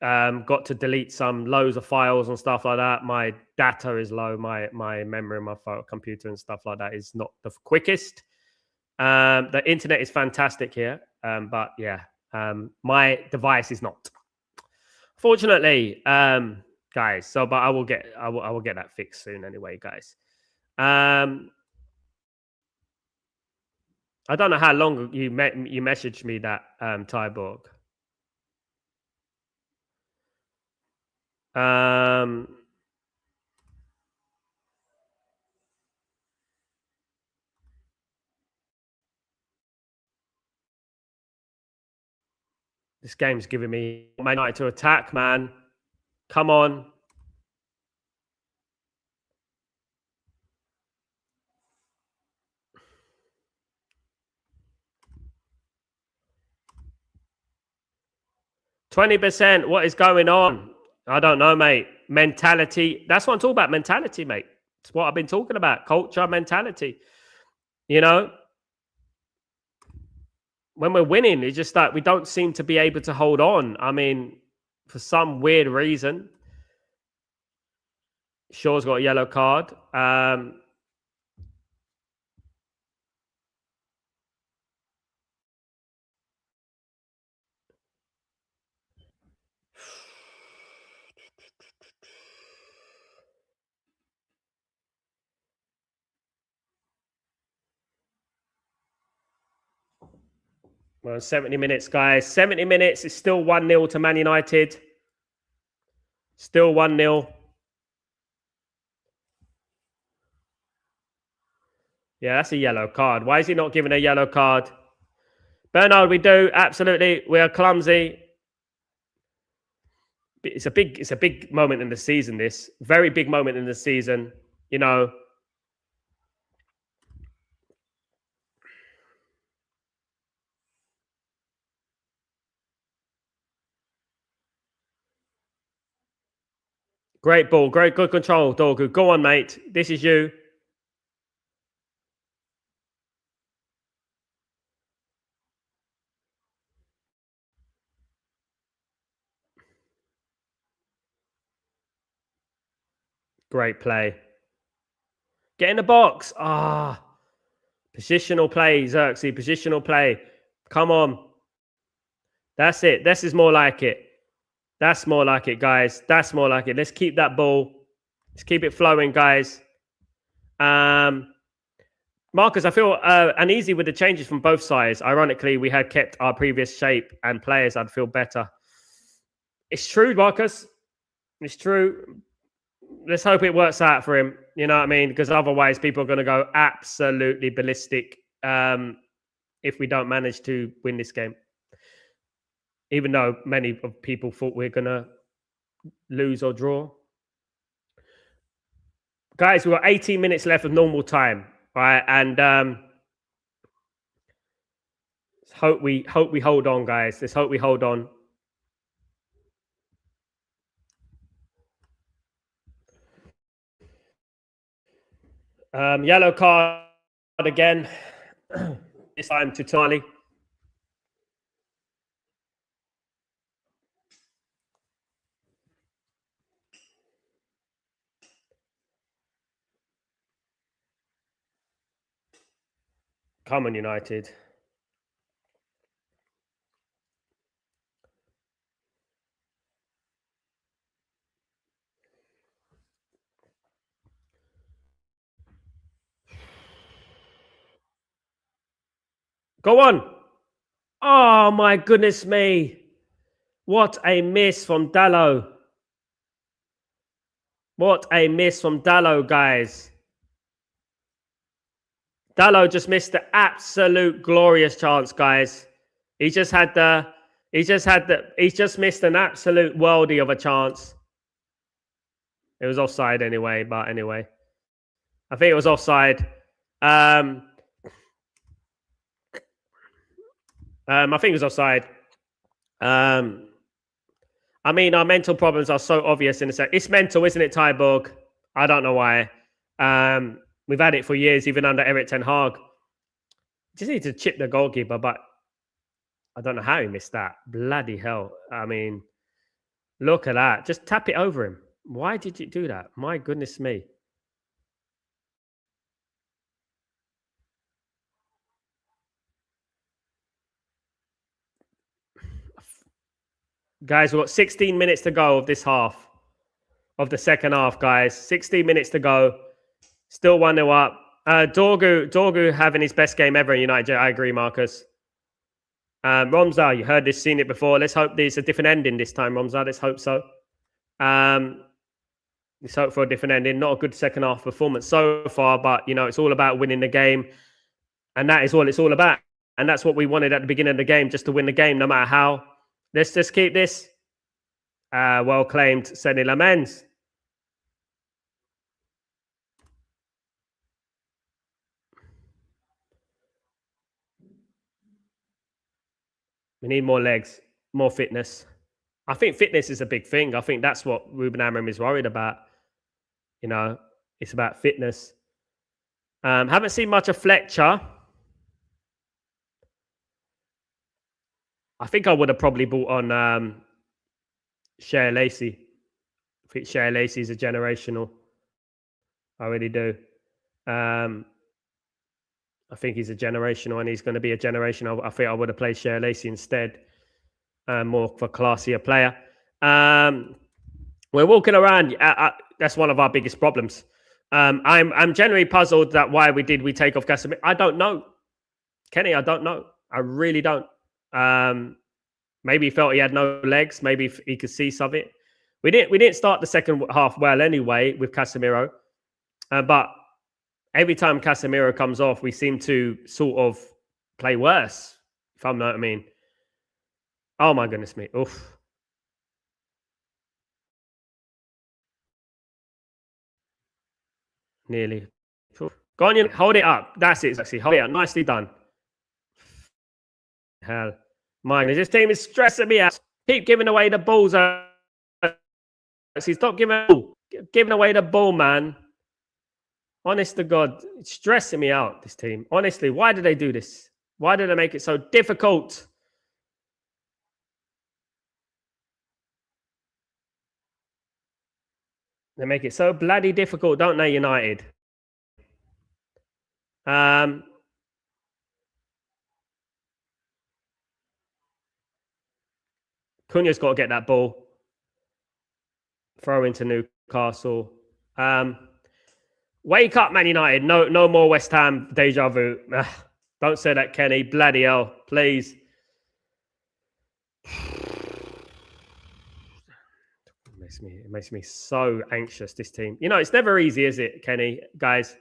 got to delete some loads of files and stuff like that. My data is low. My memory on my computer and stuff like that is not the quickest. The internet is fantastic here, but yeah, my device is not. Fortunately, guys. So, but I will get that fixed soon anyway, guys. I don't know how long you messaged me that, Tyborg. This game's giving me Man United to attack, man. Come on. %. What is going on? I don't know, mate. Mentality. That's what I'm talking about. Mentality, mate. It's what I've been talking about. Culture, mentality. When we're winning, it's just that we don't seem to be able to hold on. I mean, for some weird reason, Shaw's got a yellow card. Well, 70 minutes, guys. 70 minutes. It's still 1-0 to Man United. Still 1-0. Yeah, that's a yellow card. Why is he not giving a yellow card? Bernard, we do. Absolutely. We are clumsy. It's a big moment in the season, this. Very big moment in the season. Great ball. Great, good control, Dorgu. Go on, mate. This is you. Great play. Get in the box. Positional play, Xerxes. Positional play. Come on. That's it. This is more like it. That's more like it, guys. That's more like it. Let's keep that ball. Let's keep it flowing, guys. Marcus, I feel uneasy with the changes from both sides. Ironically, we had kept our previous shape and players. I'd feel better. It's true, Marcus. It's true. Let's hope it works out for him. You know what I mean? Because otherwise, people are going to go absolutely ballistic if we don't manage to win this game. Even though many of people thought we're going to lose or draw. Guys, we've got 18 minutes left of normal time, right? And hope we hold on, guys. Let's hope we hold on. Yellow card again. This time to Tali. Come on, United. Go on. Oh, my goodness me. What a miss from Dallo. What a miss from Dallo, guys. Dallo just missed the absolute glorious chance, guys. He just missed an absolute worldie of a chance. It was offside anyway, but anyway. I think it was offside. I think it was offside. I mean, our mental problems are so obvious in a second. It's mental, isn't it, Tyborg? I don't know why. We've had it for years, even under Eric Ten Hag. Just need to chip the goalkeeper, but I don't know how he missed that. Bloody hell. I mean, look at that. Just tap it over him. Why did you do that? My goodness me. Guys, we've got 16 minutes to go of this half. Of the second half, guys. 16 minutes to go. Still 1-0 up. Dorgu having his best game ever in United. I agree, Marcus. Romza, you heard this, seen it before. Let's hope there's a different ending this time, Romza. Let's hope so. Let's hope for a different ending. Not a good second half performance so far, but, you know, it's all about winning the game. And that is all it's all about. And that's what we wanted at the beginning of the game, just to win the game, no matter how. Let's just keep this. Well claimed, Seni Lamens. We need more legs, more fitness. I think fitness is a big thing. I think that's what Ruben Amorim is worried about. You know, it's about fitness. Haven't seen much of Fletcher. I think I would have probably bought on Shea Lacey. I think Shea Lacey is a generational. I really do. I think he's a generational and he's going to be a generational. I think I would have played Shea Lacey instead. More of a classier player. We're walking around. That's one of our biggest problems. I'm generally puzzled that why we take off Casemiro. I don't know, Kenny. I don't know. I really don't. Maybe he felt he had no legs. Maybe he could see some of it. We didn't start the second half well anyway with Casemiro, but every time Casemiro comes off, we seem to sort of play worse. If I'm not what I mean. Oh my goodness me! Oof. Nearly. Go on, hold it up. That's it. Actually, hold it up. Nicely done. Hell, my goodness, this team is stressing me out. Keep giving away the balls. Stop giving away the ball, man. Honest to God, it's stressing me out, this team. Honestly, why do they do this? Why do they make it so difficult? They make it so bloody difficult, don't they, United? Cunha's got to get that ball. Throw into Newcastle. Wake up, Man United. No more West Ham deja vu. Don't say that, Kenny. Bloody hell, please. It makes me so anxious, this team. You know, it's never easy, is it, Kenny? Guys.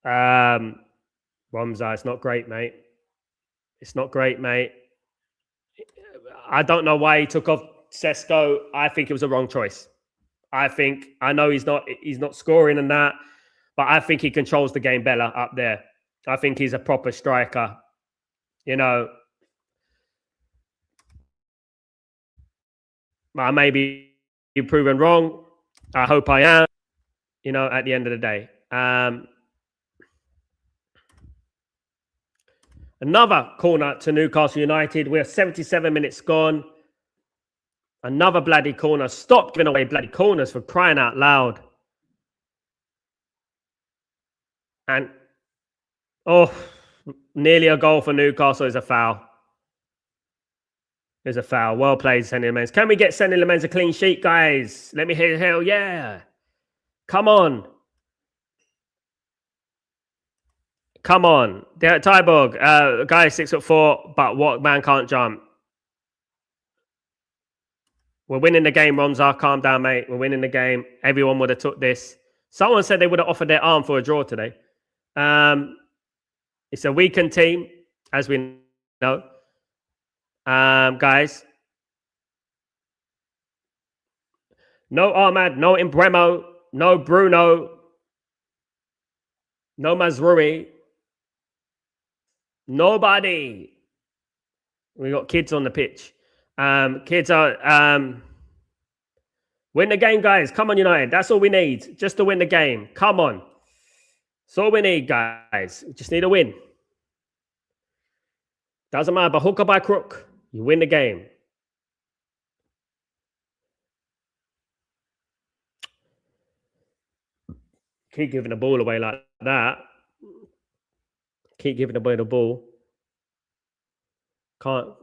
Ramza, it's not great, mate. It's not great, mate. I don't know why he took off Sesko. I think it was a wrong choice. I know he's not scoring and that, but I think he controls the game better up there. I think he's a proper striker. You know, I may be proven wrong. I hope I am. You know, at the end of the day. Another corner to Newcastle United. We're 77 minutes gone. Another bloody corner. Stop giving away bloody corners, for crying out loud. And, nearly a goal for Newcastle is a foul. There's a foul. Well played, Senny Lamens. Can we get Senny Lamens a clean sheet, guys? Let me hear hell yeah. Come on. Come on. Tyborg, guy 6'4", but what man can't jump? We're winning the game, Ronza. Calm down, mate. We're winning the game. Everyone would have took this. Someone said they would have offered their arm for a draw today. It's a weakened team, as we know. Guys. No Ahmad, no Imbremo, no Bruno, no Mazrui. Nobody. We got kids on the pitch. Kids are win the game, guys. Come on, United. That's all we need. Just to win the game. Come on. That's all we need, guys. We just need a win. Doesn't matter, by hook or by crook, you win the game. Keep giving the ball away like that. Keep giving away the ball. Can't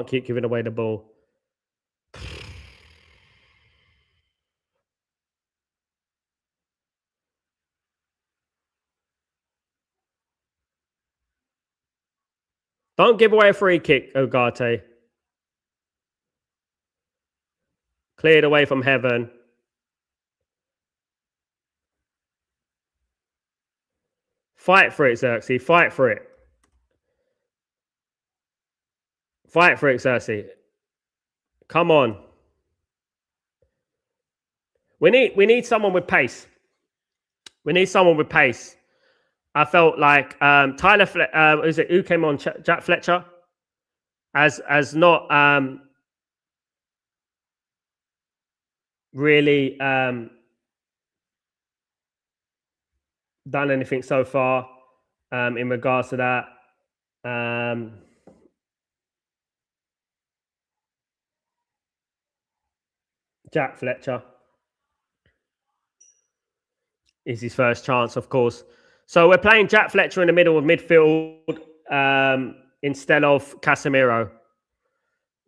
keep giving away the ball. Don't give away a free kick, Ogate. Cleared away from heaven. Fight for it, Xerxes. Fight for it. Fight for it, Xerxes. Come on. We need someone with pace. We need someone with pace. I felt like Tyler, is it who came on? Jack Fletcher, as not really done anything so far in regards to that. Jack Fletcher is his first chance, of course. So we're playing Jack Fletcher in the middle of midfield instead of Casemiro.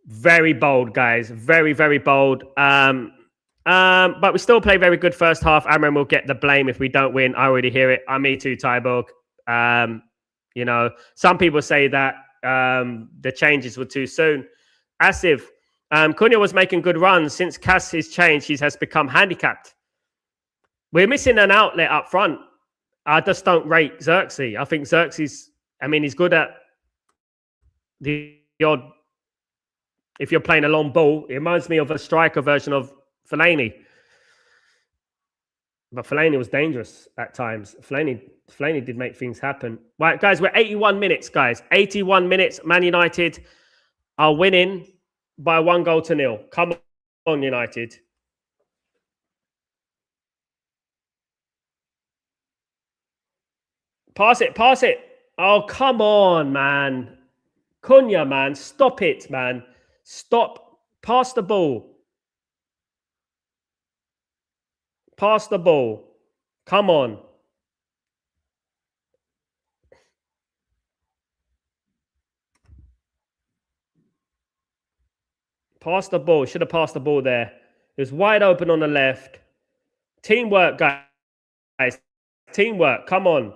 Very bold, guys. Very, very bold. But we still play very good first half. Amram will get the blame if we don't win. I already hear it. Me too, Tyborg. You know, some people say that the changes were too soon. Asif, Cunha was making good runs. Since Cass has changed, he has become handicapped. We're missing an outlet up front. I just don't rate Xerxes. I think Xerxes, I mean, he's good at the odd, if you're playing a long ball, it reminds me of a striker version of Fellaini. But Fellaini was dangerous at times. Fellaini did make things happen. Right, guys, we're 81 minutes, guys. 81 minutes. Man United are winning by 1-0. Come on, United. Pass it. Oh, come on, man. Cunha, man. Stop it, man. Stop. Pass the ball. Pass the ball. Come on. Pass the ball. Should have passed the ball there. It was wide open on the left. Teamwork, guys. Teamwork. Come on.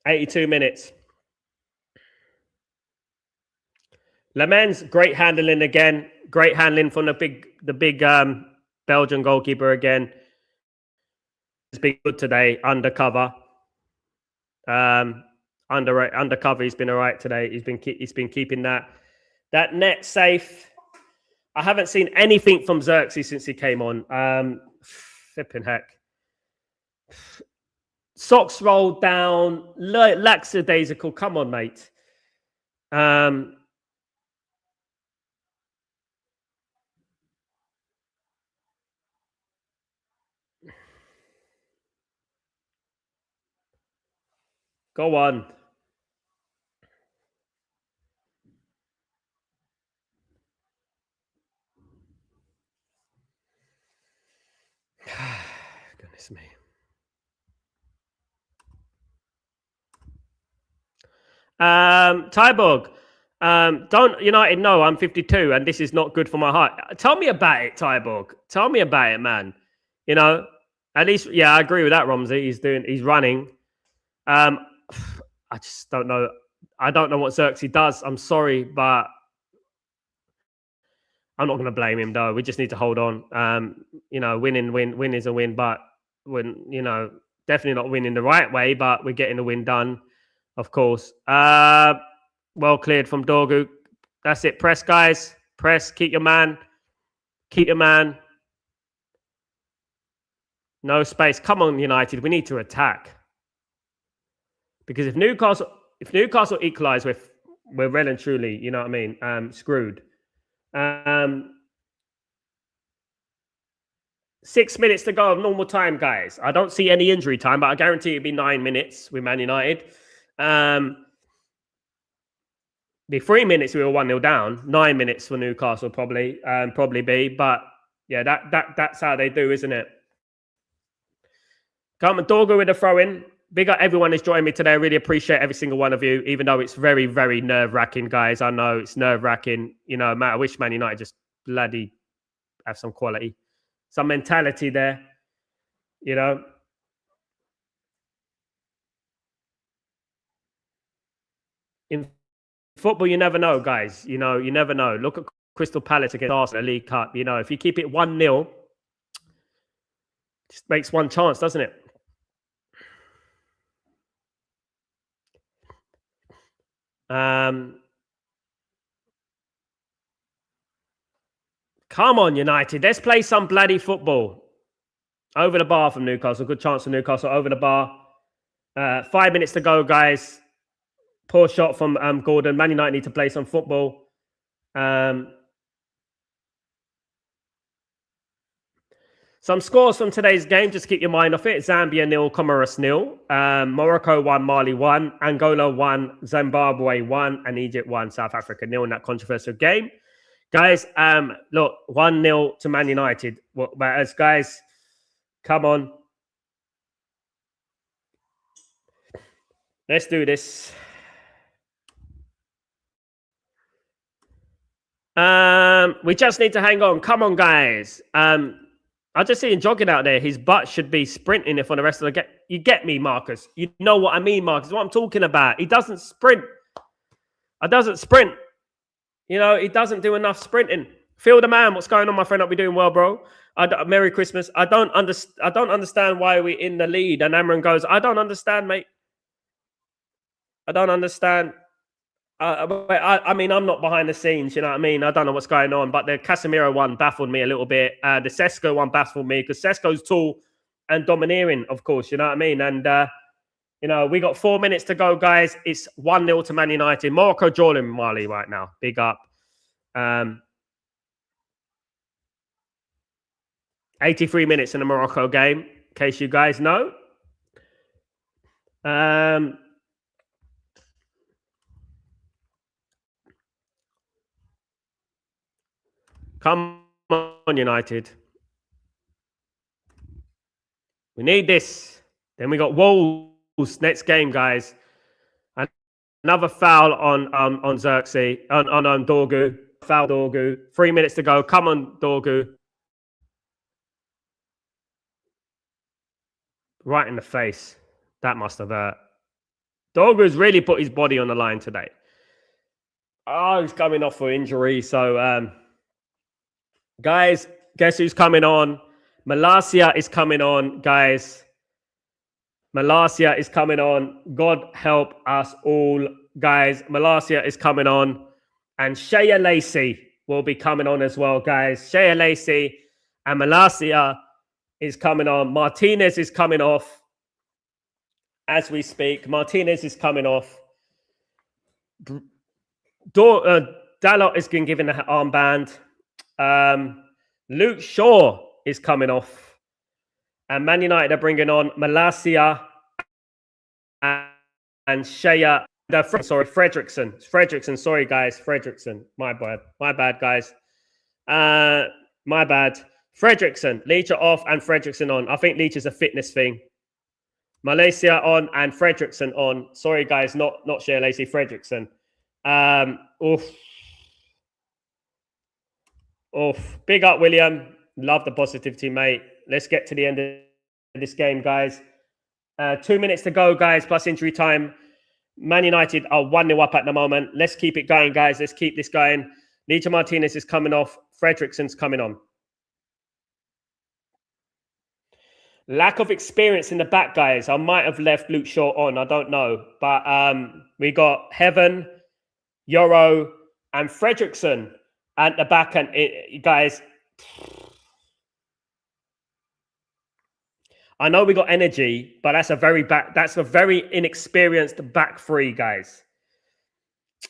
"82 minutes. Lemans, great handling again. Great handling from the big Belgian goalkeeper again. He's been good today. Undercover. Undercover. He's been all right today. He's been keeping that net safe. I haven't seen anything from Xerxes since he came on. Flipping heck. Socks rolled down. Lackadaisical. Come on, mate. Go on. Goodness me. Tyborg, don't United know I'm 52 and this is not good for my heart. Tell me about it, Tyborg. Tell me about it, man. You know, at least, yeah, I agree with that, Romsey. He's running. I just don't know. I don't know what Xerxes does. I'm sorry, but I'm not going to blame him, though. We just need to hold on. Win is a win, but definitely not winning the right way, but we're getting the win done, of course. Well cleared from Dorgu. That's it. Press, guys. Press. Keep your man. Keep your man. No space. Come on, United. We need to attack. Because if Newcastle equalise, we're well and truly, you know what I mean, screwed. 6 minutes to go of normal time, guys. I don't see any injury time, but I guarantee it'll be 9 minutes with Man United. The 3 minutes we were 1-0 down. 9 minutes for Newcastle probably be. But yeah, that's how they do, isn't it? Come on, Dorgo with a throw in. Big up everyone who's joined me today. I really appreciate every single one of you, even though it's very, very nerve-wracking, guys. I know it's nerve-wracking. I wish Man United just bloody have some quality, some mentality there. In football, you never know, guys. You never know. Look at Crystal Palace against Arsenal, League Cup. If you keep it 1-0, just makes one chance, doesn't it? Come on, United. Let's play some bloody football. Over the bar from Newcastle. Good chance for Newcastle. Over the bar. 5 minutes to go, guys. Poor shot from Gordon. Man United need to play some football. Some scores from today's game. Just keep your mind off it. Zambia 0, Comoros 0. Morocco 1, Mali 1. Angola 1, Zimbabwe 1. And Egypt 1, South Africa 0 in that controversial game. Guys, look, 1-0 to Man United. Whereas, guys, come on. Let's do this. We just need to hang on. Come on, guys. I just see him jogging out there. His butt should be sprinting if on the rest of the game. You get me, Marcus. You know what I mean, Marcus. What I'm talking about. He doesn't sprint. He doesn't do enough sprinting. Feel the man. What's going on, my friend? I'll be doing well, bro. Merry Christmas. I don't understand why we're in the lead. And Amron goes, I don't understand, mate. I don't understand. I mean, I'm not behind the scenes, you know what I mean? I don't know what's going on, but the Casemiro one baffled me a little bit. The Sesko one baffled me because Sesko's tall and domineering, of course, you know what I mean? And, we got 4 minutes to go, guys. It's 1-0 to Man United. Morocco drawing Mali right now. Big up. 83 minutes in the Morocco game, in case you guys know. Come on, United. We need this. Then we got Wolves next game, guys. Another foul on Xerxes, on Dorgu. Foul Dorgu. 3 minutes to go. Come on, Dorgu. Right in the face. That must have hurt. Dorgu's really put his body on the line today. Oh, he's coming off for injury. So, guys, guess who's coming on? Malacia is coming on, guys. Malacia is coming on. God help us all, guys. Malacia is coming on. And Shea Lacey will be coming on as well, guys. Shea Lacey and Malacia is coming on. Martinez is coming off as we speak. Martinez is coming off. Dalot is being given the armband. Luke Shaw is coming off. And Man United are bringing on Malacia and Shea. Fredrickson. Fredrickson. Sorry, guys. Fredrickson. My bad, guys. My bad. Fredrickson. Leach off and Fredrickson on. I think Leach is a fitness thing. Malaysia on and Fredrickson on. Sorry, guys. Not Shea Lacey. Fredrickson. Oof. Big up, William. Love the positivity, mate. Let's get to the end of this game, guys. 2 minutes to go, guys, plus injury time. Man United are 1-0 up at the moment. Let's keep it going, guys. Let's keep this going. Nietzsche Martinez is coming off. Fredrickson's coming on. Lack of experience in the back, guys. I might have left Luke Shaw on. I don't know. But we got Heaven, Yoro, and Fredrickson at the back. And guys, I know we got energy, but that's a very inexperienced back three, guys.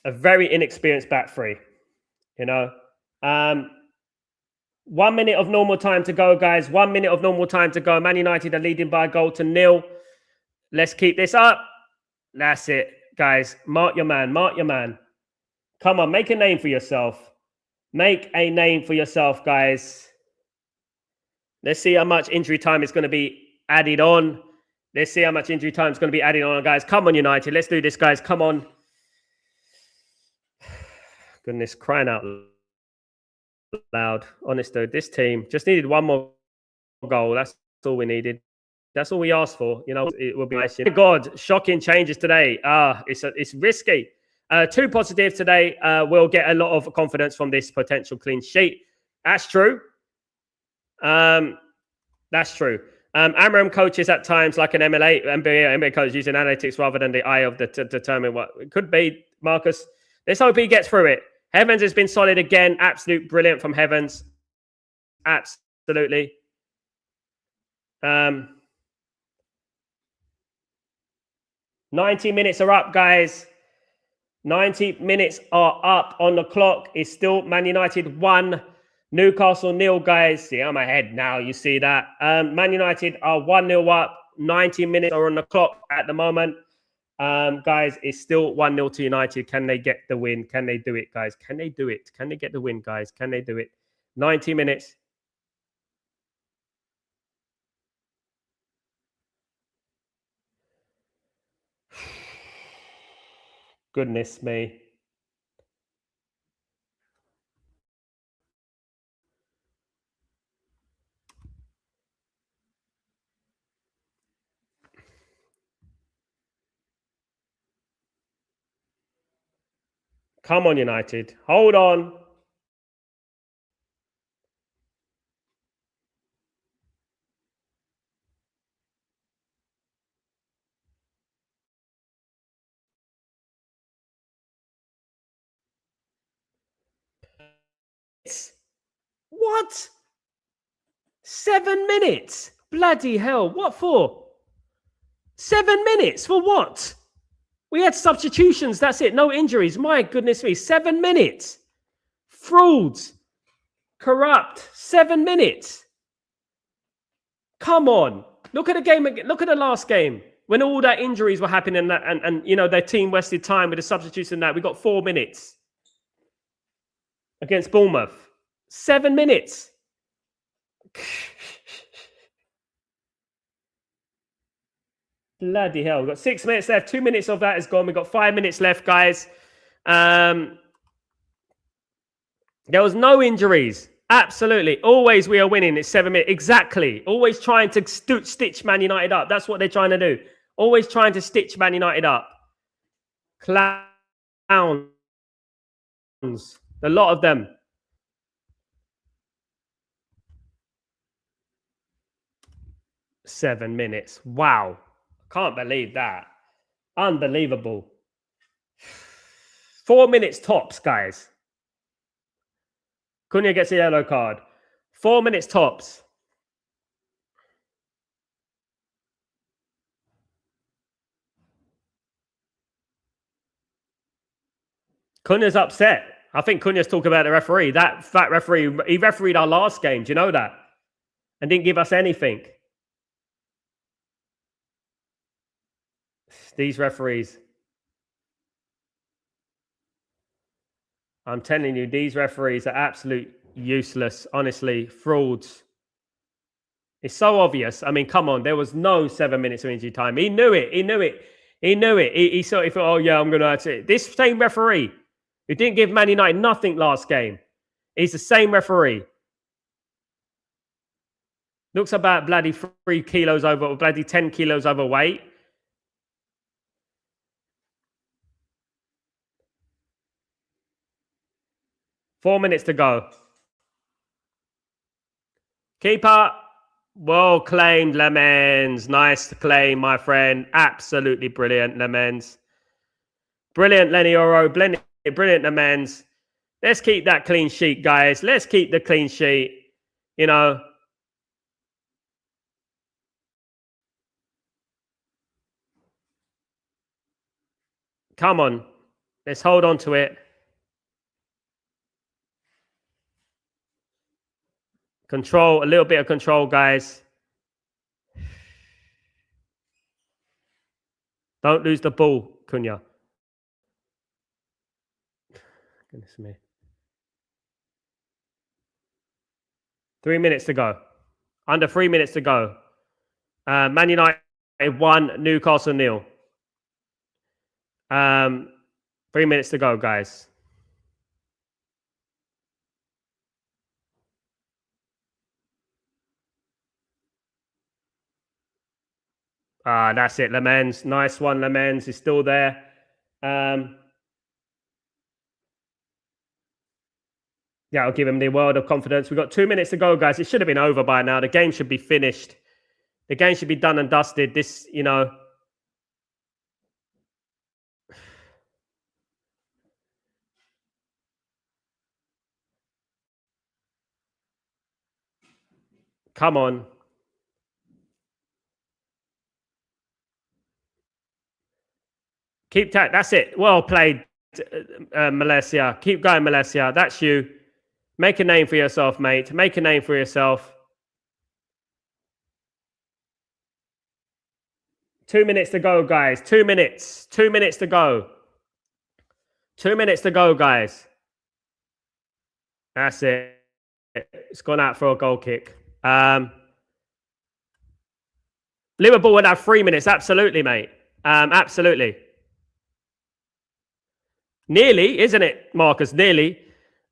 A very inexperienced back three. You know. 1 minute of normal time to go, guys. 1 minute of normal time to go. Man United are leading by a goal to 0. Let's keep this up. That's it, guys. Mark your man. Mark your man. Come on, make a name for yourself. Make a name for yourself, guys. Let's see how much injury time is going to be added on. Let's see how much injury time is going to be added on, guys. Come on, United. Let's do this, guys. Come on. Goodness, crying out loud. Honest, though, this team just needed one more goal. That's all we needed. That's all we asked for. You know, it will be nice. God, shocking changes today. It's risky. 2 positives today. We'll get a lot of confidence from this potential clean sheet. That's true. That's true. Amram coaches at times like an NBA coach using analytics rather than the eye of to determine what it could be. Marcus, let's hope he gets through it. Heavens has been solid again. Absolute brilliant from Heavens. Absolutely. 90 minutes are up, guys. 90 minutes are up on the clock. It's still Man United 1, Newcastle 0, guys. See, I'm ahead now. You see that. Man United are 1-0 up. 90 minutes are on the clock at the moment. Guys, it's still 1-0 to United. Can they get the win? Can they do it, guys? Can they do it? Can they get the win, guys? Can they do it? 90 minutes. Goodness me. Come on, United. Hold on. What? 7 minutes? Bloody hell. What for? 7 minutes? For what? We had substitutions. That's it. No injuries. My goodness me. 7 minutes. Frauds. Corrupt. 7 minutes. Come on. Look at the game. Look at the last game when all that injuries were happening and you know, their team wasted time with the substitutes and that. We got 4 minutes against Bournemouth. 7 minutes. Bloody hell. We've got 6 minutes left. 2 minutes of that is gone. We've got 5 minutes left, guys. There was no injuries. Absolutely. Always we are winning. It's 7 minutes. Exactly. Always trying to stitch Man United up. That's what they're trying to do. Always trying to stitch Man United up. Clowns. A lot of them. Seven minutes. Wow. Can't believe that. Unbelievable. 4 minutes tops, guys. Cunha gets a yellow card. 4 minutes tops. Cunha's upset. I think Cunha's talking about the referee. That fat referee, he refereed our last game. Do you know that? And didn't give us anything. These referees. I'm telling you, these referees are absolute useless. Honestly, frauds. It's so obvious. I mean, come on. There was no 7 minutes of injury time. He knew it. He knew it. He knew it. He thought, oh, yeah, I'm going to have to. This same referee who didn't give Man United nothing last game. He's the same referee. Looks about bloody 3 kilos over, or bloody 10 kilos overweight. Four minutes to go. Keeper, well claimed, Lemens. Nice claim, my friend. Absolutely brilliant, Lemens. Brilliant, Lenny Oro. Brilliant, Lemens. Let's keep that clean sheet, guys. Let's keep the clean sheet. You know. Come on. Let's hold on to it. Control, a little bit of control, guys. Don't lose the ball, Cunha. Goodness me. 3 minutes to go. Under 3 minutes to go. Man United 1, Newcastle 0. 3 minutes to go, guys. That's it, Lemens. Nice one, Lemens. Is still there. Yeah, I'll give him the world of confidence. We've got 2 minutes to go, guys. It should have been over by now. The game should be finished. The game should be done and dusted. This, you know. Come on. Keep tight. That's it. Well played, Malaysia. Keep going, Malaysia. That's you. Make a name for yourself, mate. Make a name for yourself. 2 minutes to go, guys. 2 minutes. 2 minutes to go. 2 minutes to go, guys. That's it. It's gone out for a goal kick. Liverpool would have 3 minutes. Absolutely, mate. Absolutely. Nearly, isn't it, Marcus? Nearly.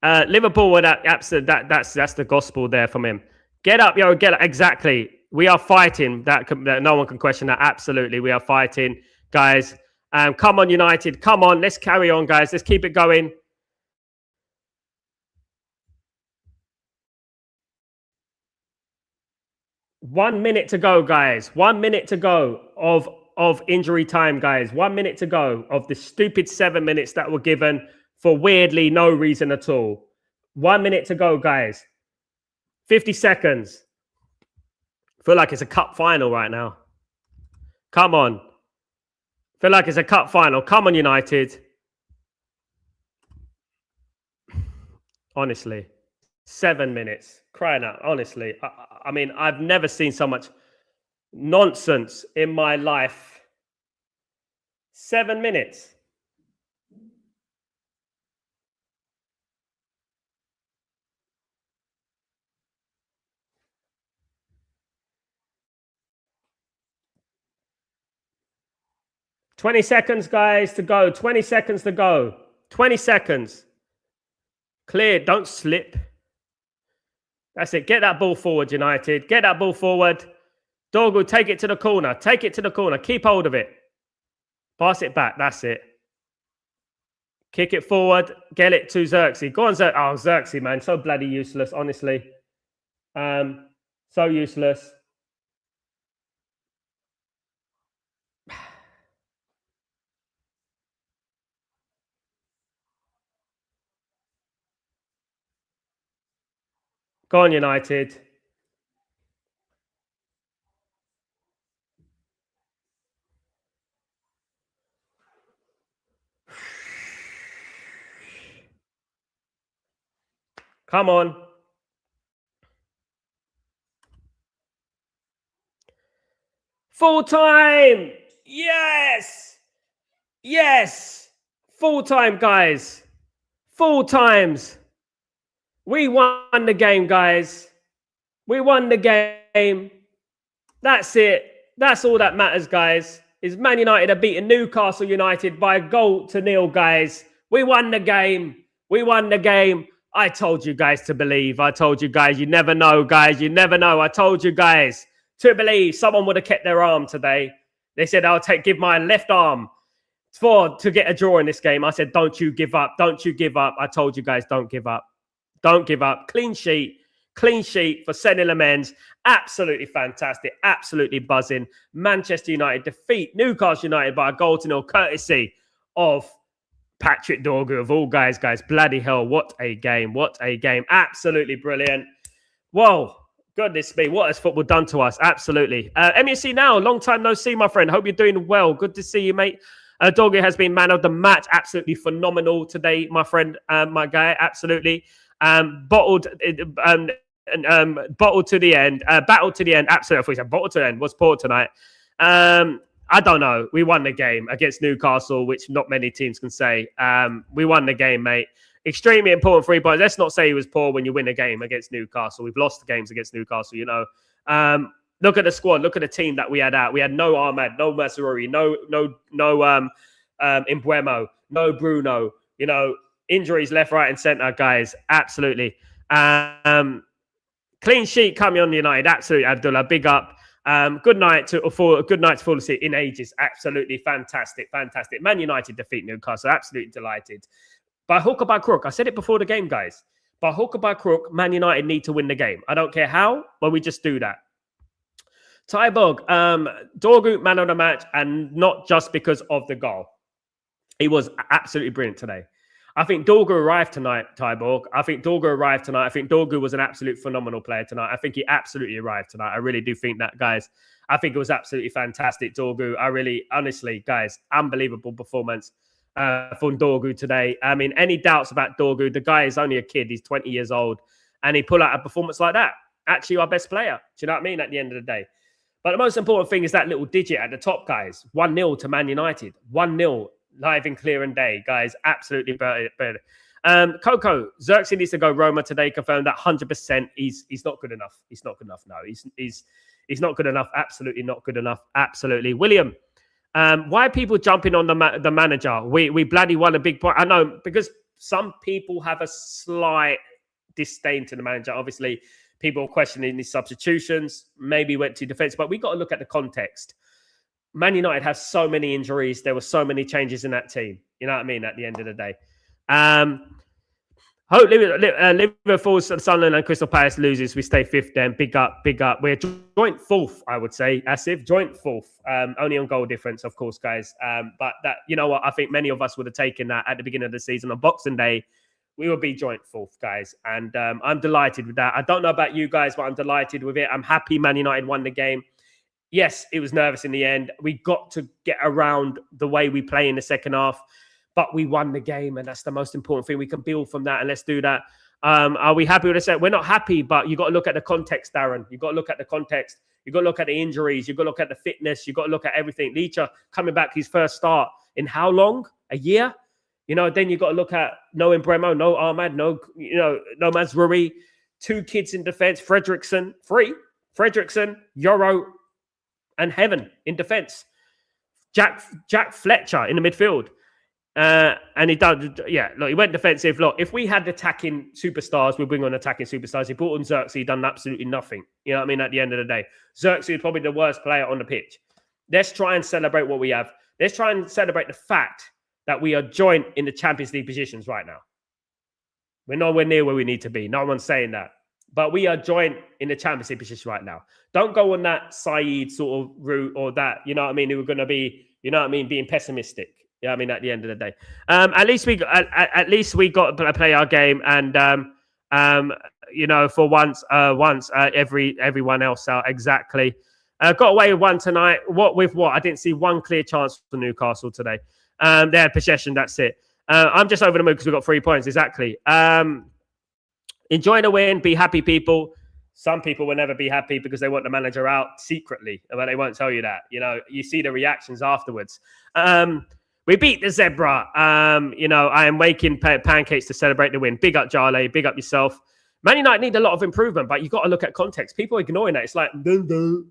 Liverpool would have absolutely. That's the gospel there from him. Get up, yo. Get up. Exactly. We are fighting. That no one can question that. Absolutely, we are fighting, guys. Come on, United. Come on. Let's carry on, guys. Let's keep it going. One minute to go, guys. 1 minute to go of injury time, guys. 1 minute to go of the stupid 7 minutes that were given for weirdly no reason at all. 1 minute to go, guys. 50 seconds. Feel like it's a cup final right now. Come on. Feel like it's a cup final. Come on, United. Honestly. 7 minutes. Crying out. Honestly. I mean, I've never seen so much nonsense in my life. 7 minutes. 20 seconds, guys, to go. 20 seconds to go. 20 seconds. Clear. Don't slip. That's it. Get that ball forward, United. Get that ball forward. Dorgu, take it to the corner. Take it to the corner. Keep hold of it. Pass it back. That's it. Kick it forward. Get it to Xerxes. Go on, Xerxes. Oh, Xerxes, man. So bloody useless, honestly. So useless. Go on, United. Come on. Full time. Yes. Yes. Full time, guys. Full times. We won the game, guys. We won the game. That's it. That's all that matters, guys. Is Man United have beaten Newcastle United by 1-0, guys. We won the game. We won the game. I told you guys to believe. I told you guys. You never know, guys. You never know. I told you guys to believe. Someone would have kept their arm today. They said, give my left arm to get a draw in this game. I said, don't you give up. Don't you give up. I told you guys, don't give up. Don't give up. Clean sheet. Clean sheet for Senil Amends. Absolutely fantastic. Absolutely buzzing. Manchester United defeat Newcastle United by 1-0, courtesy of Patrick Dorgu, of all guys. Bloody hell. What a game. What a game. Absolutely brilliant. Whoa. Goodness me. What has football done to us? Absolutely. MUC now. Long time no see, my friend. Hope you're doing well. Good to see you, mate. Dorgu has been man of the match. Absolutely phenomenal today, my friend, my guy. Absolutely. Bottled to the end, battle to the end. Absolutely, I thought you said bottle to the end. Was poor tonight. I don't know. We won the game against Newcastle, which not many teams can say. We won the game, mate. Extremely important 3 points. Let's not say he was poor when you win a game against Newcastle. We've lost the games against Newcastle, you know. Look at the squad. Look at the team that we had out. We had no Ahmad, no Masururi, no Imbuemo, no Bruno. You know, injuries left, right, and centre, guys. Absolutely. Clean sheet coming on United. Absolutely, Abdullah. Big up. Good night to Full City in ages. Absolutely fantastic. Man United defeat Newcastle. Absolutely delighted. By hook or by crook. I said it before the game, guys. By hook or by crook, Man United need to win the game. I don't care how, but we just do that. Tybog, Dorgu, man of the match, and not just because of the goal. He was absolutely brilliant today. I think Dorgu arrived tonight, Tyborg. I think Dorgu was an absolute phenomenal player tonight. I think he absolutely arrived tonight. I really do think that, guys. I think it was absolutely fantastic, Dorgu. Honestly, guys, unbelievable performance from Dorgu today. I mean, any doubts about Dorgu? The guy is only a kid. He's 20 years old. And he pulled out a performance like that. Actually, our best player. Do you know what I mean? At the end of the day. But the most important thing is that little digit at the top, guys. 1-0 to Man United. 1-0. Live and clear and day, guys. Absolutely better. Coco, Xerxes needs to go Roma today. Confirmed that 100%. He's not good enough. He's not good enough. No, he's not good enough. Absolutely not good enough. Absolutely. William, why are people jumping on the manager? We bloody won a big point. I know, because some people have a slight disdain to the manager. Obviously, people are questioning his substitutions. Maybe went to defense, but we got to look at the context. Man United has so many injuries. There were so many changes in that team. You know what I mean? At the end of the day. Hope Liverpool, Sunderland and Crystal Palace loses. We stay fifth then. Big up. We're joint fourth, I would say. Asif, joint fourth. Only on goal difference, of course, guys. But that, you know what? I think many of us would have taken that at the beginning of the season. On Boxing Day, we will be joint fourth, guys. And I'm delighted with that. I don't know about you guys, but I'm delighted with it. I'm happy Man United won the game. Yes, it was nervous in the end. We got to get around the way we play in the second half, but we won the game, and that's the most important thing. We can build from that, and let's do that. Are we happy with this? We're not happy, but you got to look at the context, Darren. You got to look at the context. You got to look at the injuries. You got to look at the fitness. You got to look at everything. Licha coming back his first start in how long? A year? You know, then you got to look at no Imbremo, no Ahmad, no Mazruri, 2 kids in defense, Fredrickson, Yoro, and Heaven in defense. Jack Fletcher in the midfield. And he done, yeah. Look, he went defensive. Look, if we had attacking superstars, we'd bring on attacking superstars. He brought on Xerxes, done absolutely nothing. You know what I mean? At the end of the day, Xerxes is probably the worst player on the pitch. Let's try and celebrate what we have. Let's try and celebrate the fact that we are joint in the Champions League positions right now. We're nowhere near where we need to be. No one's saying that. But we are joint in the Champions League position right now. Don't go on that Saeed sort of route or that, you know what I mean, who are going to be, you know what I mean, being pessimistic. Yeah, I mean, at the end of the day, at least we got to play our game, and you know, for once, everyone else out exactly. Got away with one tonight. What? I didn't see one clear chance for Newcastle today. They had possession. That's it. I'm just over the moon because we got 3 points exactly. Enjoy the win. Be happy, people. Some people will never be happy because they want the manager out secretly, but they won't tell you that. You know, you see the reactions afterwards. We beat the Zebra. You know, I am making pancakes to celebrate the win. Big up, Jale. Big up yourself. Man United need a lot of improvement, but you got to look at context. People are ignoring that. It's like, no.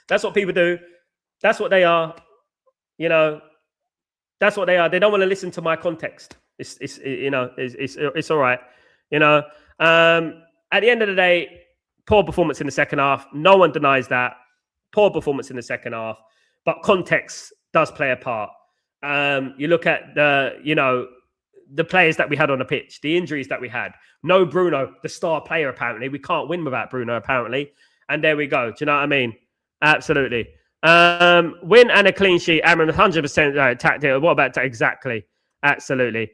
That's what people do. That's what they are. You know, that's what they are. They don't want to listen to my context. It's you know, it's all right. You know, at the end of the day, poor performance in the second half. No one denies that. Poor performance in the second half, but context does play a part. You look at the players that we had on the pitch, the injuries that we had. No Bruno, the star player, apparently. We can't win without Bruno, apparently. And there we go. Do you know what I mean? Absolutely. Win and a clean sheet. Amram, 100% tactical. What about that? Exactly. Absolutely.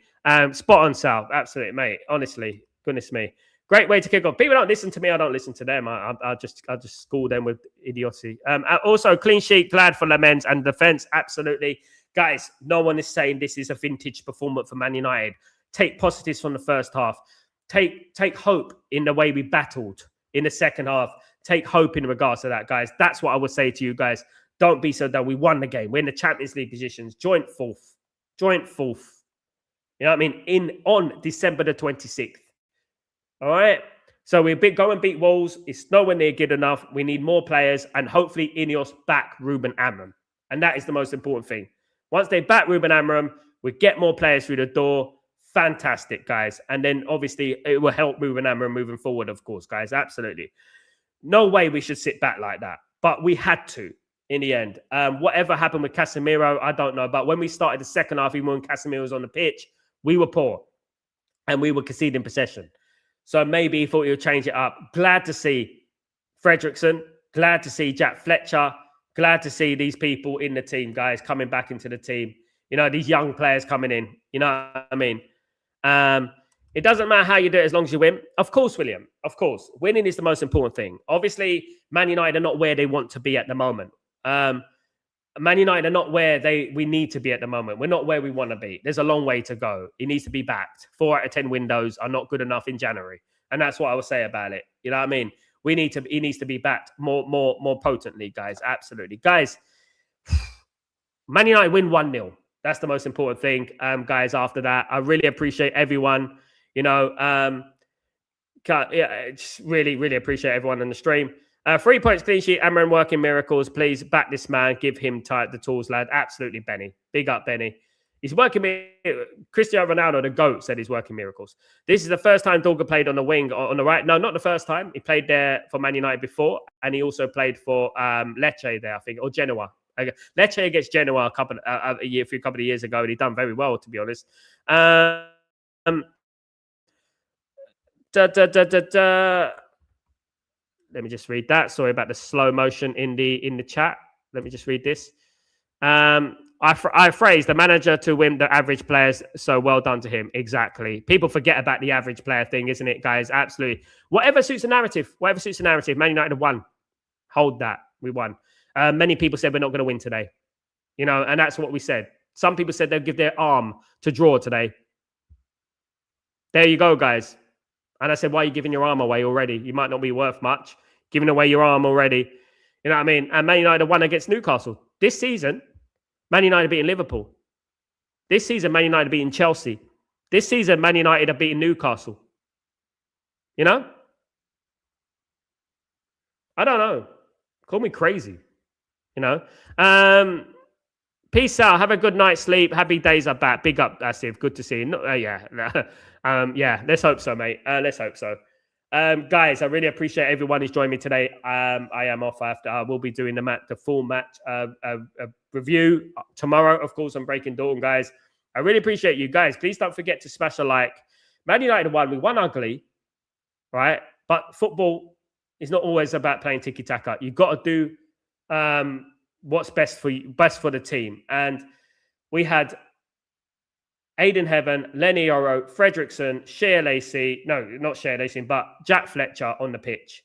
Spot on, Sal. Absolutely, mate. Honestly. Goodness me. Great way to kick off. People don't listen to me. I don't listen to them. I just school them with idiocy. Also, clean sheet. Glad for Lamens and defense. Absolutely. Guys, no one is saying this is a vintage performance for Man United. Take positives from the first half. Take hope in the way we battled in the second half. Take hope in regards to that, guys. That's what I would say to you guys. Don't be so dumb. We won the game. We're in the Champions League positions. Joint fourth. You know what I mean? On December the 26th. All right. So we go and beat Wolves. It's nowhere near good enough. We need more players, and hopefully Ineos back Ruben Amram. And that is the most important thing. Once they back Ruben Amram, we get more players through the door. Fantastic, guys. And then obviously it will help Ruben Amram moving forward, of course, guys. Absolutely. No way we should sit back like that. But we had to in the end. Whatever happened with Casemiro, I don't know. But when we started the second half, even when Casemiro was on the pitch, we were poor. And we were conceding possession. So maybe he thought he would change it up. Glad to see Fredrickson. Glad to see Jack Fletcher. Glad to see these people in the team, guys, coming back into the team. You know, these young players coming in. You know what I mean? It doesn't matter how you do it as long as you win. Of course, William. Of course. Winning is the most important thing. Obviously, Man United are not where they want to be at the moment. Man United are not where we need to be at the moment. We're not where we want to be. There's a long way to go. It needs to be backed. 4 out of 10 windows are not good enough in January. And that's what I would say about it. You know what I mean? He needs to be backed more potently, guys. Absolutely. Guys, Man United win 1-0. That's the most important thing, guys, after that. I really appreciate everyone. You know, just really, really appreciate everyone on the stream. 3 points clean sheet. Amram working miracles. Please back this man. Give him the tools, lad. Absolutely, Benny. Big up, Benny. He's working. Cristiano Ronaldo, the GOAT, said he's working miracles. This is the first time Dorga played on the wing on the right. No, not the first time. He played there for Man United before, and he also played for Lecce there, I think, or Genoa. Lecce against Genoa a couple of years ago, and he done very well, to be honest. Let me just read that. Sorry about the slow motion in the chat. Let me just read this. I phrased the manager to win the average players, so well done to him. Exactly. People forget about the average player thing, isn't it, guys? Absolutely. Whatever suits the narrative. Man United have won. Hold that. We won. Many people said we're not going to win today. You know, and that's what we said. Some people said they'll give their arm to draw today. There you go, guys. And I said, why are you giving your arm away already? You might not be worth much. Giving away your arm already. You know what I mean? And Man United won against Newcastle. This season, Man United beating Liverpool. This season, Man United beating Chelsea. This season, Man United are beating Newcastle. You know? I don't know. Call me crazy, you know. Peace out. Have a good night's sleep. Happy days are back. Big up, Asif. Good to see you. Yeah. Yeah, let's hope so, mate. Let's hope so. Guys, I really appreciate everyone who's joined me today. I am off after. I will be doing the full match review tomorrow. Of course, I'm breaking Dalton, guys. I really appreciate you guys. Please don't forget to smash a like. Man United won. We won ugly, right? But football is not always about playing tiki-taka. You've got to do what's best for you, best for the team. And we had Aiden Heaven, Lenny Oro, Fredrickson, Shea Lacey, no, not Shea Lacey, but Jack Fletcher on the pitch.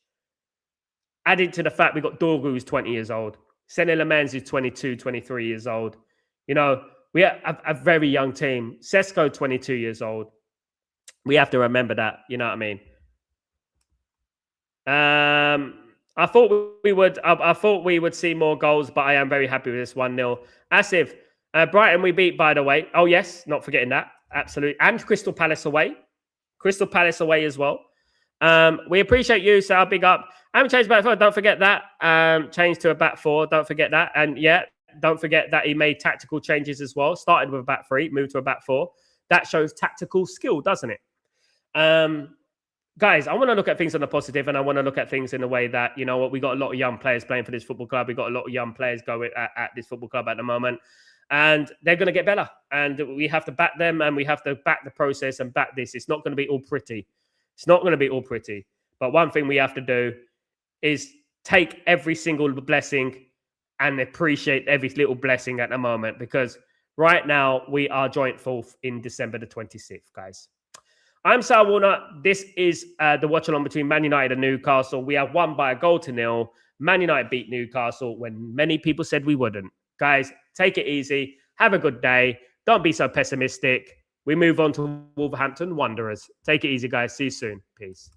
Added to the fact we got Dorgu, who's 20 years old. Senna Lemans, who's 22, 23 years old. You know, we have a very young team. Sesko, 22 years old. We have to remember that, you know what I mean? I thought we would see more goals, but I am very happy with this 1-0. Asif, Brighton we beat, by the way. Oh, yes, not forgetting that. Absolutely. And Crystal Palace away. Crystal Palace away as well. We appreciate you, Sal. Big up. I haven't changed back four. Don't forget that. Changed to a back four. Don't forget that. And yeah, don't forget that he made tactical changes as well. Started with a back three, moved to a back four. That shows tactical skill, doesn't it? Guys, I want to look at things on the positive, and I want to look at things in a way that, you know what, we got a lot of young players playing for this football club. We got a lot of young players going at this football club at the moment, and they're going to get better. And we have to back them, and we have to back the process and back this. It's not going to be all pretty. It's not going to be all pretty. But one thing we have to do is take every single blessing and appreciate every little blessing at the moment, because right now we are joint fourth in December the 26th, guys. I'm Sal Warner. This is the watch-along between Man United and Newcastle. We have won by a 1-0. Man United beat Newcastle when many people said we wouldn't. Guys, take it easy. Have a good day. Don't be so pessimistic. We move on to Wolverhampton Wanderers. Take it easy, guys. See you soon. Peace.